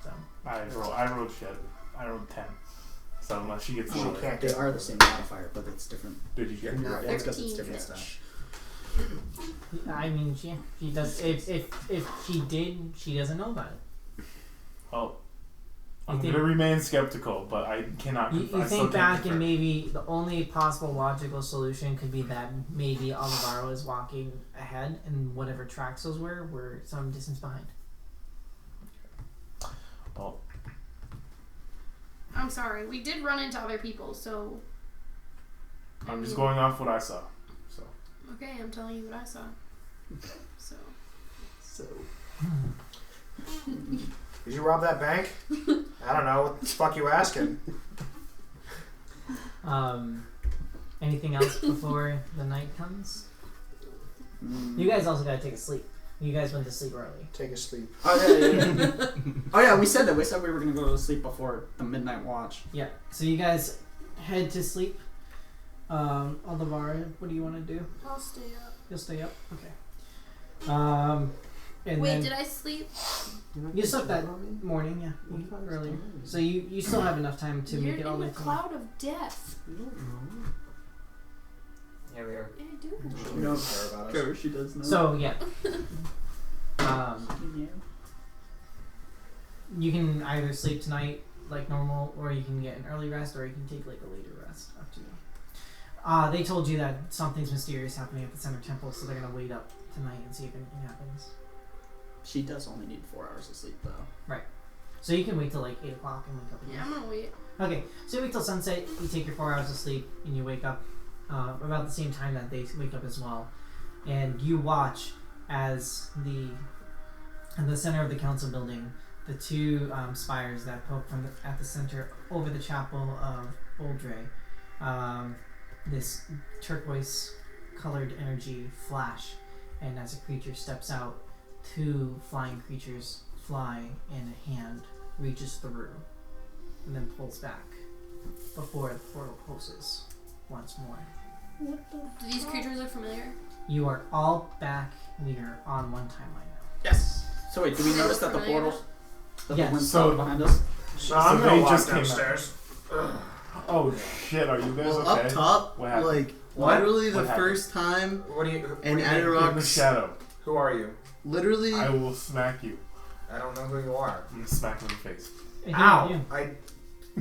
So. I rolled shit. I rolled 10. So unless she gets She lower. can't They get are the same modifier, but it's different. Did you get You're not- It's because it's 13, different bitch. stuff. I mean, she does. If she did, she doesn't know about it. Oh. I'm You think- going to remain skeptical, but I cannot. You I still think can't back, and confirm. maybe the only possible logical solution could be that maybe Alvaro is walking ahead, and whatever tracks those were some distance behind. Well, I'm sorry. We did run into other people, so. I'm just going off what I saw. So. Okay, I'm telling you what I saw. So. So. Did you rob that bank? I don't know. What the fuck you asking? Anything else before the night comes? You guys also gotta take a sleep. You guys went to sleep early. Take a sleep. Oh yeah. Oh yeah, we said that. We said we were gonna go to sleep before the midnight watch. Yeah. So you guys head to sleep. Alvaro, what do you want to do? I'll stay up. You'll stay up. Okay. And Wait, then did I sleep? you slept that morning, yeah, earlier. So you still have enough time to You're make it all in the the way to cloud of death. Yeah, we are. Yeah, I do. She doesn't care about us. Sure, she does know. So yeah. Yeah. You can either sleep tonight like normal, or you can get an early rest, or you can take like a later rest. Up to you. They told you that something's mysterious happening at the center temple, so they're gonna wait up tonight and see if anything happens. She does only need 4 hours of sleep though. So you can wait till like 8 o'clock and wake up again. Yeah, I'm gonna wait. Okay, so you wait till sunset, you take your 4 hours of sleep, and you wake up about the same time that they wake up as well. And you watch as in the center of the council building, the two spires that poke from at the center over the chapel of Boldre, this turquoise colored energy flash, and as a creature steps out, 2 flying creatures fly, and a hand reaches through and then pulls back before the portal closes once more. Do these creatures look familiar? You are all back. We are on one timeline now. Yes. So wait, do we notice that the portal, that Yes. the wind's So- behind us? So I'm So gonna they walk just came downstairs. Oh shit! Are you guys Well, okay? up top, What happened? like What? literally the What happened? first time, What do you? and what do you mean? In the Adirok's shadow. Who are you? literally. I will smack you. I don't know who you are. I'm gonna smack you in the face. Ow! I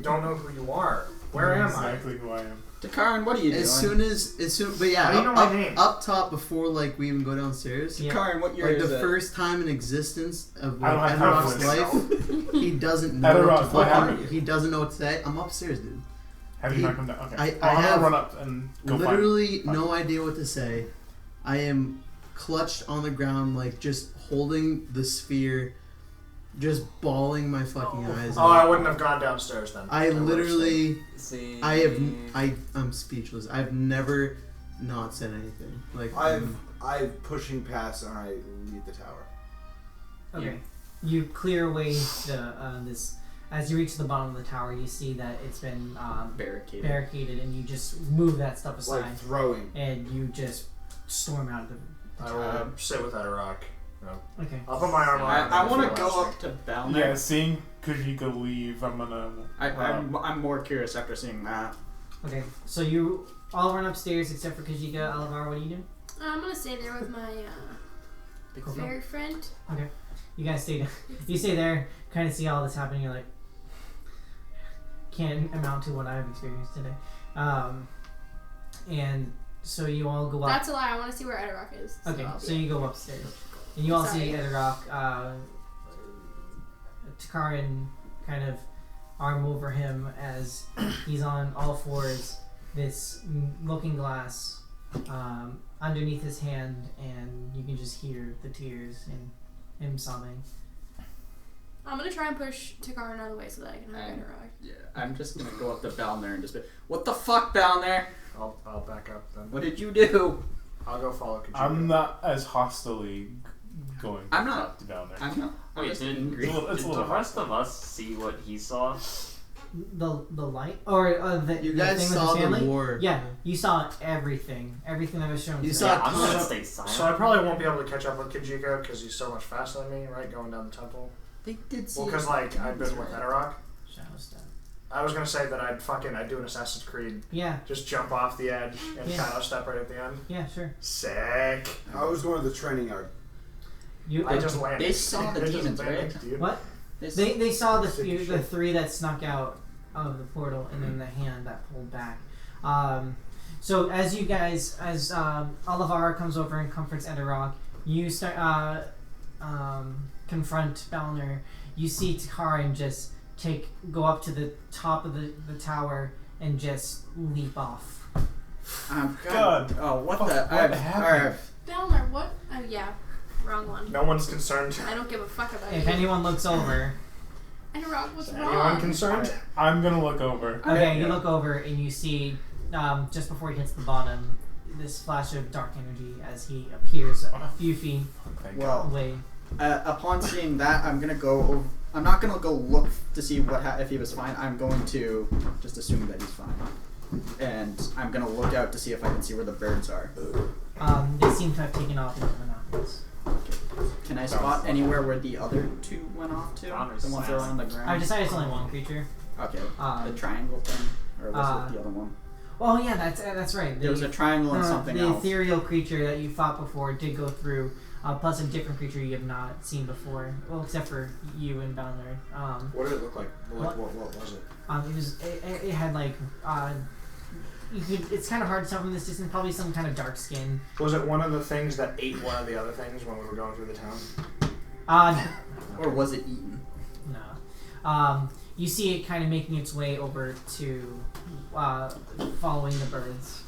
don't know who you are. Where am I? Exactly who I am. Takarin, what are you doing? But yeah, How do you know my name? up top before like we even go downstairs. Yeah. Takarin, what year Like is the it? first time in existence of I don't like, have time Adirok's for this. life, he doesn't know Adirok, what what to happened? He doesn't know what to say. I'm upstairs, dude. Have you He- not come down? Okay. I I'm have gonna run up and go Literally find no idea what to say. I am clutched on the ground, like just holding the sphere, just bawling my fucking eyes Oh, I out. wouldn't have gone downstairs then. I would've literally, See. I'm speechless. I've never not said anything. Like I'm pushing past and I leave the tower. Okay. You clear away the this. As you reach the bottom of the tower, you see that it's been barricaded, and you just move that stuff aside, Like throwing. and you just storm out of the. I will sit with Adirok. Okay. I'll put my arm on. I want to go up to Balner. Yeah, seeing Kajika leave, I'm gonna. I'm more curious after seeing that. Okay. So you all run upstairs except for Kajika. Alavar, what do you do? I'm gonna stay there with my fairy friend. Okay. You guys stay. You stay there, kind of see all this happening. You're like, can't amount to what I've experienced today. And so you all go up. That's a lie. I want to see where Adirok is. Okay, I'll so be- you go upstairs, and you all see Sorry. Adirok, Takarin kind of arm over him as he's on all fours, this looking glass underneath his hand, and you can just hear the tears and him sobbing. I'm gonna try and push Takarin out of the way so that I can have Adirok. Yeah, I'm just gonna go up to Balner and just be, what the fuck, Balner? I'll back up then. What did you do? I'll go follow Kajika. I'm not as hostilely going. I'm not. up to down there. I'm not. I'm Wait, just did angry. It's a little- did the rest of us see what he saw? The light or the You the guys thing saw with the family? the war. Yeah, you saw everything that was shown. You to saw them. Yeah, I'm Connor. gonna stay silent. So I probably won't be able to catch up with Kajika because he's so much faster than me, right? Going down the temple. They did see. Well, because like I've been with Adirok. Shadow step. I was gonna say that I'd do an Assassin's Creed, Yeah, just jump off the edge and Yeah. shadow step right at the end. yeah, sure. Sick. I was going to the training yard. You I just landed. They saw the They just demons, landed, right? dude. what? This- They saw the Sick few, as the shit. three that snuck out of the portal, and then the hand that pulled back. So as you guys, as Olivara comes over and comforts Adirok, you start confront Balner. You see Takarin just go up to the top of the tower and just leap off. God. Oh, what Fuck, the? what happened? Balner, what? Oh yeah, wrong one. No one's concerned. I don't give a fuck about If you. anyone looks over, Adirok, what's Is wrong? anyone concerned? I'm gonna look over. okay, you look over and you see just before he hits the bottom, this flash of dark energy as he appears a few feet Thank Well, away. upon seeing that, I'm gonna go. I'm not gonna go look to see if he was fine. I'm going to just assume that he's fine, and I'm gonna look out to see if I can see where the birds are. They seem to have taken off into the mountains. Can I spot anywhere where the other two went off to? The ones that are on the ground. I decided it's only one creature. Okay. The Um, triangle thing, or was it the other one? well, yeah, that's right. There was a triangle and something the else. ethereal creature that you fought before did go through, plus a different creature you have not seen before. Well, except for you and Balner. What did it look like? What? What was it? It had like it's kind of hard to tell from this distance. Probably some kind of dark skin. Was it one of the things that ate one of the other things when we were going through the town? Or was it eaten? No. You see it kind of making its way over to following the birds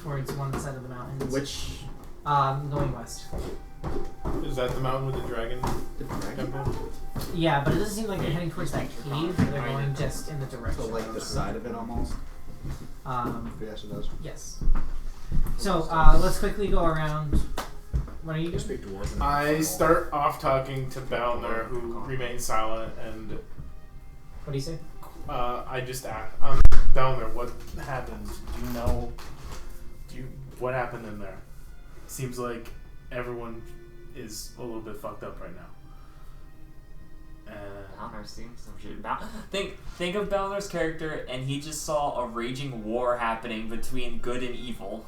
towards one side of the mountains. Which Going west. Is that the mountain with the dragon the dragon? temple? Yeah, but it doesn't seem like they're heading towards that cave. They're going just in the direction. So like the side of it almost. Yes, it does. Yes. So let's quickly go around. What are you doing? Speak dwarven. I start off talking to Balner, who remains silent, and What do you say? I just ask, Balner, what happened? Do you know? What happened in there? Seems like everyone is a little bit fucked up right now. Balnor's seeing some shit. Think of Balnor's character, and he just saw a raging war happening between good and evil.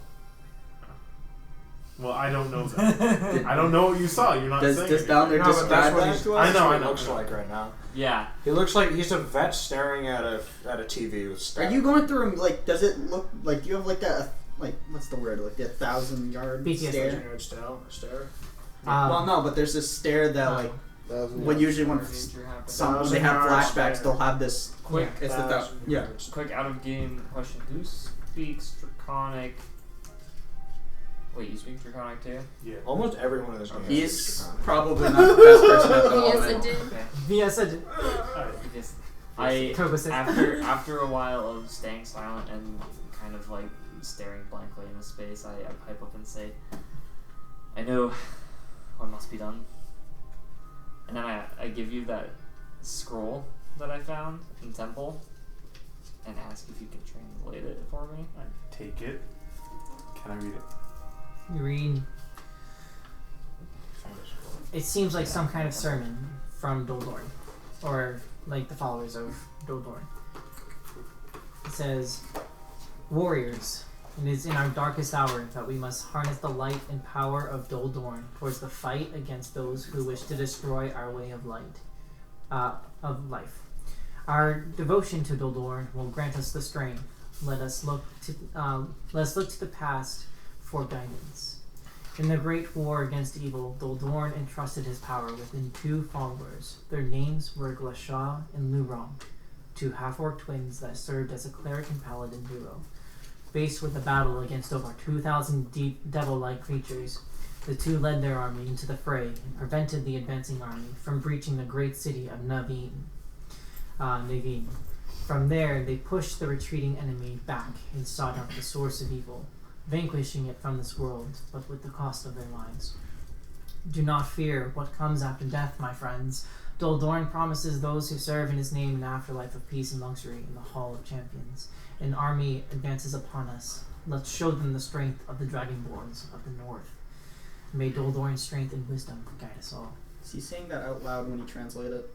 Well, I don't know that. I don't know what you saw. You're not saying Does it. Balnor No, but that's what describe that to us? I know. What he looks like right now. Yeah. He looks like he's a vet staring at a TV with Are static. you going through him, like, does it look like, do you have like a, like, what's the word, like the 1,000-yard BTS stare? Stare? Well, no, but there's this stare that, like, when usually when they have flashbacks, they'll have this Quick, it's the quick out of game question. Who speaks Draconic? Wait, you speak Draconic too? Yeah. Almost everyone in this game. He's probably not the best person at the Yes, moment. it did. Okay. Yes, I did. I Koba says. after a while of staying silent and kind of like staring blankly into space, I pipe up and say, "I know what must be done." And then I give you that scroll that I found in temple, and ask if you can translate it for me. I take it. Can I read it? You read. It seems like some kind of sermon from Doldorn, or like the followers of Doldorn. It says, "Warriors, it is in our darkest hour that we must harness the light and power of Doldorn towards the fight against those who wish to destroy our way of life. Our devotion to Doldorn will grant us the strength. Let us look to the past for guidance. In the great war against evil, Doldorn entrusted his power within two followers. Their names were Glashaw and Lurong, two half-orc twins that served as a cleric and paladin duo. Faced with a battle against over 2,000 deep devil-like creatures, the two led their army into the fray and prevented the advancing army from breaching the great city of Naveen. From there, they pushed the retreating enemy back and sought out the source of evil, vanquishing it from this world, but with the cost of their lives. Do not fear what comes after death, my friends. Doldorn promises those who serve in his name an afterlife of peace and luxury in the Hall of Champions. An army advances upon us. Let's show them the strength of the Dragonborns of the North. May Doldorn's strength and wisdom guide us all." Is he saying that out loud when you translate it?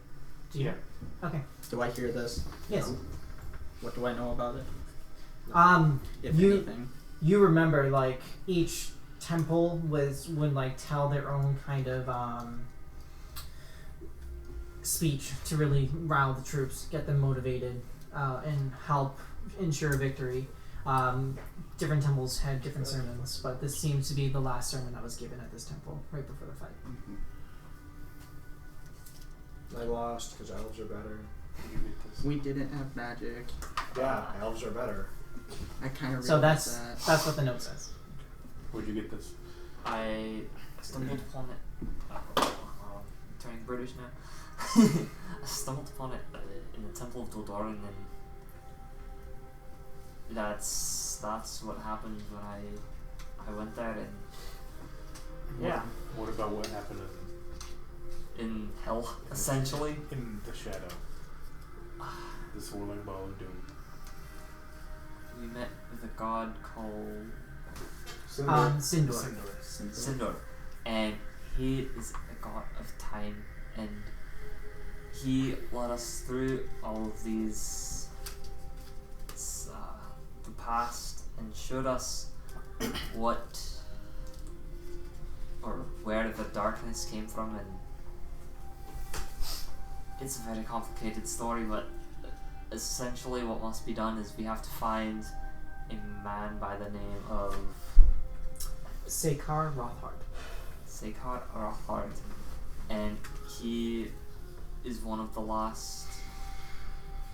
Yeah. Okay. Do I hear this? Yes. No. What do I know about it? If You anything. you remember like each temple would like tell their own kind of speech to really rile the troops, get them motivated, and help ensure victory. Different temples had different sermons, but this seems to be the last sermon that was given at this temple right before the fight. Mm-hmm. I lost because elves are better. You read this. We didn't have magic. Yeah, elves are better. I kind of realized So that's that. that's what the note says. Where'd you get this? I stumbled upon it. Turning British now. I stumbled upon it in the Temple of Doldorn, and that's what happened when I went there, and yeah, What about what happened in hell essentially. in the shadow? The swirling ball of doom. We met with a god called Sindor. Sindor, and he is a god of time, and he led us through all of these the past and showed us what or where the darkness came from, and it's a very complicated story, but essentially what must be done is we have to find a man by the name of Sekar Rothhard. Sekar Rothhard, and he is one of the last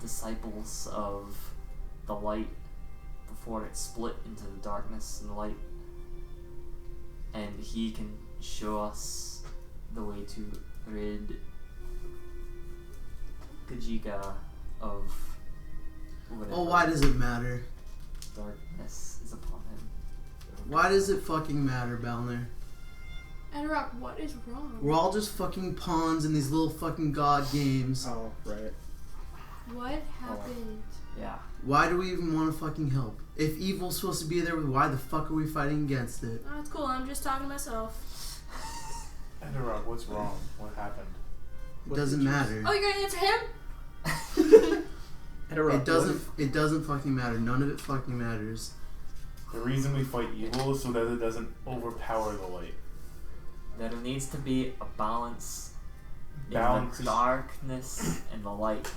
disciples of the light before it split into the darkness and the light, and he can show us the way to rid Kajiga of whatever Oh, why does it matter? darkness is upon him. Why does it fucking matter, Balnor? Edrock, what is wrong? We're all just fucking pawns in these little fucking god games. Oh, right. What happened? Yeah. Why do we even want to fucking help? If evil's supposed to be there, why the fuck are we fighting against it? Oh, it's cool. I'm just talking to myself. Enderrock, what's wrong? What happened? It doesn't matter. Oh, you're gonna answer him? It doesn't fucking matter. None of it fucking matters. The reason we fight evil is so that it doesn't overpower the light. There needs to be a balance in Balance. the darkness and the light.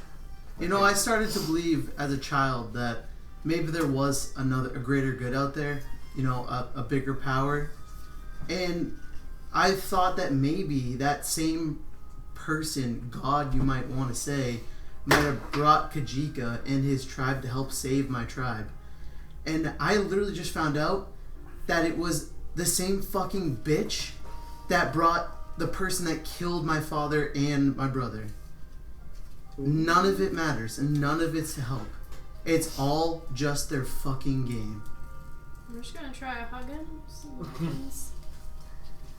You know, I started to believe as a child that maybe there was a greater good out there. You know, a bigger power. And I thought that maybe that same person, God you might want to say, might have brought Kajika and his tribe to help save my tribe. And I literally just found out that it was the same fucking bitch that brought the person that killed my father and my brother. None of it matters, and none of it's to help. It's all just their fucking game. I'm just gonna try a hug him.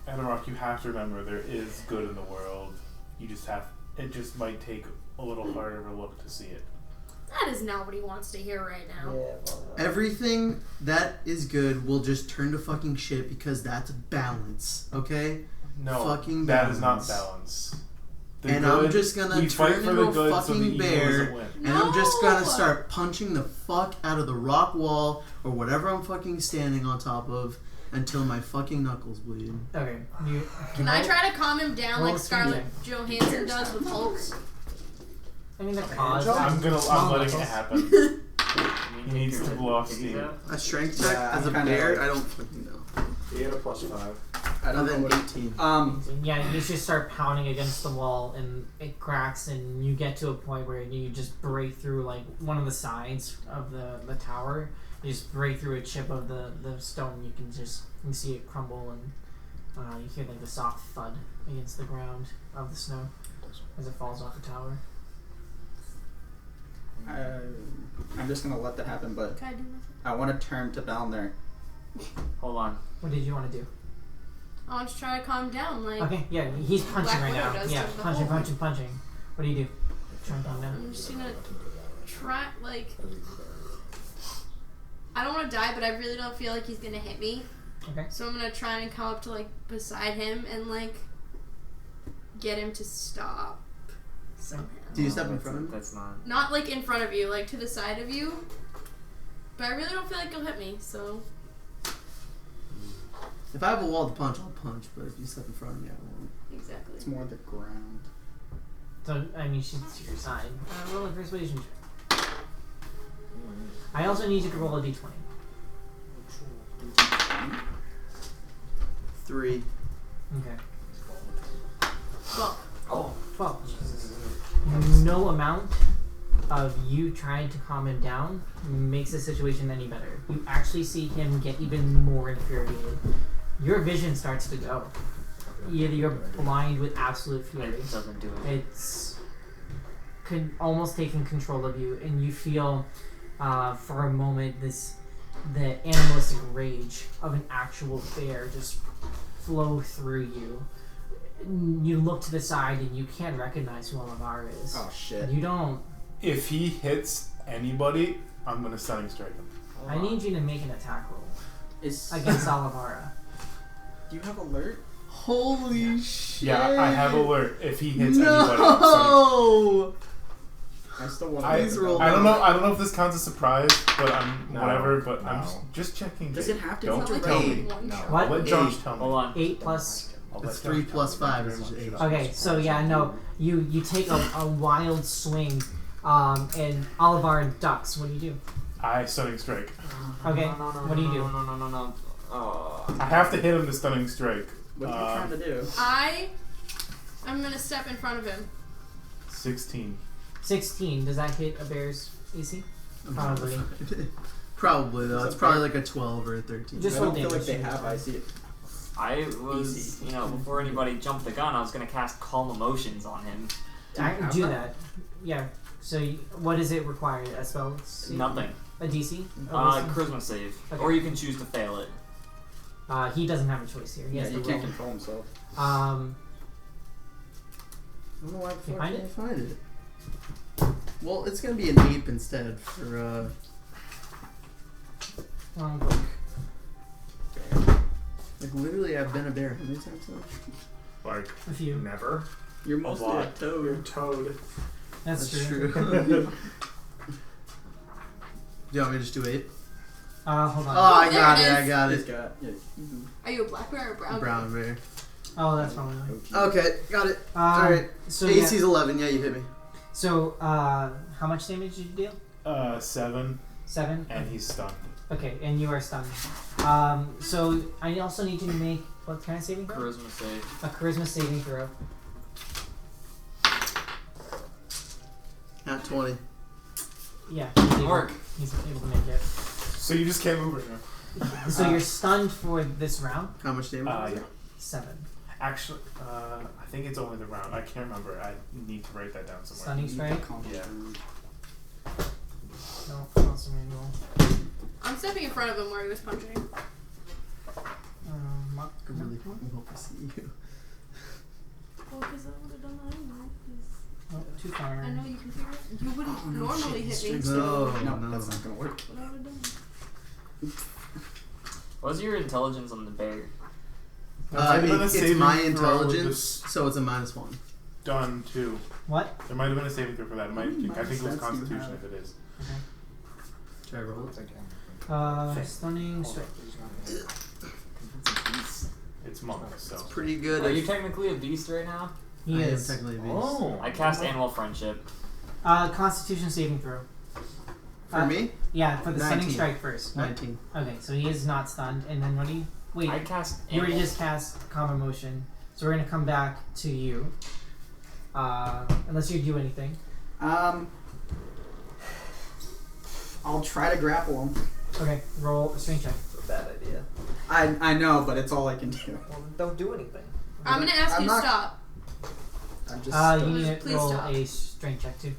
Adamrock, you have to remember there is good in the world. It just might take a little harder of a look to see it. That is not what he wants to hear right now. Everything that is good will just turn to fucking shit because that's balance, okay? No, fucking that is not balance. balance. I'm just gonna turn into a fucking bear, and I'm just gonna start punching the fuck out of the rock wall or whatever I'm fucking standing on top of until my fucking knuckles bleed. Okay. Can I try to calm him down Roll like Scarlett something. Johansson does with Hulk? I mean, the cause. I'm letting it happen. He needs to blow off steam. A strength check as a bear? I don't fucking know. He had a +5. I don't know what 18. Yeah, you just start pounding against the wall, and it cracks, and you get to a point where you just break through like one of the sides of the tower. You just break through a chip of the stone. You can see it crumble, and you hear like the soft thud against the ground of the snow as it falls off the tower. I'm just gonna let that happen, but Can I do nothing? I want to turn to down there. Hold on. What did you want to do? I want to try to calm him down. Like, Okay, yeah, he's punching Black right Widow now. does Yeah, to the punching. Hulk. What do you do? Try and calm down. I'm just gonna try, like, I don't want to die, but I really don't feel like he's gonna hit me. Okay. So I'm gonna try and come up to like beside him and like get him to stop somehow. Do you step in front of him? That's not. Not like in front of you, like to the side of you. But I really don't feel like he'll hit me, so. If I have a wall to punch, I'll punch, but if you step in front of me, I won't. Exactly. It's more the ground. So, I mean, she's to your side. Roll a persuasion check. I also need you to roll a d20. 3. Okay. Well, Well, no amount of you trying to calm him down makes the situation any better. You actually see him get even more infuriated. Your vision starts to go. You're blind with absolute fury. It doesn't do it. It's almost taking control of you, and you feel for a moment the animalistic rage of an actual bear just flow through you. You look to the side and you can't recognize who Olivar is. Oh shit. You don't. If he hits anybody, I'm gonna stunning strike him. I need you to make an attack roll Is against Olivara. Do you have alert? Holy shit! Yeah, I have alert. If he hits anybody, I'm stunning. No! I still want I Please roll. don't know. I don't know if this counts as surprise, but I'm No, whatever. But no. I'm just checking. Does it have to Don't be tell direct? me. one No. shot. What? Let Josh 8. tell me. Hold on. 8 plus. I'll let It's Josh 3 tell plus me. 5 Very is much. 8. Okay, so yeah, no, you take a wild swing, and Olivar ducks. What do you do? I stunning strike. Okay, No, what do you do? No. I have to hit him to stunning strike. What are you trying to do? I'm gonna step in front of him. 16. 16. Does that hit a bear's AC? Probably. Probably though. It's probably like a 12 or a 13. Just I roll don't feel like damage. they have. I see it. I was, before anybody jumped the gun, I was gonna cast Calm Emotions on him. I can do that. Yeah. So what does it require? A spell? save? Nothing. A DC? Charisma save. Okay. Or you can choose to fail it. He doesn't have a choice here. He Yeah, has he to can't roll. control himself. I don't know why the You fuck find I it? can't find it. Well, it's gonna be an ape instead for Wrong book. like literally I've been a bear how many times now? Like, A few. never. You're mostly a lot. toad. You're a toad. That's true. Do you want me to just do 8? Hold on. Oh, I there got it it. I is. got He's it. got, yeah. Are you a black bear or a brown? Brown bear. Oh, that's probably right. Okay, got it. All right. So AC's 11. Yeah, you hit me. So, how much damage did you deal? 7, 7. and he's stunned. Okay, and you are stunned. So I also need you to make what kind of saving throw? Charisma save. A charisma saving throw. At 20. Yeah, Mark. he's able to make it. So you just can't move right now. So you're stunned for this round. How much damage? was Yeah. it? 7. Actually, I think it's only the round. I can't remember. I need to write that down somewhere. Stunning strike. Yeah. No, awesome manual. I'm stepping in front of him where he was punching. Mark. I really hope I see you. Well, because I would have done that anyway. 'cause Oh, too far. I know you can figure it. You wouldn't normally hit me. No, No, no. that's not gonna work. What I would have done. What's your intelligence on the bear? It's my intelligence, so it's a -1. Done too. What? There might have been a saving throw for that. It might, I think it was stats do you Constitution have? if it is. Okay. Should I roll it? Stunning strike. It's monk, so. Pretty good. Are you technically a beast right now? He I am is. technically a beast. Oh. I cast Animal Friendship. Constitution saving throw. For me? Yeah, for the stunning 19. strike first. What? 19. Okay, so he is not stunned. And then what do you... Wait, I cast you already Animal- just cast Common Motion. So we're going to come back to you. Unless you do anything. I'll try to grapple him. Okay, roll a strength check. It's a bad idea. I know, but it's all I can do. Well, don't do anything. I'm gonna ask I'm you to not- stop. I'm just. You need to Please roll stop. a strength check too.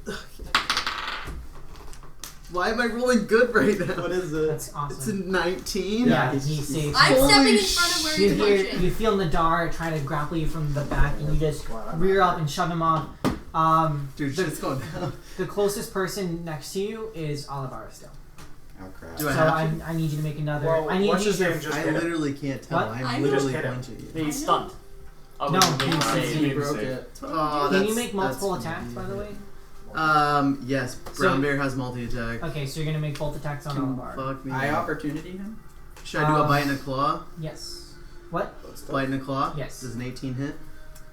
Why am I rolling good right now? What is it? That's awesome. It's a 19? Yeah, he's- he saves. I'm Holy stepping in front of where You he's hear, punching. you feel Nadar try to grapple you from the back, and you just rear up and shove him off. Dude, the, shit's going down. the closest person next to you is Olivara still. Oh crap. Do So I have I need you to make another. Well, I need what's you his to. name? Just I hit him. literally can't tell. What? I I'm know. literally Just hit him. punching you. He's stunned. Oh, No, but he's- save. He broke it. Oh, Can you that's- make multiple that's attacks, by the way? Yes. Brown bear has multi-attack. Okay, so you're gonna make both attacks on Olivara. Fuck me. I opportunity him. Should I do a bite and a claw? Yes. What? Bite and a claw? Yes. Does an 18 hit?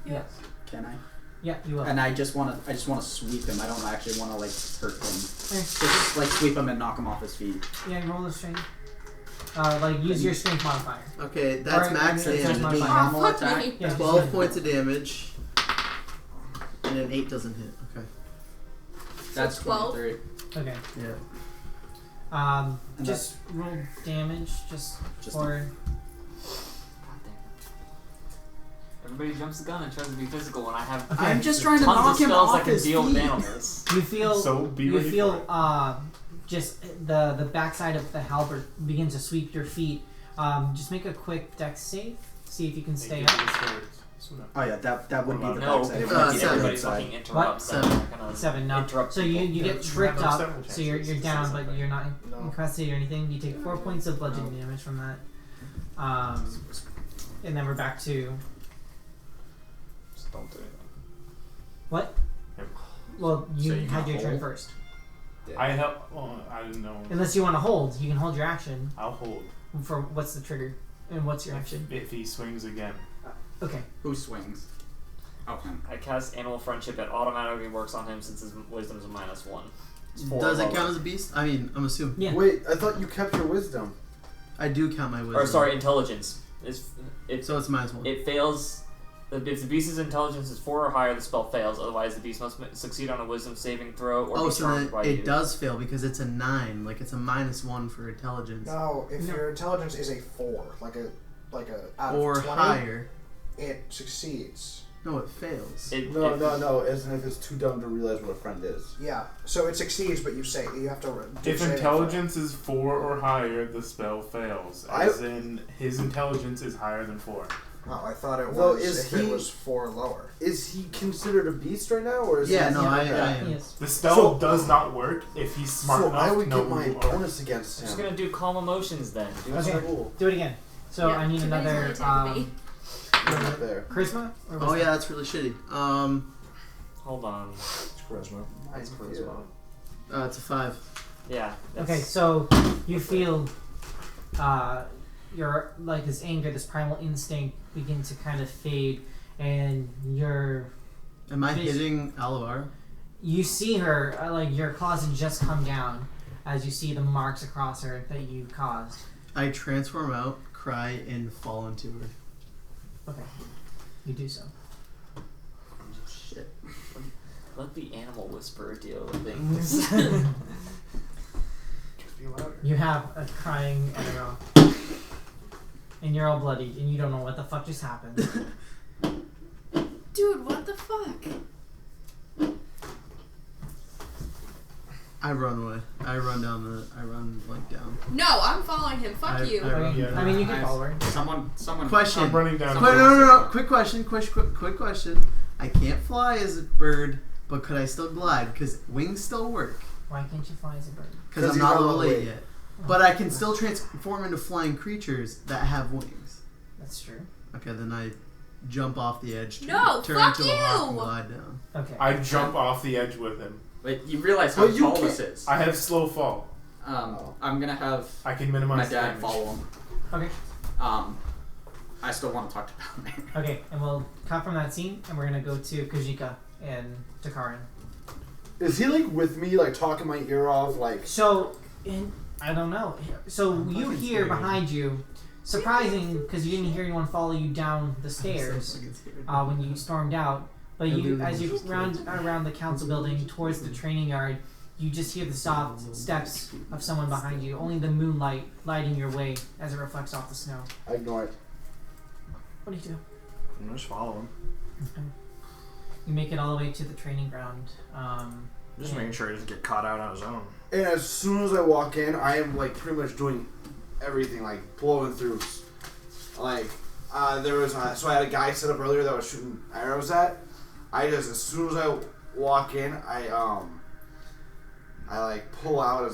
Yes. Can I? Yeah, you will. And I just want to sweep him. I don't actually want to like hurt him. Okay. Just like sweep him and knock him off his feet. Yeah, roll the strength. Use your strength modifier. Okay, that's Or- max I mean, it's damage. my Oh, Normal fuck attack. me. Yeah, 12 just- points of damage. And an 8 doesn't hit. Okay. That's 12. 23. Okay. Yeah. And Just roll damage, just Just for. God damn it. Everybody jumps the gun and tries to be physical when I have Okay. I'm just trying to tons knock of him spells off that can his deal with feet. animals. You feel. So be you ready feel. for it. Just the backside of the halberd begins to sweep your feet. Just make a quick dex save. See if you can stay up. Oh yeah, that would be the No, backside. everybody, seven. everybody fucking interrupts. What? I'm not gonna 7. No. interrupt So you people. get tripped have up. several So you're chances. down, but you're not No. incapacitated or anything. You take 4 points of bludgeoning damage from that. And then we're back to Just don't do it. what? Yep. Well, you So you had can your turn hold? first. I have. Well, I didn't know. Unless you want to hold, you can hold your action. I'll hold. For what's the trigger? And what's your action? If he swings again. Okay. Who swings? Oh, him. I cast Animal Friendship. It automatically works on him since his wisdom is a -1. It's 4 Does it lower. count as a beast? I mean, I'm assuming. Yeah. Wait, I thought you kept your wisdom. I do count my wisdom. Or sorry, intelligence. It So it's -1. it fails. If the beast's intelligence is 4 or higher, the spell fails. Otherwise, the beast must succeed on a wisdom saving throw or Oh, be so charmed then by it you. does fail because it's a 9. Like it's a -1 for intelligence. No, if No. your intelligence is a 4, like a out Or of 20, higher. it succeeds. No, it fails. No. Isn't if it's too dumb to realize what a friend is. Yeah, so it succeeds, but you have to. Do If saving intelligence is 4 or higher, the spell fails. As in, his intelligence is higher than 4. throw. Oh, I thought it was Though, is if it he- was 4 lower. Is he considered a beast right now, or is Yeah, he? no, I am. Yes. The spell So- does not work if he's smart So enough I would to know get my who you are. bonus against I'm just him. gonna do calm emotions then. Okay. Cool. Do it again. So Yeah, I need too bad he's another. only attacking me. Right there. Charisma? Or Oh yeah, that's really shitty. Hold on. It's charisma. It's charisma. It's a 5. Yeah. Okay, so you feel your like this anger, this primal instinct begin to kind of fade, and Am I hitting Alvar? you see her like your claws had just come down as you see the marks across her that you caused. I transform out, cry, and fall into her. Okay, you do so. Shit. Let the animal whisperer deal with things. Just be louder. You have a crying arrow, and you're all bloody, and you don't know what the fuck just happened. Dude, what the fuck? I run away. I run down down. No, I'm following him. Fuck you. I mean, you can Nice. follow her. Someone. Question. I'm running down. No. Quick question. Quick question. I can't fly as a bird, but could I still glide? Because wings still work. Why can't you fly as a bird? Because I'm not level 8 yet. But I can still transform into flying creatures that have wings. That's true. Okay, then I jump off the edge. No, turn fuck into a hawk and you! glide down. Okay. I jump off the edge with him. Wait, you realize how Well, you tall can't- this is? I have slow fall. I'm gonna have I can my minimize dad damage. follow him. Okay. I still want to talk to Balmain. Okay, and we'll cut from that scene, and we're gonna go to Kajika and Takarin. Is he like with me, like talking my ear off, like? So, I don't know. So you fucking hear scared. behind you, surprising because you didn't hear anyone follow you down the stairs when you stormed out. But you, as you round around the council building towards the training yard, you just hear the soft steps of someone behind you. Only the moonlight lighting your way as it reflects off the snow. I ignore it. What do you do? I'm just follow him. Okay. You make it all the way to the training ground. Just making sure he doesn't get caught out on his own. And as soon as I walk in, I am like pretty much doing everything, like blowing through. Like there was, so I had a guy set up earlier that I was shooting arrows at. As soon as I walk in, I like pull out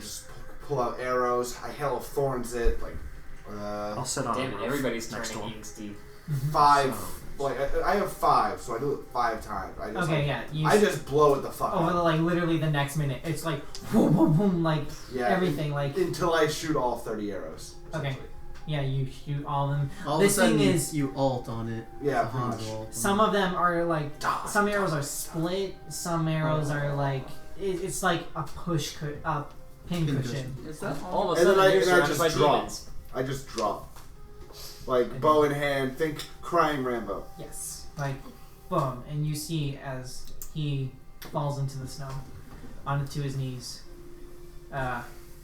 just pull out arrows. I hail thorns at like I'll sit on Damn the it, roof everybody's next to turning him. angsty. 5. Like I have 5, so I do it 5 times. I just, Okay, like, yeah. You I just blow it the fuck over out. like literally the next minute, it's like boom, boom, boom, like Yeah, everything, like until I shoot all 30 arrows. Okay. essentially. yeah, you shoot all of them. All This of a sudden, thing you, is- you alt on it. Yeah, Hans pretty much. will alt on Some it. of them are like some arrows are split. Some arrows are like it's like a pin cushion. Is that All of a And then sudden, you're I surrounded by just drop. demons. I just drop. Like bow in hand. Think crying Rambo. Yes, like boom, and you see as he falls into the snow, onto his knees.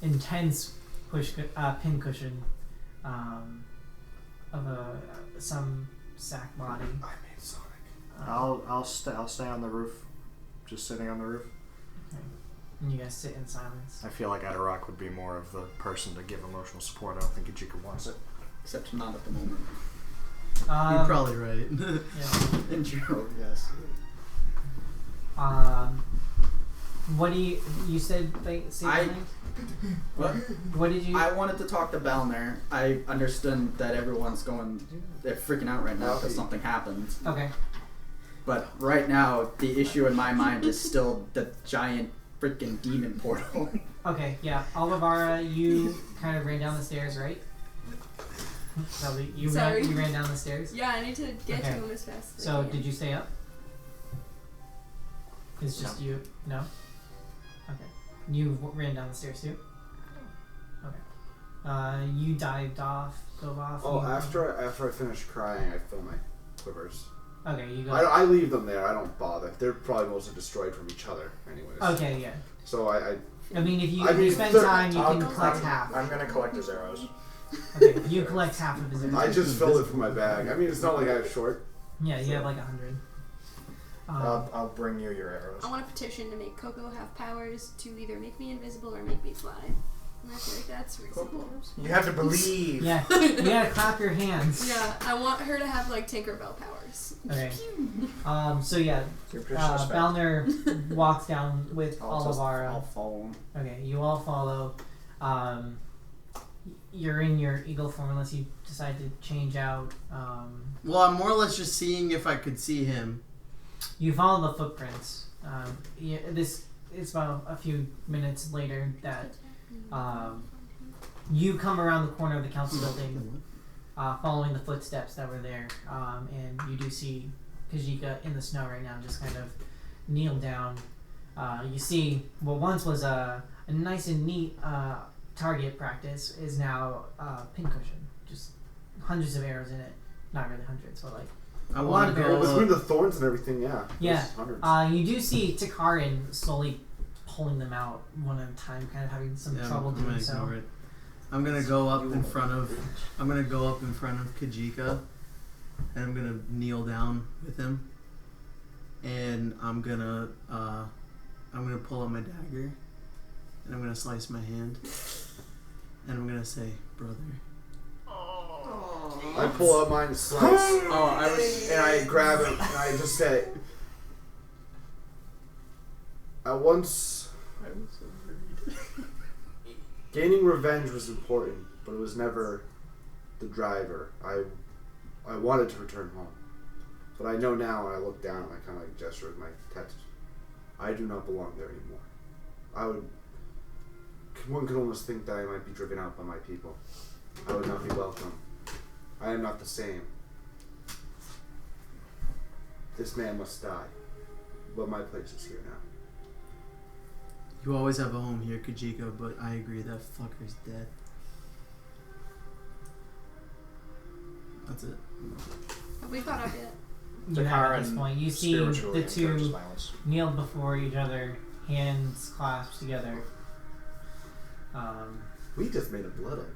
Intense pin cushion, of some sack body. I made Sonic. I'll stay on the roof, just sitting on the roof. Okay. And you guys sit in silence. I feel like Adarok would be more of the person to give emotional support. I don't think Ijika wants it. Except not at the moment. You're probably right. Yeah. In general, yes. What do you said? Say something? What? What did you? I wanted to talk to Balmer. I understand that everyone's they're freaking out right now because something happened. Okay. But right now, the issue in my mind is still the giant freaking demon portal. Okay. Yeah. Olivara, you kind of ran down the stairs, right? You Sorry. ran down the stairs. Yeah, I need to get Okay. to him as fast as I So can. did you stay up? It's just you. No. Okay. You ran down the stairs too. Okay. You dove off. Oh, you- after I finish crying, I fill my quivers. Okay, you go. I leave them there. I don't bother. They're probably mostly destroyed from each other, anyways. Okay, yeah. So I mean, if you, I if you mean, spend they're- time, you can I'm- collect half. I'm gonna collect his arrows. Okay, you collect half of his. I just filled it from my bag. I mean, it's not like I have short. Yeah, you have like 100. I'll bring you your arrows. I want a petition to make Coco have powers to either make me invisible or make me fly. And I feel like that's reasonable. You have to believe. Yeah, you gotta clap your hands. Yeah, I want her to have like Tinkerbell powers. Okay. So yeah, Your petition is fact. Balner walks down with I'll Olivara. follow him. Okay, you all follow. you're in your eagle form unless you decide to change out. Well, I'm more or less just seeing if I could see him. You follow the footprints. This is about a few minutes later that you come around the corner of the council building, following the footsteps that were there, and you do see Kajika in the snow right now, just kind of kneeled down. You see what once was a nice and neat target practice is now a pincushion, just hundreds of arrows in it. Not really hundreds, but like I a lot want of to arrows. go. Between the thorns and everything, yeah. Yeah. There's hundreds. You do see Takarin slowly pulling them out one at a time, kind of having some trouble I'm gonna doing so. ignore it. I'm gonna go up in front of. I'm gonna go up in front of Kajika, and I'm gonna kneel down with him, and I'm gonna pull out my dagger, and I'm gonna slice my hand, and I'm gonna say, brother. I pull out mine and slice. And I grab it and I just say, I once. Gaining revenge was important, but it was never the driver. I wanted to return home. But I know now, and I look down and I kind of like gesture with my text. I do not belong there anymore. One could almost think that I might be driven out by my people. I would not be welcome. I am not the same. This man must die. But my place is here now. You always have a home here, Kajika, but I agree that fucker's dead. That's it. Have we caught up yet? You have at this point. You see Spiritually the encourages two violence. kneeled before each other, hands clasped together. We just made a blood oath.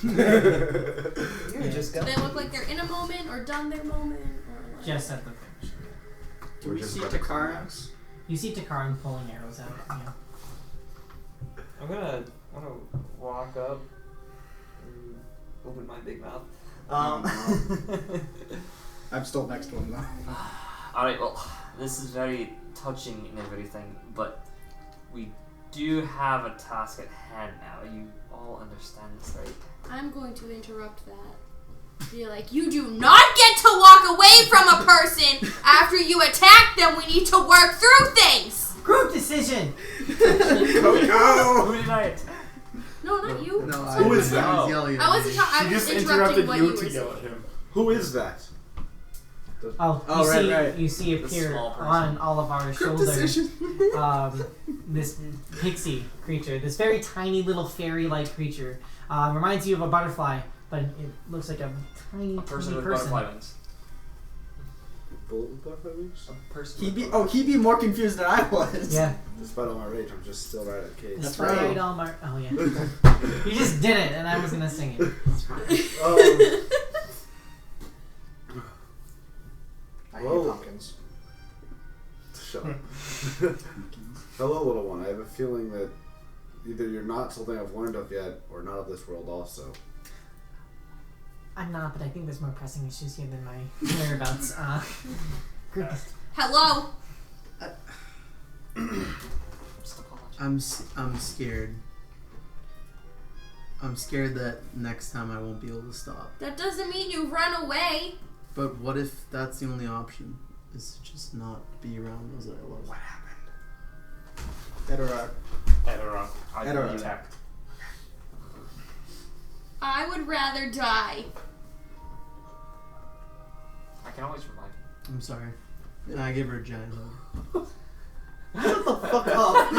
Do they look like they're in a moment or done their moment? Or like... Just at the finish. Do we see Takarin? You see Takarin pulling arrows out. Yeah. I'm gonna walk up and open my big mouth. I'm still next to him though. Alright, well, this is very touching and everything, but we do have a task at hand now. You all understand this, right? I'm going to interrupt that. Be like, you do not get to walk away from a person after you attack them. We need to work through things. Group decision. Who did I attack? No, not you. No, Who is that? I was yelling at I wasn't. you. I was interrupting what you were saying. yell at him. Who is that? Oh, you see The appear small person. on Olivar's shoulder. This pixie creature, this very tiny little fairy-like creature, reminds you of a butterfly, but it looks like a tiny Person with person. butterfly wings. Bullet with butterfly wings? A person He'd with be more confused than I was. Yeah, Despite all my rage, I'm just still right at the cage. That's right. right. All my, oh yeah, you just did it, and I was gonna sing it. It's fine. I Whoa. hate pumpkins. Shut up. Hello, little one. I have a feeling that either you're not something I've learned of yet, or not of this world also. I'm not, but I think there's more pressing issues here than my whereabouts. Group. Hello. Just apologize. I'm scared. I'm scared that next time I won't be able to stop. That doesn't mean you run away. But what if that's the only option? Is to just not be around those that I love? What happened? Edorak. I Edorak. detect. I would rather die. I can always revive you. I'm sorry. And I give her a giant hug. Shut the fuck up.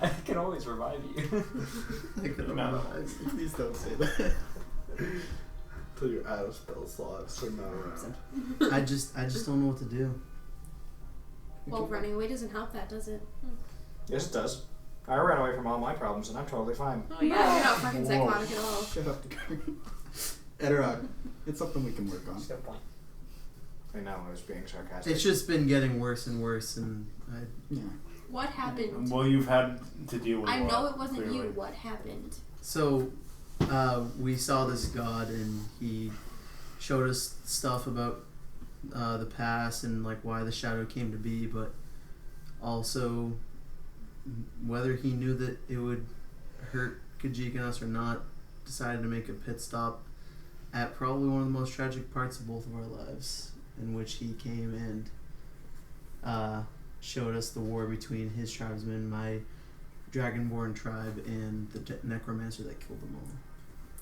I can always revive you. I could have No. realized. Please don't say that. Until you're out of spell slots, so not around. I just don't know what to do. Well, running away doesn't help that, does it? Yes, it does. I ran away from all my problems and I'm totally fine. Oh yeah, you're not fucking Whoa. psychotic at all. Shut up, Takarin. Edorak, it's something we can work on. I know, I was being sarcastic. It's just been getting worse and worse, and Yeah. What happened? Well, you've had to deal with I a know lot, it wasn't clearly. you. What happened? So, we saw this god, and he showed us stuff about the past and like why the shadow came to be, but also whether he knew that it would hurt Kajik and us or not, decided to make a pit stop at probably one of the most tragic parts of both of our lives, in which he came and showed us the war between his tribesmen, my Dragonborn tribe, and the necromancer that killed them all.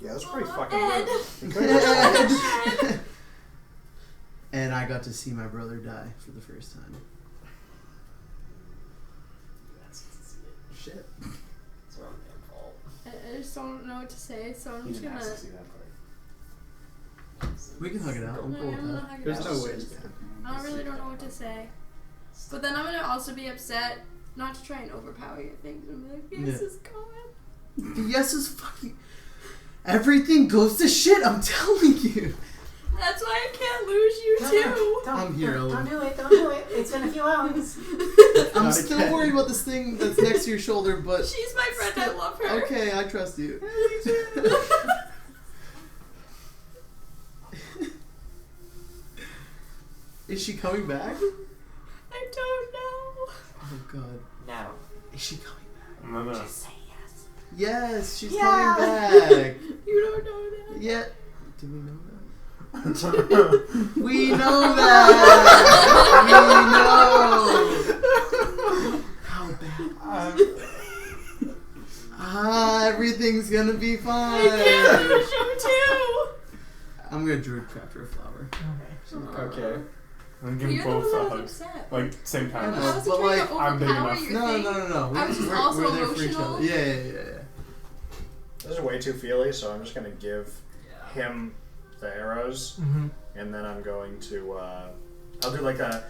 Yeah, that's pretty fucking Ed. good. And I got to see my brother die for the first time. Shit. It's our own damn fault. I just don't know what to say, so I'm He just didn't gonna. ask to see that part. We can hug it out. I'm No, cool I'm with not that. hugging There's it no out. way. I really don't know what to say. But then I'm gonna also be upset, not to try and overpower your things, and be like, yes, Yeah. it's gone. The yes is fucking. Everything goes to shit, I'm telling you. That's why I can't lose you too. I'm here, Don't Ellen. do it. Don't do it. It's been a few hours. I'm Not still again. worried about this thing that's next to your shoulder, but. She's my friend. I love her. Okay, I trust you. Is she coming back? I don't know. Oh god. Now. Is she coming back? I'm gonna. Say yes. Yes, she's Yeah. coming back. You don't know that. Yeah. Do we know that? We know that. We know. How bad? Everything's gonna be fine. I can't lose you too. I'm gonna druid craft her a flower. Okay. Okay. I'm gonna give You're them the both one a that hug. was upset. Like, same I time. know. I wasn't but, trying like, to I'm big overpower enough. your No, thing. no. I was just we're, also we're there for each emotional. other. Yeah. This is way too feely, so I'm just gonna give him the arrows, Mm-hmm. and then I'm going to. I'll do like a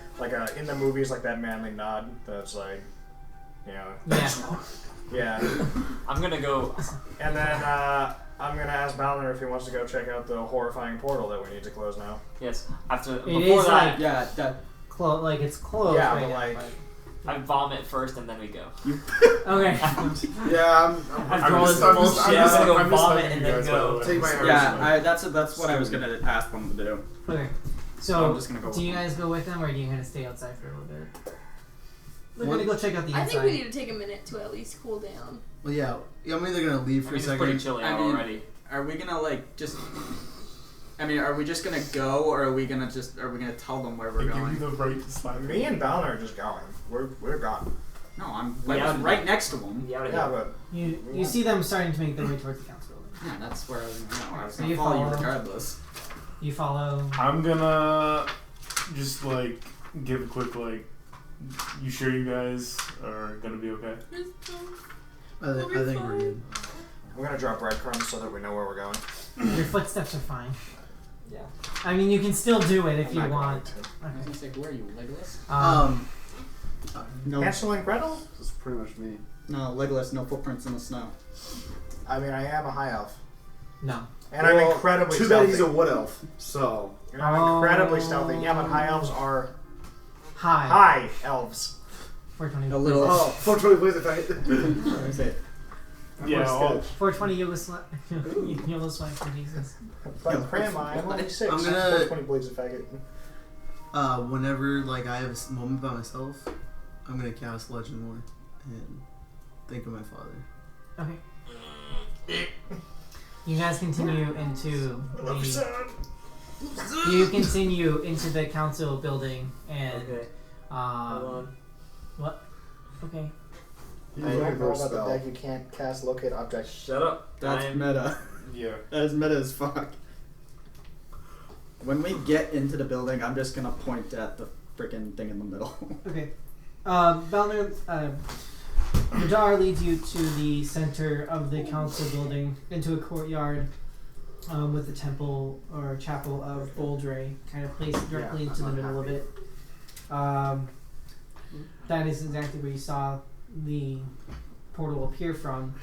in the movies like that manly nod. That's like, you know. Yeah. Yeah. I'm gonna go. And then I'm gonna ask Balner if he wants to go check out the horrifying portal that we need to close now. Yes. After It before is that, like- Yeah, that. Like it's closed. Yeah, right but now, like- I vomit first and then we go. Okay. Yeah, After all this I'm bullshit, I'm gonna go I'm just vomit hugging and you then guys, go. by the way. Take my arrows. Yeah, that's what I was gonna ask them to do. Okay. So So, I'm just gonna go. do you with them. guys go with them, or are you gonna stay outside for a little bit? We're What? gonna go check out the I inside. think we need to take a minute to at least cool down. Well, yeah. I'm either gonna leave I for mean, a it's pretty second. chilly I out mean- already. Are we gonna like just? I mean, are we just gonna go, or are we gonna tell them where They we're give you going? the right to slap Me and Balner are just going. We're gone. No, I'm Yeah. right next to them. Yeah, Yeah, but You see them starting to make their way towards the council building. Yeah, that's where I was gonna go. I was So gonna you follow you follow. regardless. You follow. I'm gonna just like give a quick like. You sure you guys are gonna be okay? I think we're good. we're gonna drop breadcrumbs so that we know where we're going. Your footsteps are fine. Yeah. I mean, you can still do it if I'm you not want. I was gonna say, who are you, Legolas? No. Hansel and Gretel? This is pretty much me. No, Legolas. No footprints in the snow. I mean, I am a high elf, no. and I'm Well, incredibly Too stealthy. bad he's a wood elf. So And I'm incredibly stealthy. Yeah, but high elves are Hi. high elves. 420. A little. oh, 420 plays a fight. What is it? Yeah. I'll- 420 Yugoslav. Yugoslav for Jesus. But grandma, I'm only 6. I'm gonna- 420 blades a faggot. Whenever like I have a moment by myself, I'm gonna cast Legend Lore and think of my father. Okay. You guys continue into I love you, the. son. You continue into the council building and. Okay. Hold What? Okay. He's I looking don't for know a about the spell. deck. You can't cast locate object. Shut up. That's I'm- meta. Yeah. That is meta as fuck. When we get into the building, I'm just gonna point at the freaking thing in the middle. Okay. Balner, Nadar leads you to the center of the council building, into a courtyard with the temple or chapel of Boldre kind of placed directly into the middle of it. That is exactly where you saw the portal appear from.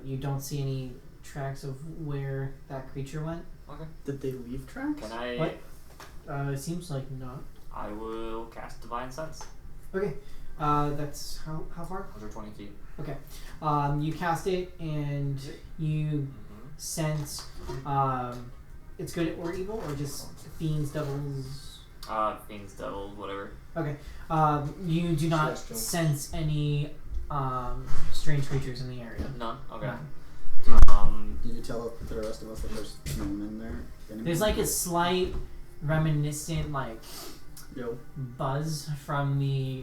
You don't see any tracks of where that creature went. Did they leave tracks? Can I? What? It seems like not. I will cast Divine Sense. Okay. That's how far? 120 feet. You cast it and you sense it's good or evil or just fiends, devils. Fiends, devils, whatever. Okay. You do not Celestial. sense any strange creatures in the area. None. Okay. None. tell the rest of us that there's no one in there? Anyone? There's like a slight reminiscent like Yo. buzz from the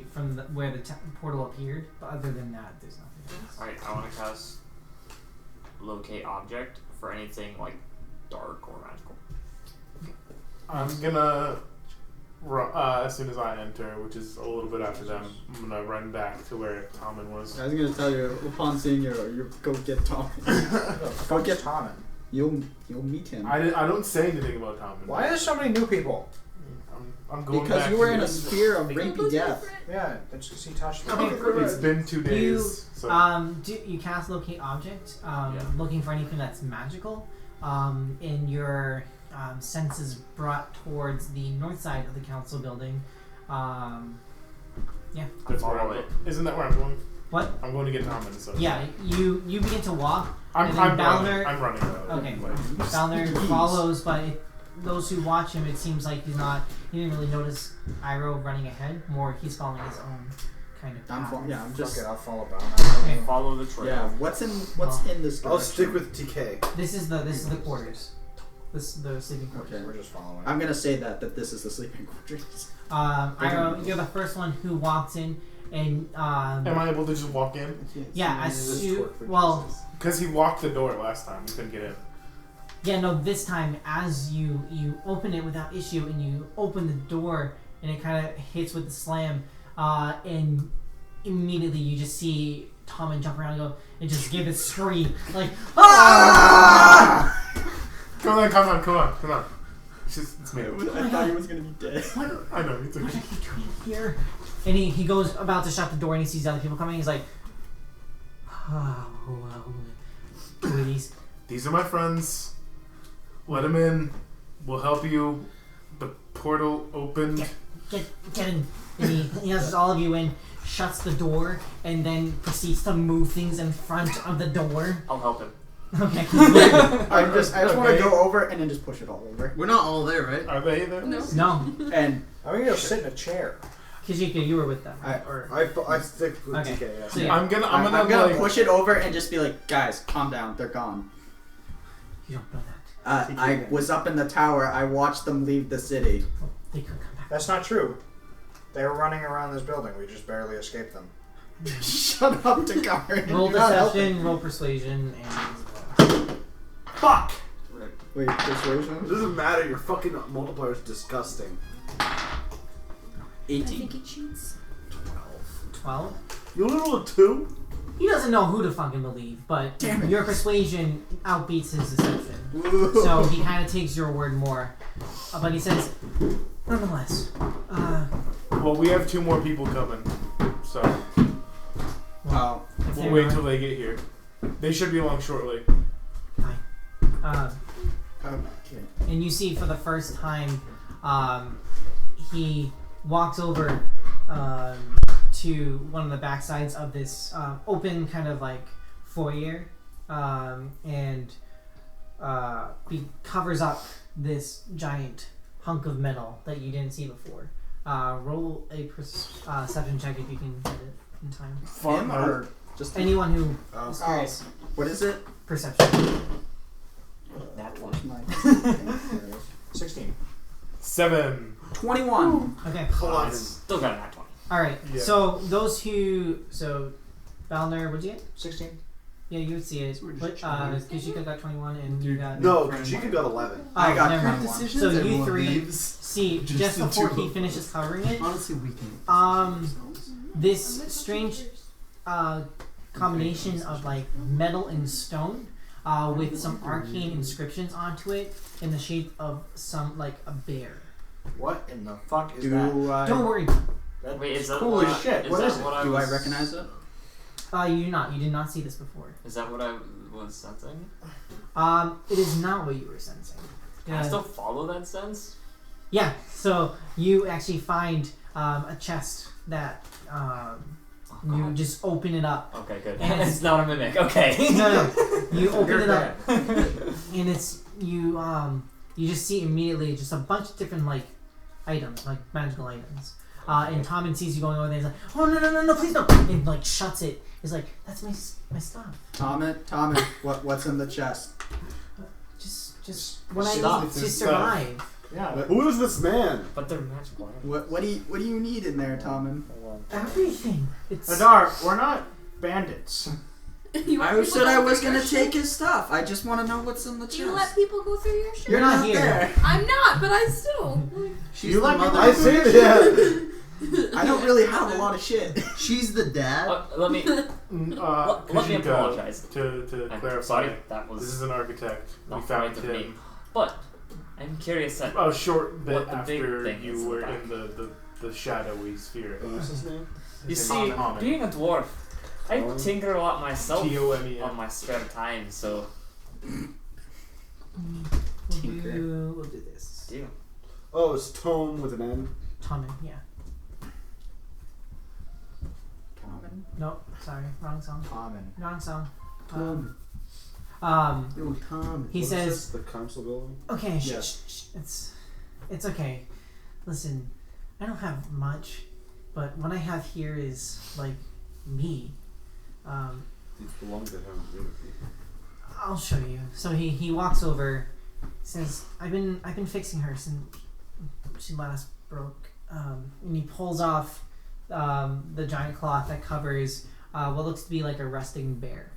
where the portal appeared, but other than that, there's nothing else. Alright, I want to cast locate object for anything like dark or magical. I'm gonna, as soon as I enter, which is a little bit after them, I'm gonna run back to where Tommen was. I was gonna tell you, upon seeing you go get Tommen. Go get Tommen. You'll meet him. I don't say anything about Tommen. Why are there so many new people? I'm going Because back you were to in a this. sphere of rapey death. Yeah, that's because he touched me. It's been 2 days. So. You cast locate object, Yeah. looking for anything that's magical, and your senses brought towards the north side of the council building. Yeah. That's where Follow I'm it. Isn't that where I'm going? What? I'm going to get Tommen. So. Yeah, you begin to walk. I'm and then running. I'm running. Though. Okay. Like, Balner follows, but those who watch him, it seems like he didn't really notice Iroh running ahead. More, he's following his own kind of path. I'm just. Fuck it, I'll follow Balner. Okay. Follow the trail. Yeah. What's in this direction? I'll stick with TK. This is the quarters. This the sleeping quarters. Okay. We're just following. I'm gonna say that this is the sleeping quarters. Iroh, you're the first one who walks in, and am I able to just walk in? yeah, as you Because he locked the door last time. We couldn't get in. yeah, no, this time as you open it without issue, and you open the door, and it kind of hits with the slam, and immediately you just see Tommen jump around and go and just give a scream like ah! Come on. It's me. I thought he was gonna be dead. I know. It's What are okay. you doing here? And he goes about to shut the door and he sees other people coming. He's like, oh, well, please. These are my friends. Let them in. We'll help you. The portal opened. Get in. And he ushers all of you in, shuts the door, and then proceeds to move things in front of the door. I'll help him. Okay. I just want to go over and then just push it all over. We're not all there, right? Are they there? No. And I'm gonna go sit in a chair. Kijika, you were with them. I stick with Okay. TK. Yeah. So yeah, I'm gonna I'm gonna like, push it over and just be like, guys, calm down. They're gone. you don't know that. I was up in the tower. I watched them leave the city. Oh, they could come back. That's not true. They were running around this building. We just barely escaped them. Shut up, Dakar. Roll deception, roll persuasion, and Fuck! Wait, persuasion? It doesn't matter. Your fucking multiplier is disgusting. 18. he cheats. 12. You little 2? He doesn't know who to fucking believe, but Damn it. your persuasion outbeats his deception. Woo. So he kind of takes your word more. But he says, nonetheless, well, we have 2 more people coming, so Oh. if we'll they're wait not- till they get here. They should be along shortly. Okay. And you see for the first time, he walks over to one of the back sides of this open kind of like foyer, and he covers up this giant hunk of metal that you didn't see before. Roll a perception check if you can get it in time. Him or just Anyone who Oh. is curious. What is it? Perception. That one. Mine. 16. 7. 21. Okay. Hold on. Still got an act 20. All right. Yeah. So those who Balner, what'd you get? 16. Yeah, you would see it. We're just But trying. Kishika got 21 and you got No, Kajika got 11. I got never mind. 21. So you Everyone three leaves. see Just just the before two he of finishes covering it. Honestly, we can. This strange combination of like metal and stone with some arcane inscriptions onto it in the shape of some like a bear. What in the fuck is that? Don't worry. Wait, is that Cool what as shit. Is What that is it? what I Do I was, recognize it? You did not see this before. Is that what I was sensing? It is not what you were sensing. Can I still follow that sense? Yeah, so you actually find a chest that you God. just open it up. Okay, good. And It's not a mimic. Okay. No, you open You're it up, and it's you just see immediately just a bunch of different like items, like magical items. And Tommen sees you going over there. He's like, "Oh no, please no!" And like shuts it. He's like, "That's my stuff." Tommen, what's in the chest? just what I Stop need to this survive. Yeah. Who is this man? But they're magical. What do you need in there, Tommen? Everything. It's Adar, we're not bandits. You want I people said I go was through your gonna take shit? his stuff. I just want to know what's in the chest. You let people go through your shit. You're not not here. there. I'm not, but I still. She's You the like mother. I say that. I don't really have a lot of shit. She's the dad. Let me let me Kajika, apologize. To I'm clarify, sorry, that this was is an architect. We not the found right of him name. But I'm curious at a short bit What the big after thing is you in were the back. in the shadowy sphere. What's his name? you His see, name is Tommen. being a dwarf, I Tommen? tinker a lot myself T-O-M-E-N. on my spare time. So We'll do this. deal. Oh, it's Tome with an N. Tommen, yeah. Tommen. Nope, sorry, wrong song. Tommen. Wrong song. Tom. Yo, Tom. He What is says, this? The council building. "Okay, Yeah. shh. It's okay. Listen, I don't have much, but what I have here is like me. These belong to him. I'll show you." So he walks over, says, "I've been fixing her since she last broke." And he pulls off the giant cloth that covers what looks to be like a resting bear.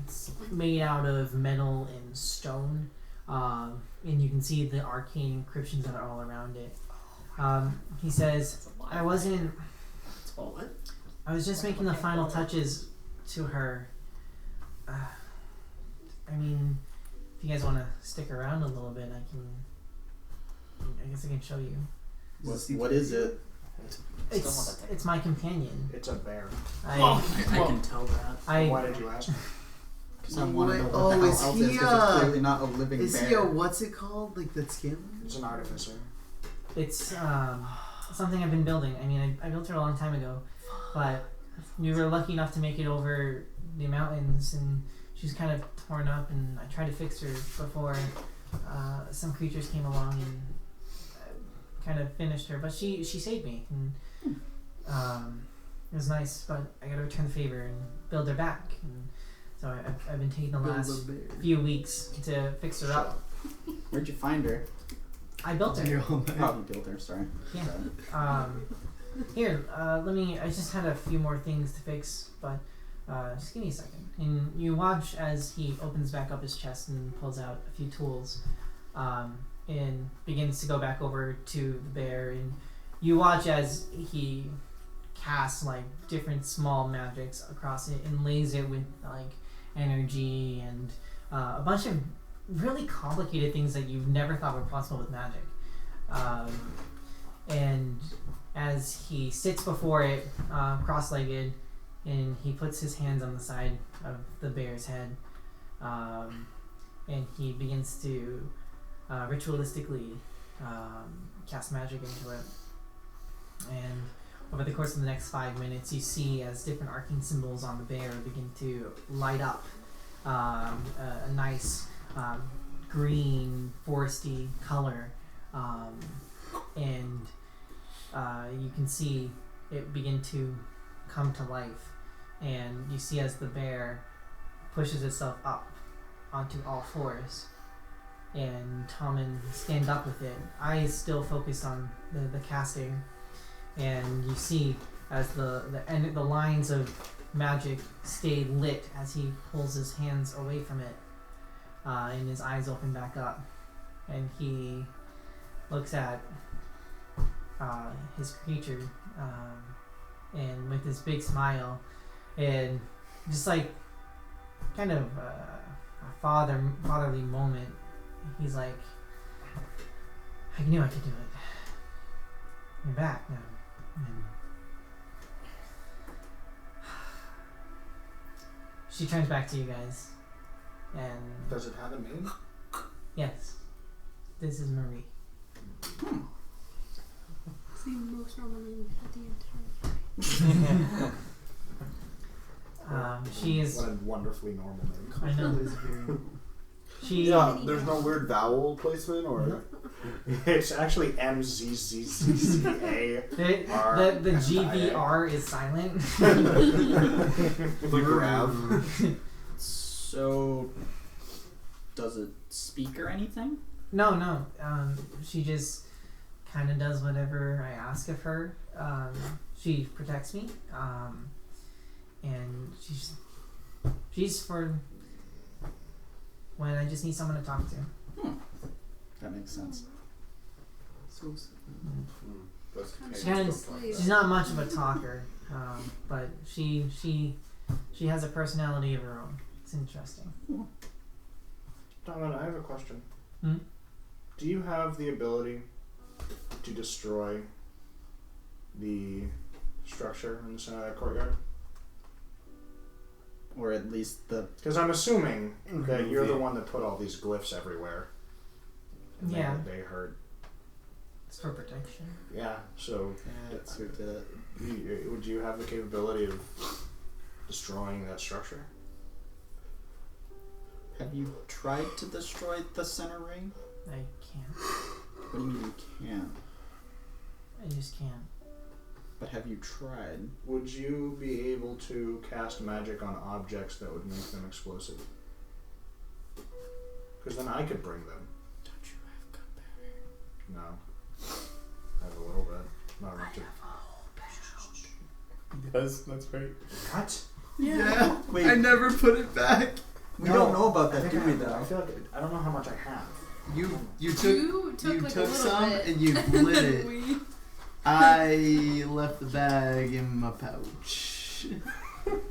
It's made out of metal and stone, and you can see the arcane encryptions that are all around it. He says, "I wasn't. What? I was just making the final touches to her. I mean, if you guys want to stick around a little bit, I guess I can show you. What is it? It's my companion. It's a bear. I can tell that. Why did you ask? Because I want to know Wait, what the hell is else he, is. Because it's clearly not a living Is bear. he a what's it called? Like that skin? It's an artificer. It's something I've been building. I mean, I built her a long time ago, but we were lucky enough to make it over the mountains, and she's kind of torn up. And I tried to fix her before some creatures came along and kind of finished her. But she saved me, and it was nice. But I got to return the favor and build her back. And so I've been taking the last few weeks to fix her up. Where'd you find her? I built her. Oh, you built her. Sorry. Yeah. Here, I just had a few more things to fix, but just give me a second. And you watch as he opens back up his chest and pulls out a few tools, and begins to go back over to the bear. And you watch as he casts like different small magics across it and lays it with like energy and a bunch of really complicated things that you never thought were possible with magic. And as he sits before it, cross-legged, and he puts his hands on the side of the bear's head, and he begins to ritualistically cast magic into it. And over the course of the next 5 minutes, you see as different arcane symbols on the bear begin to light up a nice green, foresty color, and you can see it begin to come to life, and you see as the bear pushes itself up onto all fours, and Tommen stand up with it, eyes still focused on the casting, and you see as the lines of magic stay lit as he pulls his hands away from it, and his eyes open back up, and he looks at his creature, and with this big smile, and just like kind of a fatherly moment, he's like, "I knew I could do it. You're back now." And she turns back to you guys, and Does it have a name? yes, this is Marie. It's the most normal name at the entire. She is. What a wonderfully normal name. I know. She. Yeah, there's no weird vowel placement or. It's actually MZZZZA. The GVR is silent. The grab. So, Does it speak or anything? No. She just kind of does whatever I ask of her. She protects me. And she's for when I just need someone to talk to. That makes sense. She's not much of a talker, but she has a personality of her own. It's interesting. Donovan, I have a question. Hmm? Do you have the ability to destroy the structure in the center of that courtyard? Or at least the... Because I'm assuming that you're the one that put all these glyphs everywhere. And Yeah. They hurt. It's for protection. Yeah, so that's who did it. would you have the capability of destroying that structure? Have you tried to destroy the center ring? I can't. What do you mean you can't? I just can't. But have you tried? Would you be able to cast magic on objects that would make them explosive? Because then I could bring them. Don't you have gunpowder? No. I have a little bit. Not enough to... He does. That's great. What? Yeah. Wait. I never put it back. We don't know about I that, think do we, I though? feel like I don't know how much I have. You took You took you like a took little some bit. and you lit And it. we- I left the bag in my pouch. You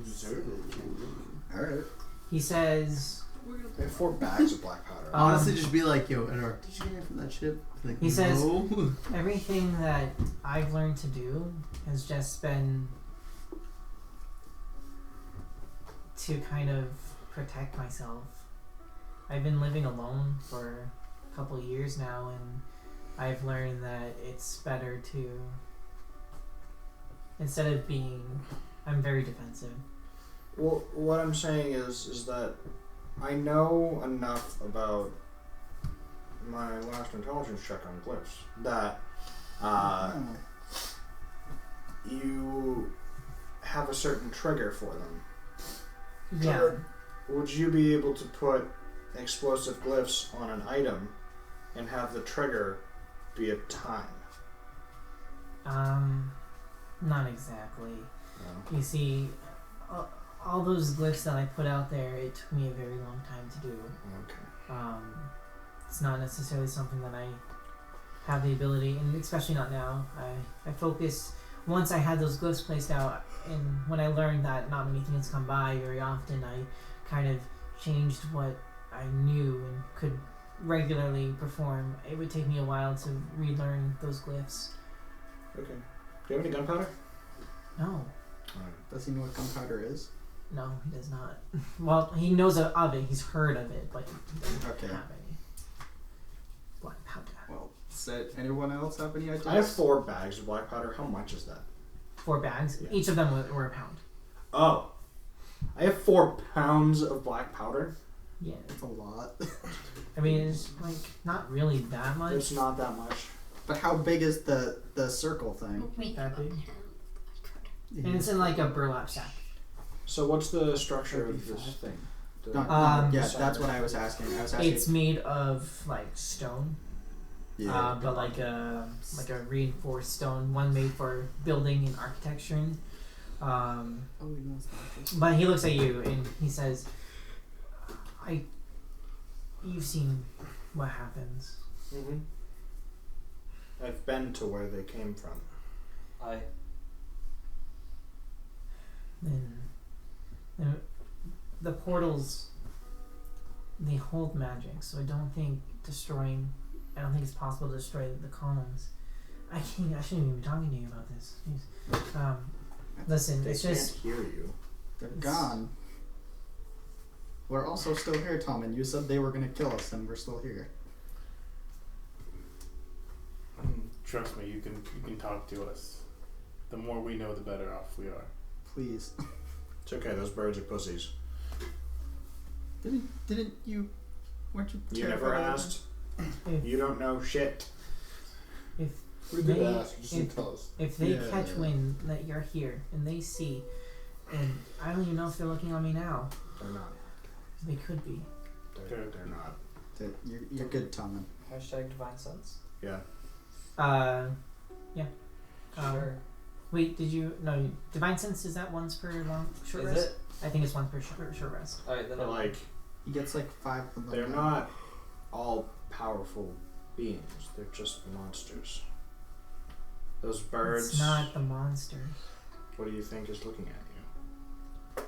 deserve it. Alright. He says. We're gonna I have 4 bags of black powder. Honestly, just be like, yo, Edward, did you get it from that ship? Like, He says- no. Everything that I've learned to do has just been to kind of protect myself. I've been living alone for a couple of years now, and I've learned that it's better to, instead of being, I'm very defensive. Well, what I'm saying is that I know enough about my last intelligence check on glyphs that you have a certain trigger for them. Yeah. Would you be able to put explosive glyphs on an item and have the trigger be a time? Not exactly. No. You see, all those glyphs that I put out there, it took me a very long time to do. Okay. It's not necessarily something that I have the ability, and especially not now. I focused, once I had those glyphs placed out, and when I learned that not many things come by very often, I kind of changed what I knew and could regularly perform. It would take me a while to relearn those glyphs. Okay. Do you have any gunpowder? No. Does he know what gunpowder is? No, he does not. Well, he knows of it, he's heard of it, but he doesn't Okay. have any. Black powder. Well, does anyone else have any ideas? I have 4 bags of black powder. How much is that? 4 bags. Yeah. Each of them were a pound. Oh. I have 4 pounds of black powder. Yeah. That's a lot. I mean, it's like not really that much. It's not that much. But how big is the circle thing? That big. And it's in like a burlap sack. So what's the structure of this thing? The- Yeah, that's what I was asking. I was asking. It's made of like stone, Yeah. but like a reinforced stone, one made for building and architecture. Oh, we know it's not this. But he looks at you and he says, you've seen what happens. Mm-hmm. I've been to where they came from. And the portals, they hold magic, so I don't think it's possible to destroy the columns. I shouldn't even be talking to you about this. Jeez. Listen, They it's can't just, hear you. They're gone. We're also still here, Tom, and you said they were gonna kill us, and we're still here. Trust me, you can talk to us. The more we know, the better off we are. Please. It's okay, those birds are pussies. Didn't you? Weren't you? You terrified never of them? asked. if, You don't know shit. if We did They- ask. You just didn't tell us. if they Yeah, catch yeah. wind that you're here and they see, and I don't even know if they're looking on me now. They're not. They could be. They're not. You're good, Tom. Hashtag divine sense. Yeah. Yeah. Sure. Wait, did you? No, divine sense is that once per short Is rest? it? I think it's once per short rest. Alright, then But I'm like, He gets like 5 of them. they're not all powerful beings. They're just monsters. Those birds. It's not the monsters. What do you think is looking at you?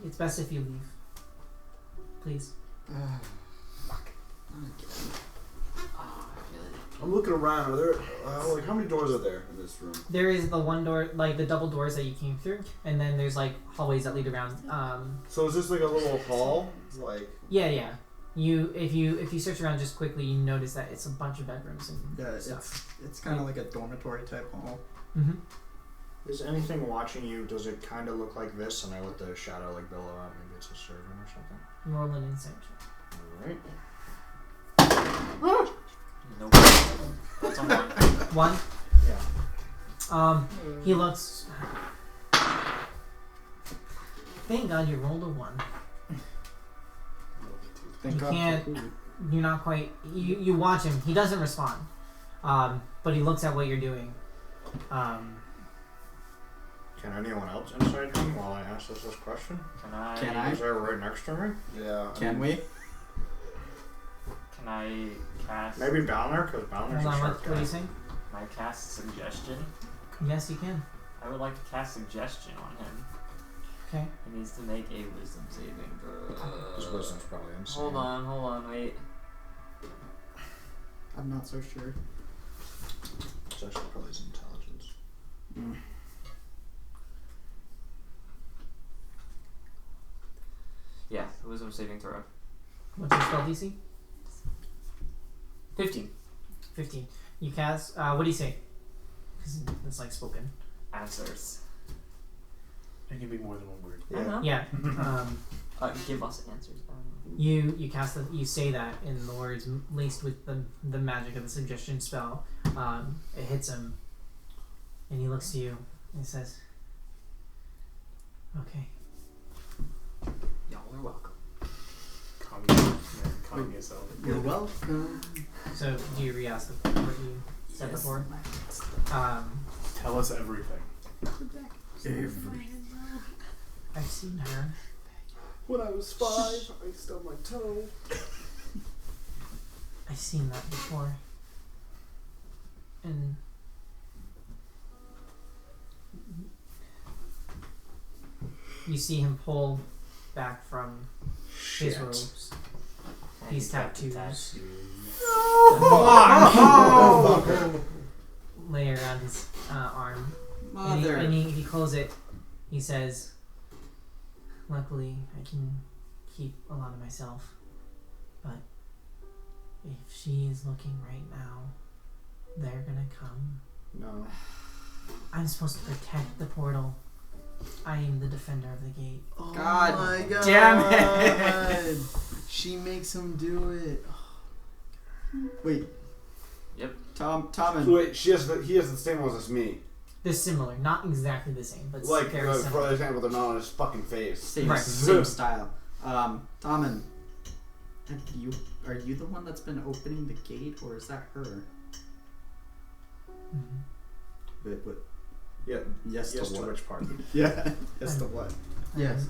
It's best if you leave. Please. Fuck. I'm looking around. Are there like how many doors are there in this room? There is the one door, like the double doors that you came through, and then there's like hallways that lead around. So is this like a little hall? Like Yeah. If you search around just quickly, you notice that it's a bunch of bedrooms and Yeah, stuff. it's kind of like a dormitory type hall. Mm-hmm. Is anything watching you? Does it kind of look like this? And I let the shadow like billow out. Maybe it's a servant or something. Roll an insight check. All right. Nope. That's a 1. One. Yeah. He looks. Thank God you rolled a 1. Thank You God can't- for food. You're not quite. You watch him. He doesn't respond. But he looks at what you're doing. Can anyone else inside me while I ask this question? Can I Is there right next to me? yeah. Can we? Can I cast? Maybe Balner, because Balner's Hold a on. sharp What are guy. you saying? Can I cast suggestion? Yes, you can. I would like to cast suggestion on him. Okay. He needs to make a wisdom saving throw. His wisdom's probably insane. Hold on, wait. I'm not so sure. It's actually probably his intelligence. Yeah, wisdom saving throw. What's your spell DC? 15. 15. You cast. What do you say? Because it's like spoken. Answers. It can be more than one word. I don't know. Yeah. Give us answers. I don't know. You cast the, you say that in the words laced with the magic of the suggestion spell. It hits him, and he looks to you and he says, "Okay." Y'all are welcome. Calm yourself. You're welcome. So do you re-ask what you said before? Tell us everything. I've seen her. When I was 5, I stubbed my toe. I've seen that before. And you see him pull back from his robes. These tattoos lay around his arm. Mother. And he closes it. He says, "Luckily, I can keep a lot of myself. But if she is looking right now, they're gonna come. No. I'm supposed to protect the portal. I am the defender of the gate." Oh God my God. damn it. She makes him do it. Wait. Yep. Tom and Wait, he has the same ones as me. They're similar, not exactly the same, but Like, very for similar. example, they're not on his fucking face. same Right. same style. Tom and are you the one that's been opening the gate, or is that her? Mhm. But Yeah. yes, Yes to to what? which part? Yeah. Yes to what? Yes.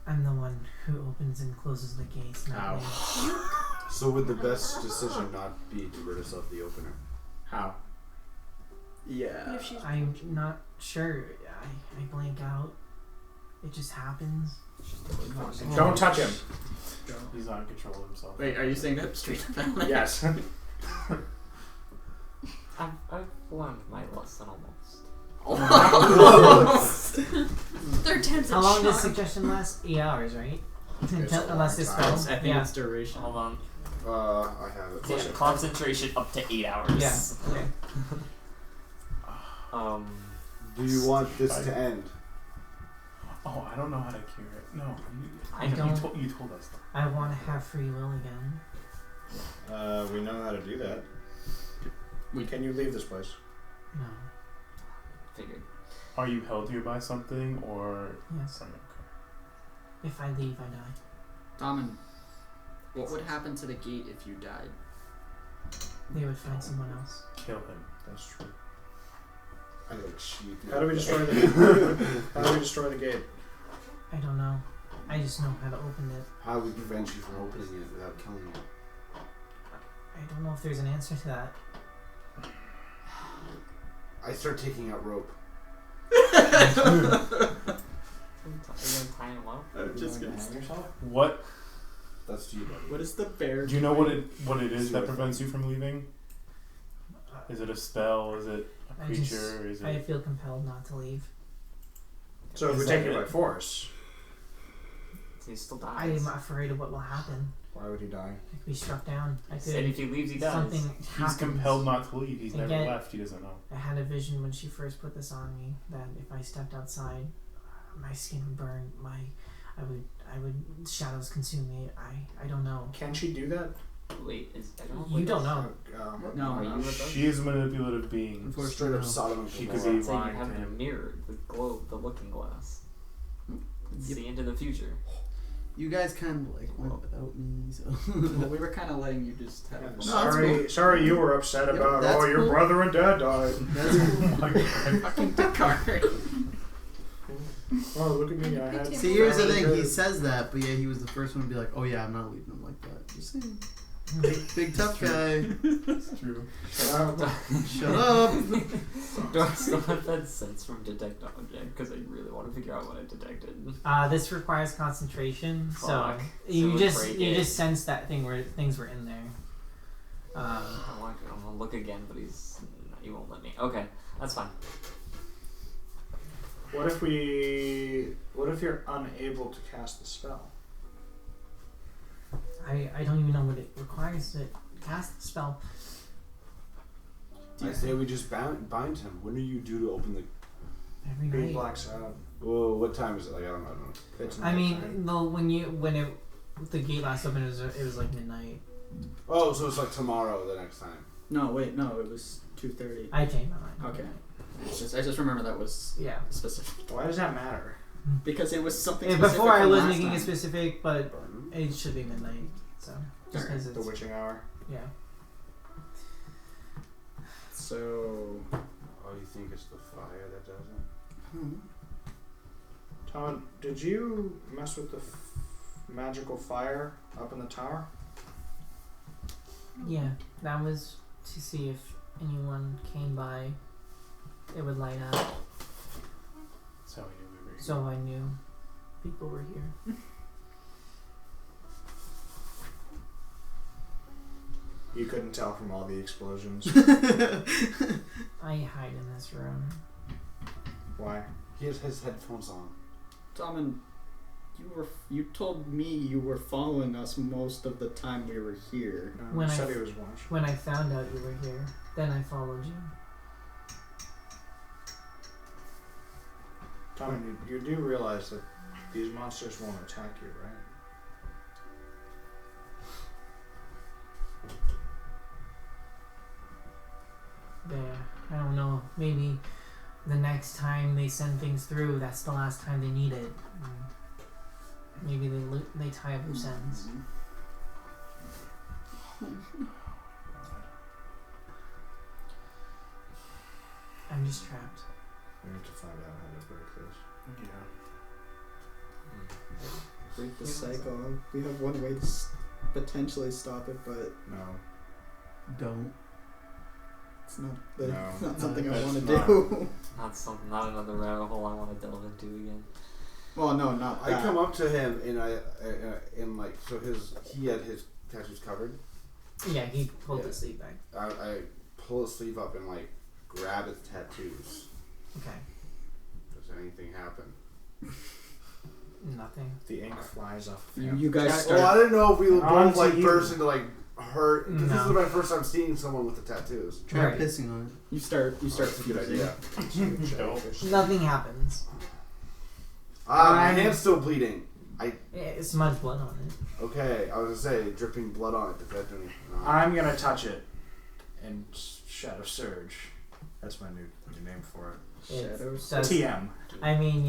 I'm the one who opens and closes the gates. Not Ow. they. So would the best decision not be to rid us of the opener? How? Yeah. If she's I'm not sure. I blank out. It just happens. Don't touch him. He's not in control of himself. Wait, are you saying that straight up? Yes. I've learned my lesson almost. third time's a How long does charm. suggestion last? 8 hours, right? It's a Until, long unless this time. spells. I think Yeah. it's duration. Hold on. I have it. Yeah, concentration up to 8 hours. Yeah. Okay. Do you want this to end? Oh, I don't know how to cure it. No, I don't. You told us. I want to have free will again. We know how to do that. Can you leave this place? No. Figured. Are you held here by something, or Yes. Okay. If I leave, I die. Tommen, what would happen to the gate if you died? They would find someone else. Kill him. That's true. I like sheep. How do we destroy the gate? How do we destroy the gate? I don't know. I just know how to open it. How would we prevent you from opening it without killing you? I don't know if there's an answer to that. I start taking out rope. Are you gonna tie him up? I'm just gonna hang yourself. What That's to you, buddy. What is the bear? do you know? What it is See that what- prevents you from leaving? Is it a spell? Is it a I creature? Is I it? feel compelled not to leave. So if Is we that take it it? by force, So he still I dies. am afraid of what will happen. why would he die? I could be struck down. I Said could. if he leaves, he dies. Something He's happens. compelled not to leave. He's And never yet- left. He doesn't know. I had a vision when she first put this on me that if I stepped outside, my skin would burn. I would shadows consume me. I don't know. Can she do that? Wait, I don't know. You don't know. No, are you with us? She is a manipulative being. Straight up no. Sodom and She Gomorrah. could be It's like lying you have to a him. mirror, the globe, the looking glass. See into the future. You guys kind of like went without me, so. Well, we were kind of letting you just have. that's Sorry, you were upset Yep, about. that's Oh, your cool. brother and dad died. That's cool. Oh my god. Fucking Descartes. Oh, look at me! I had. See, here's the family thing. He good. says that, but yeah, he was the first one to be like, "Oh yeah, I'm not leaving him like that." Just saying. Big tough guy. It's true. Shut up. Shut up. Do I still have that sense from detect object? Because I really want to figure out what I detected. This requires concentration, so Fuck. you So just break you it. just sense that thing where things were in there. I'm gonna look again, but he won't let me. Okay, that's fine. What if you're unable to cast the spell? I don't even know what it requires to cast the spell. I say we just bind him. When are you due to open the? Every He night. blacks out. Whoa, what time is it? Like I don't know. It's I nighttime. mean, no, when the gate last opened, it was like midnight. Oh, so it's like tomorrow, the next time. No, wait, no, it was 2:30. I changed my mind. Okay. I just remember that was Yeah. specific Why does that matter? because it was something. Yeah, specific before I from was last making time. it specific, but it should be midnight. So just Alright, because The it's witching hour. yeah. So Oh, you think it's the fire that does it? Tom, did you mess with the magical fire up in the tower? Yeah, that was to see if anyone came by, it would light up. That's how we knew we were here. So I knew people were here. You couldn't tell from all the explosions. I hide in this room. Why? He has his headphones on. Tommen, you told me you were following us most of the time we were here. No, When he I- said he was watching. When I found out you were here, then I followed you. Tommy, you do realize that these monsters won't attack you, right? There, I don't know. Maybe the next time they send things through, that's the last time they need it. Maybe they tie up loose ends. I'm just trapped. We need to find out how to break this. Yeah. Break the cycle. We have one way to potentially stop it, but No. Don't. it's not. No. It's not something I That's want to not- do. Not another rabbit hole I want to delve into again. Well, no, not I that. come up to him and in like so he had his tattoos covered. Yeah, he pulled Yeah. the sleeve back. I pull his sleeve up and like grab his tattoos. Okay. Does anything happen? Nothing. The ink flies off. You guys Well, start. I didn't know if we were On both to like you. burst into like hurt. Because this No. is my first time seeing someone with the tattoos. Try Right. pissing on it. You start. That's a good idea. Nothing happens. My hand's still bleeding. It's smudged blood on it. Okay, I was gonna say dripping blood on it. Does that do anything? No. I'm gonna touch it and Shadow Surge. That's my new name for it. Shadows. does. TM. I mean,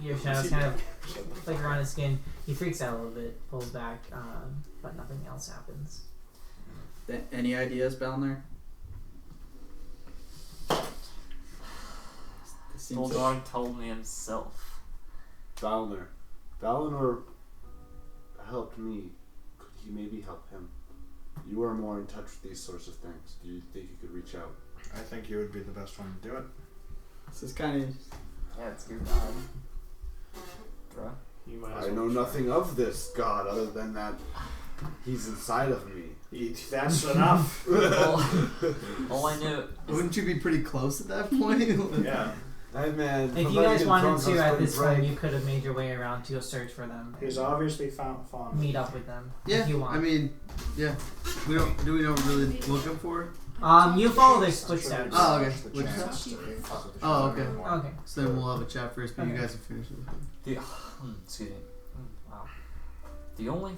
your shadows kind of flicker on his skin. He freaks out a little bit, pulls back, but nothing else happens. Any ideas, Balner? Doldorn told me himself. Valinor helped me. Could he maybe help him? You are more in touch with these sorts of things. Do you think you could reach out? I think you would be the best one to do it. This is kind of... Yeah, it's your god. Bruh. You might as I well know try. nothing of this god other than that he's inside of me. That's enough. All I know. Wouldn't you be pretty close at that point? Yeah. Hey man, If you guys wanted to, at this point, you could have made your way around to go search for them. He's obviously fond. Meet up with them Yeah, if you want. I mean, yeah. We don't really looking for it? You follow their footsteps. Oh, okay. That's the Which- chance to fuck with the Oh, shadow okay. more. Okay. So then we'll have a chat first, but you Okay. guys have finished with it. Excuse me. Wow. The only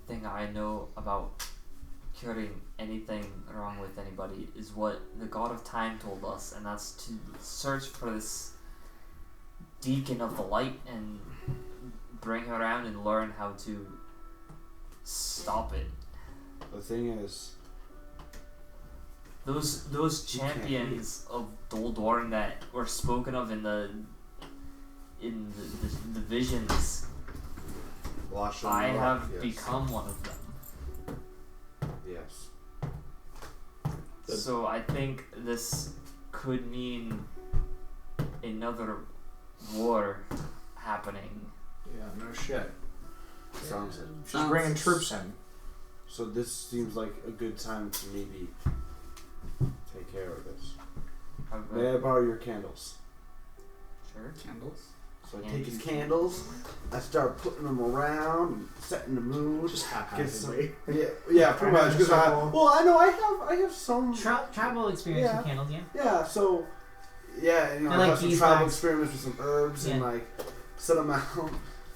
thing I know about curing anything wrong with anybody is what the God of Time told us, and that's to search for this Deacon of the Light and bring her around and learn how to stop it. The thing is, Those You can't champions of Doldorn that were spoken of in the visions, Lasha I Mark, have yes. become one of them. Yes. So I think this could mean another war happening. Yeah, no shit. Sounds it. She's bringing troops in. So this seems like a good time to maybe take care of this. May I borrow your candles? Sure. Candles? So I take his candles, I start putting them around and setting the mood. Just Get some- haphazardly. yeah, pretty much. Because I know I have some. Travel experience Yeah. with candles, yeah. Yeah, so you know, I I like have some these travel bags. experiments with some herbs and Yeah. like set them out.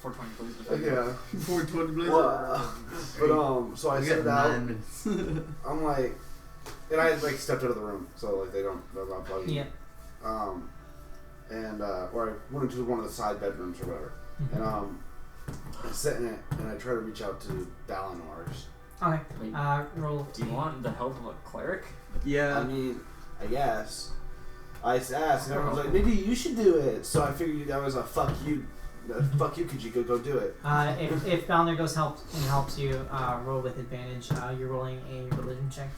420 please. Yeah. 420 blazer. But so I We set got it out. 9 minutes. I'm like, and I like stepped out of the room, so like they're not bugging. Yeah. Or I went into one of the side bedrooms or whatever, and I sit in it and I try to reach out to Dalinor's. Okay. Wait, Roll. do you want the help of a cleric? Yeah. I mean, I guess. I asked, and everyone's like, maybe you should do it. So I figured that was a fuck you. Fuck you, could you go do it? If Balner goes helps you, roll with advantage. You're rolling a religion check.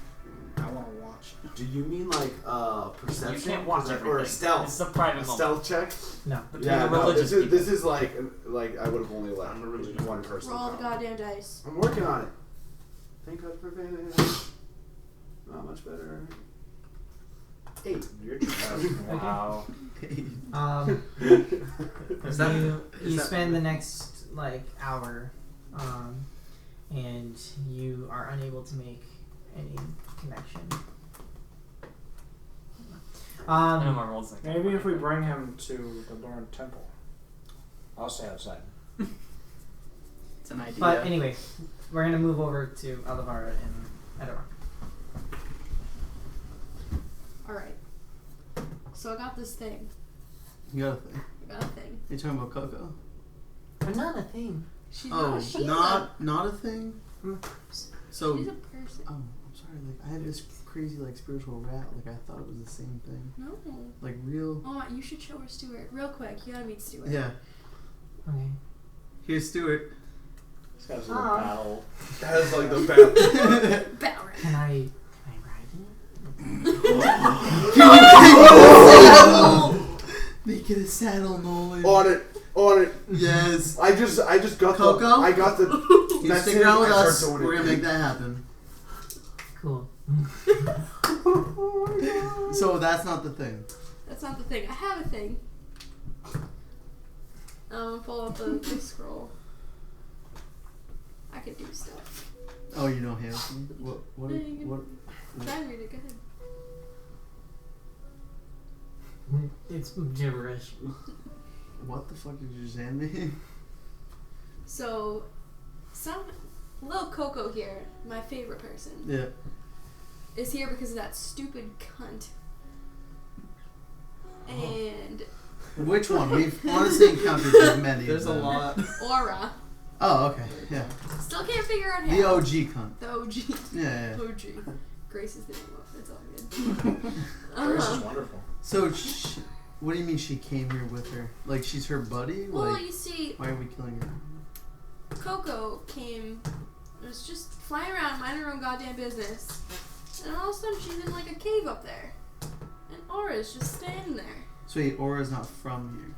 I want to watch. Do you mean like perception? You can't watch everything. Or a stealth? It's a private A moment. stealth check? No. Between Yeah, the no, religious this people. is like I would have only let one person. Roll the go. goddamn dice. I'm working on it. Thank God for advantage. Not much better. 8. You're just Wow. You spend the next like hour, and you are unable to make any connection. I know my rolls. Like Maybe if we bring him to the Lauren Temple, I'll stay outside. It's an idea. But anyway, we're gonna move over to Alivara and Edorak. Alright. So I got this thing. You got a thing. I got a thing. You're talking about Coco? But not a thing. She's Oh, not. She's not a thing? So, She's a person. oh, I'm sorry, like, I had this crazy, like, spiritual rat, like, I thought it was the same thing. No. Like, real. Oh, you should show her Stuart. Real quick. You gotta meet Stuart. Yeah. Okay. Here's Stuart. This guy's a little battle. Has like the battle. Balrog. Can I ride it? Make it a saddle, Nolan. On it. Yes. I just got Coco? I got the. You message, stick around with I start us. doing We're it. gonna make that happen. Cool. So that's not the thing. That's not the thing. I have a thing. I'm gonna pull up the scroll. I can do stuff. Oh, you know him. What? Try and read it. Go ahead. It's gibberish. What the fuck did you just hand me? So, little Coco here, my favorite person, Yeah. is here because of that stupid cunt. and Which one? We've honestly encountered many. There's of a them. lot. Aura. Oh, okay. Yeah. Still can't figure out how. The OG cunt. The OG. Yeah. OG. Grace is the name of it. It's all good. Grace is wonderful. So, what do you mean she came here with her? Like, she's her buddy? Well, Like, you see, why are we killing her? Coco came, was just flying around, minding her own goddamn business. And all of a sudden, she's in like a cave up there. And Aura's just standing there. So, wait, Aura's not from here.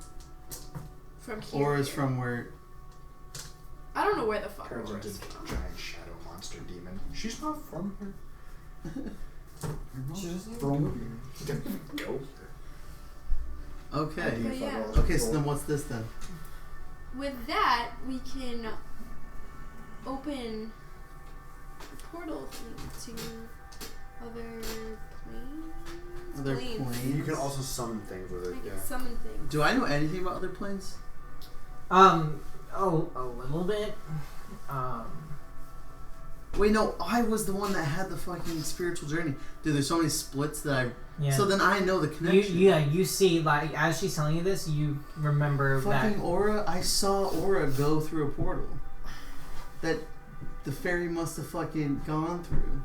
From here. Aura's from where? I don't know where the fuck Turns Aura's into from. giant shadow monster demon. She's not from here. She's From here. Go. Okay. But yeah. Okay, so then what's this then? With that, we can open a portal thing to other planes. Other planes? You can also summon things with it. I can Yeah. summon things. Do I know anything about other planes? Oh, a little bit. Wait, no, I was the one that had the fucking spiritual journey. Dude, there's so many splits that I... Yeah. So then I know the connection. You see, like, as she's telling you this, you remember Fucking that. Aura, I saw Aura go through a portal. That the fairy must have fucking gone through.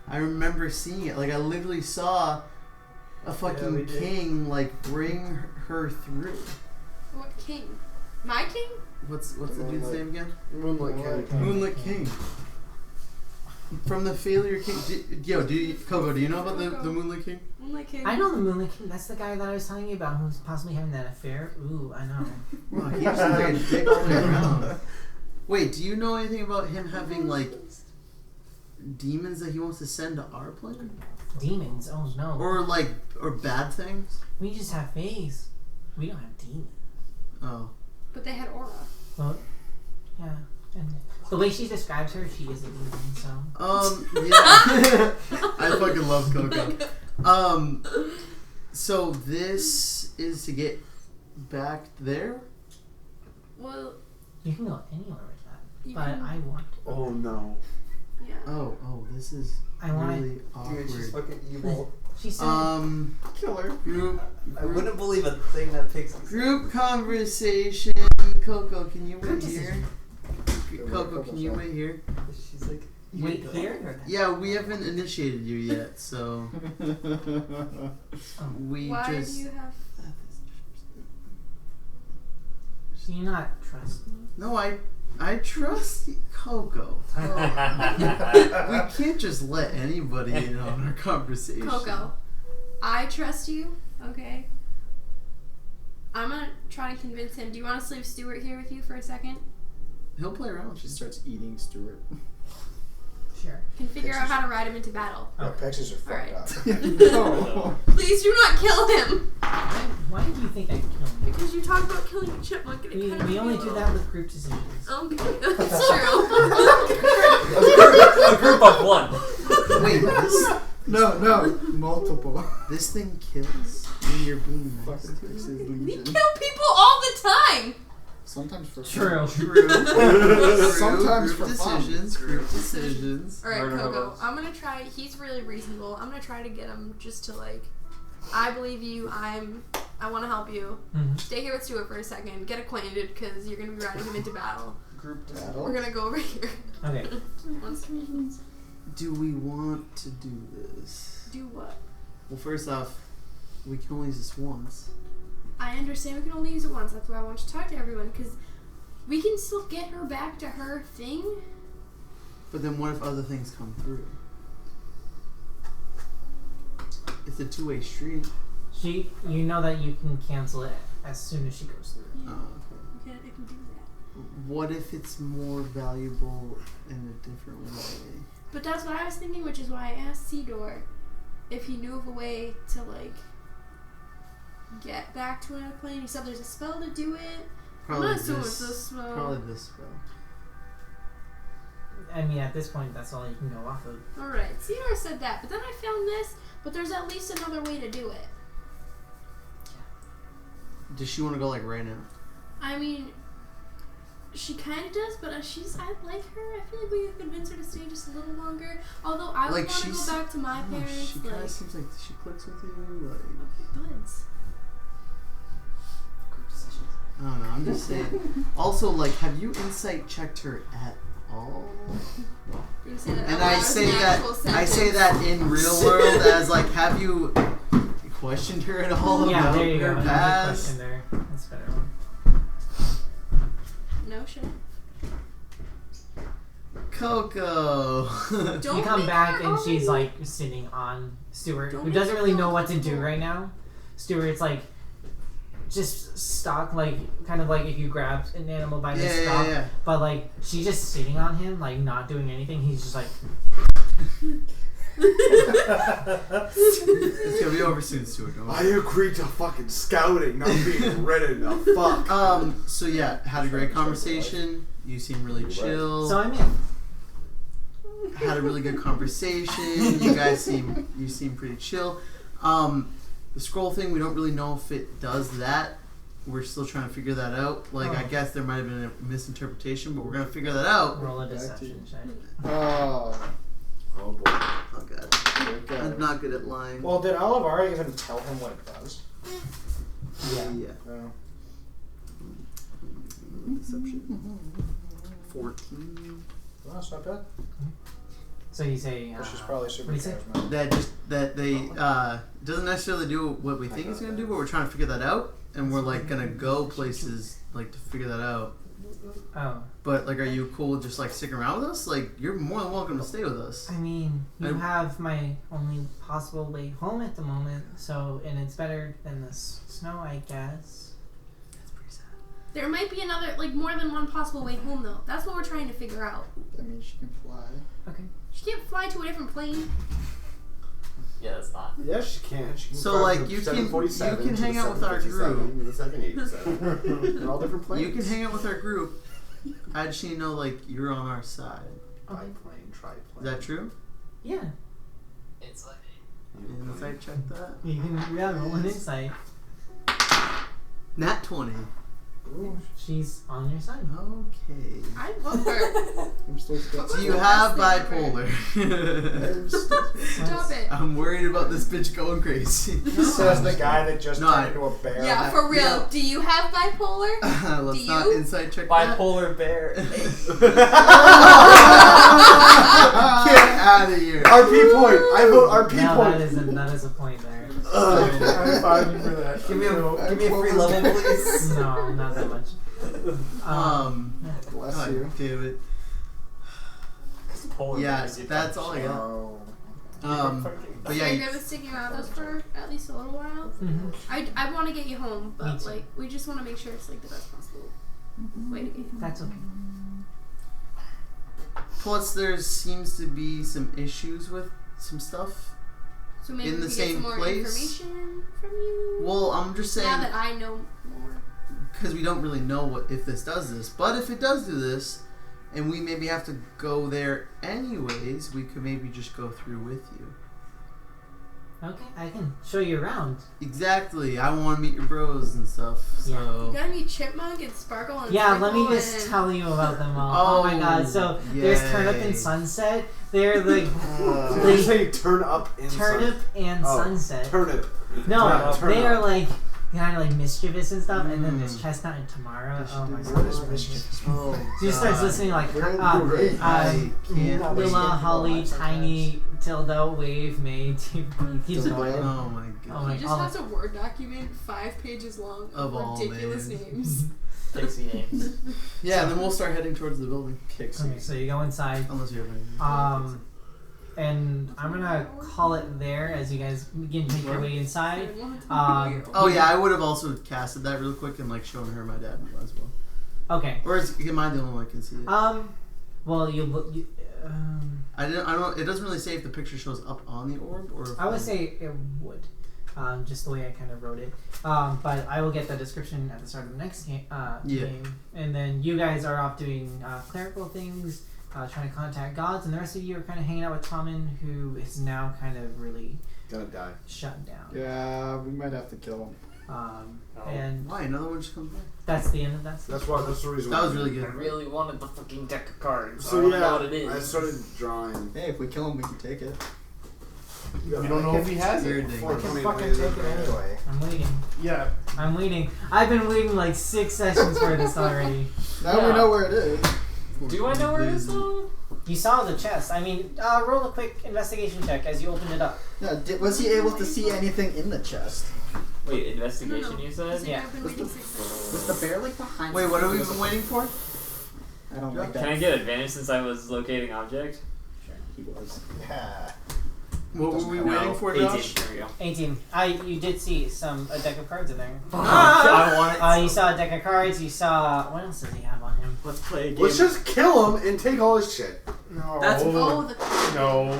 I remember seeing it. Like, I literally saw a fucking king, like, bring her through. What king? My king? What's the dude's name again? Moonlight King. Moonlight King. From the Failure King. Coco, do you know about the Moonlight King? Moonlight King. I know the Moonlight King. That's the guy that I was telling you about who's possibly having that affair. Ooh, I know. Wow, he just looks like a dick all the way around. Wait, do you know anything about him having, like, demons that he wants to send to our planet? Demons? Oh no. Or bad things? We just have fays. We don't have demons. Oh. But they had Aura. Well, yeah. And the way she describes her, she is a demon, so. Yeah. I fucking love Coco. So this is to get back there? Well, You can go anywhere with that. you But can, I want. Oh no. yeah. Oh, this is I want. really awkward. Dude, she's fucking evil. She said. Killer. I wouldn't believe a thing that Pixie said. Group conversation. Coco, can you wait here? Coco, can you wait here? She's like, Wait here? Yeah, we haven't initiated you yet, so we Why just. do you have... Do you not trust me? No, I trust Coco. We can't just let anybody in on our conversation. Coco, I trust you, okay? I'm gonna try to convince him. Do you want to leave Stuart here with you for a second? He'll play around. She starts eating Stuart. Sure. Can figure out how to ride him into battle. Yeah, pixies are fucked Alright. up. No. Please do not kill him! Why do you think I killed him? Because you talked about killing a chipmunk and it kind of We only do that with group decisions. Okay, that's true. A group of one. Wait, this No, multiple. this thing kills when you're being nice to Pixies it. We Legion. kill people all the time! Sometimes for True. Sometimes group for fun. decisions. Group decisions. Alright, Murder Coco, hobos. I'm gonna try. He's really reasonable. I'm gonna try to get him just to, like, I believe you. I want to help you. Mm-hmm. Stay here with Stuart for a second. Get acquainted because you're gonna be riding him into battle. group Battle? We're gonna go over here. Okay. One second. Do we want to do this? Do what? Well, first off, we can only use this once. I understand we can only use it once. That's why I want you to talk to everyone because we can still get her back to her thing. But then what if other things come through? It's a two-way street. You know that you can cancel it as soon as she goes through. Oh, okay. I can do that. What if it's more valuable in a different way? But that's what I was thinking, which is why I asked Seador if he knew of a way to, like, get back to another plane. He said there's a spell to do it. Probably I'm not assuming this. it's this spell. Probably this spell. I mean, at this point, that's all you can go off of. Alright, Seador said that, but then I found this, but there's at least another way to do it. Does she want to go like right now? I mean, she kind of does, but I like her. I feel like we could convince her to stay just a little longer. Although I would Like, want to go she's- back to my I don't know, parents. she kind Like, of seems like she clicks with you. Like, okay, buds. I'm just saying. Also, like, have you insight checked her at all? You're gonna say that And out I loud say as an that actual I say sentence. that in real world as like, have you questioned her at all Yeah, about there you her go. past? Question there. That's a better one. No shit. Coco. Don't You come make back her and she's argue. like sitting on Stuart, Don't who make doesn't her really feel know what to do uncomfortable. right now. Stuart's like just stuck, like kind of like if you grab an animal by the scruff, yeah. but like she's just sitting on him, like not doing anything. He's just like, It's gonna be over soon, Stuart. Don't I worry. agree to fucking scouting, not being ridden the fuck. So yeah, had a great conversation. You seem really chill. so I'm in. Had a really good conversation. You guys seem pretty chill. The scroll thing, we don't really know if it does that. We're still trying to figure that out. Like, I guess there might have been a misinterpretation, but we're gonna figure that out. Roll a deception check. Oh. Oh boy. Oh god, Okay. I'm not good at lying. Well, did Olivara even tell him what it does? Yeah. No. Deception. 14. Well, that's not bad. So you say, But she's probably super what do you say? charismatic. That they doesn't necessarily do what we think it's gonna do, but we're trying to figure that out, and we're like gonna go places like to figure that out. Oh, But like, are you cool just like sticking around with us? Like, you're more than welcome to stay with us. I mean, you I'm- have my only possible way home at the moment, so and it's better than the snow, I guess. That's pretty sad. There might be another, like, more than one possible way home, though. That's what we're trying to figure out. That means she can fly. Okay. She can't fly to a different plane. Yeah, it's not. Yes, she can. She can So, fly like, from you can- 747 you can to hang the out with our 757 group. to the 787. They're all different planes. You can hang out with our group. I just need to know like you're on our side. Biplane, triplane. Is that true? Yeah. It's like Insight check that. You can roll an insight. Nat 20. She's on your side. Okay. I love her. I'm still stuck. So you the have best thing bipolar. Stop it. I'm worried about this bitch going crazy. Says the guy that just No, turned into a bear. Yeah, for real. Yeah. Do you have bipolar? Let's Do not you? insight check that. bipolar bear. Get out of here. RP point. I vote RP No, point. that is a point there. High five you for that. Give me a free level, please. No, not that much. Bless God you. damn it. Polar Yeah, bears, you that's dumb all I shit. got. Oh. But So yeah, you're good with sticking around with us for at least a little while? Mm-hmm. I want to get you home, Me but too. like we just want to make sure it's like the best possible way to get you home. That's okay. plus there seems to be some issues with some stuff. So maybe In we the could same get some more place? information from you. Well, I'm just saying now that I know more. because we don't really know what if this does this. But if it does do this, and we maybe have to go there anyways, we could maybe just go through with you. Okay, I can show you around. Exactly. I want to meet your bros and stuff. You So gotta meet Chipmunk and Sparkle and Yeah, let me Sprinkle just and... tell you about them all. Oh my god, so there's Turnip yay. and Sunset. They're like Did you say turn up in Turnip and Oh, Sunset. Turnip. No, Not turn they are up. like kind of like mischievous and stuff, and then there's Mm. Chestnut and Tamara. Oh my What is god. mischievous? Oh, She just starts God. listening like Great. I can't wait. Lila, Holly, Tiny, Tilda, Wave, May, keeps going. Oh my Oh god. my He just has a Word document 5 pages long Of all ridiculous names. names. Pixie names. Yeah, then we'll start heading towards the building. Okay, so you go inside. Unless you have any. And I'm gonna call it there as you guys begin to make your way inside. Oh yeah, I would have also casted that real quick and like shown her my dad as well. Okay. Or is am I the only one that can see it? Well, you look. I don't. It doesn't really say if the picture shows up on the orb or. If I would say it would, just the way I kind of wrote it. But I will get the description at the start of the next game. Game, and then you guys are off doing clerical things, trying to contact gods, and the rest of you are kind of hanging out with Tommen, who is now kind of really Gonna die. shut down. Yeah, we might have to kill him. And Why another one just comes back? that's the end of that. That's why. That's the reason. That why. was really I good. really wanted the fucking deck of cards. I So don't yeah, know what it is. I started drawing. Hey, if we kill him, we can take it. We don't know if he has it. I can fucking take it anyway. I'm waiting. Yeah. I'm waiting. I've been waiting like 6 sessions for this already. Now Yeah. we know where it is. Do I know where it is though? You saw the chest. I mean, roll a quick investigation check as you open it up. Yeah, was he able to see anything in the chest? Wait, investigation No. you said? Yeah. I've been waiting 6 seconds. Was the bear like behind? Wait, what are we even waiting for? I don't like that. Can I get advantage since I was locating object? He was. Yeah. What were we No, waiting for, 18. Josh? There we go. 18. You did see a deck of cards in there. I want it. You saw a deck of cards. You saw what else does he have on him? Let's play a game. Let's just kill him and take all his shit. No. That's- Oh, the No.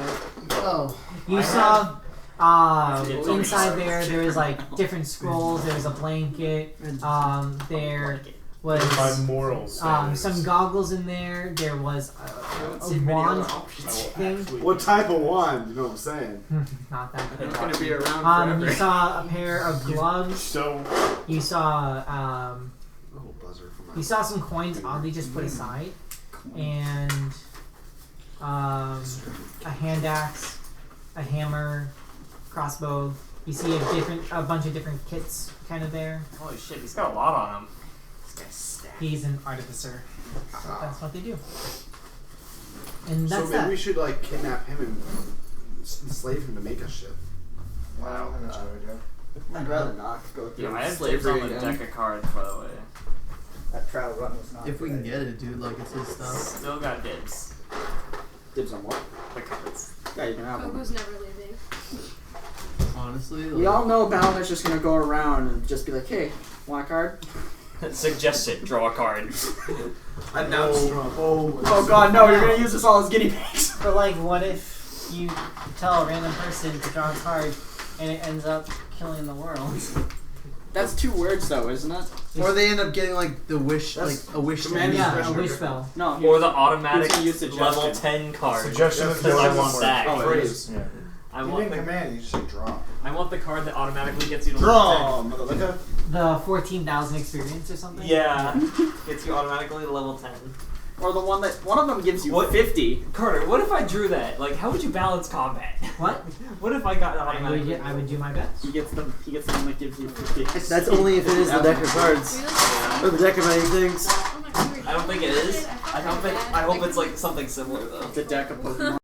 Oh. You saw It's on inside the there was like different scrolls. There was a blanket. There was My morals. some goggles in there. There was a wand thing. What type of wand? You know what I'm saying? Not that It's good. gonna be around You forever. saw a pair of gloves. So You saw Oh, buzzer for my. you saw some coins oddly just put aside, and a hand axe, a hammer, crossbow. You see a bunch of different kits kind of there. Holy shit, he's got a lot on him. He's an artificer. So that's what they do. And So that's maybe that. we should like kidnap him and enslave him to make us shit. Wow. That's what we do. I'd rather not go through Yeah, I have dibs slavery on the again. deck of cards, by the way. That trial run was not. If we good. can get it, dude, like it's his stuff. Still got dibs. Dibs on what? The cards. Yeah, you can have Coco's one. never leaving. Honestly, We all know Balnor's just gonna go around and just be like, "Hey, want a card?" Suggestion, draw a card. Oh God, no! You're gonna use us all as guinea pigs. But like, what if you tell a random person to draw a card and it ends up killing the world? That's 2 words, though, isn't it? or they end up getting like the wish, That's like a wish. command- thing. Yeah, a wish spell. No. Or the automatic He's gonna use suggestion. level 10 card. Suggestion is Because I the want word. that. Oh, it is. Yeah. I You want didn't the command, you just said draw. I want the card that automatically gets you to level Draw, motherfucker. The 14,000 experience or something. 10. Yeah. Gets you automatically to level 10. Or the one of them gives you What? 50. Carter, what if I drew that? Like, how would you balance combat? What? What if I got I automatically? would do my best. He gets the one that gives you 50. That's only if it is the deck of cards Really? or the deck of many things. Oh my God, I don't think it is. I hope it's like something similar though. The deck of Pokemon.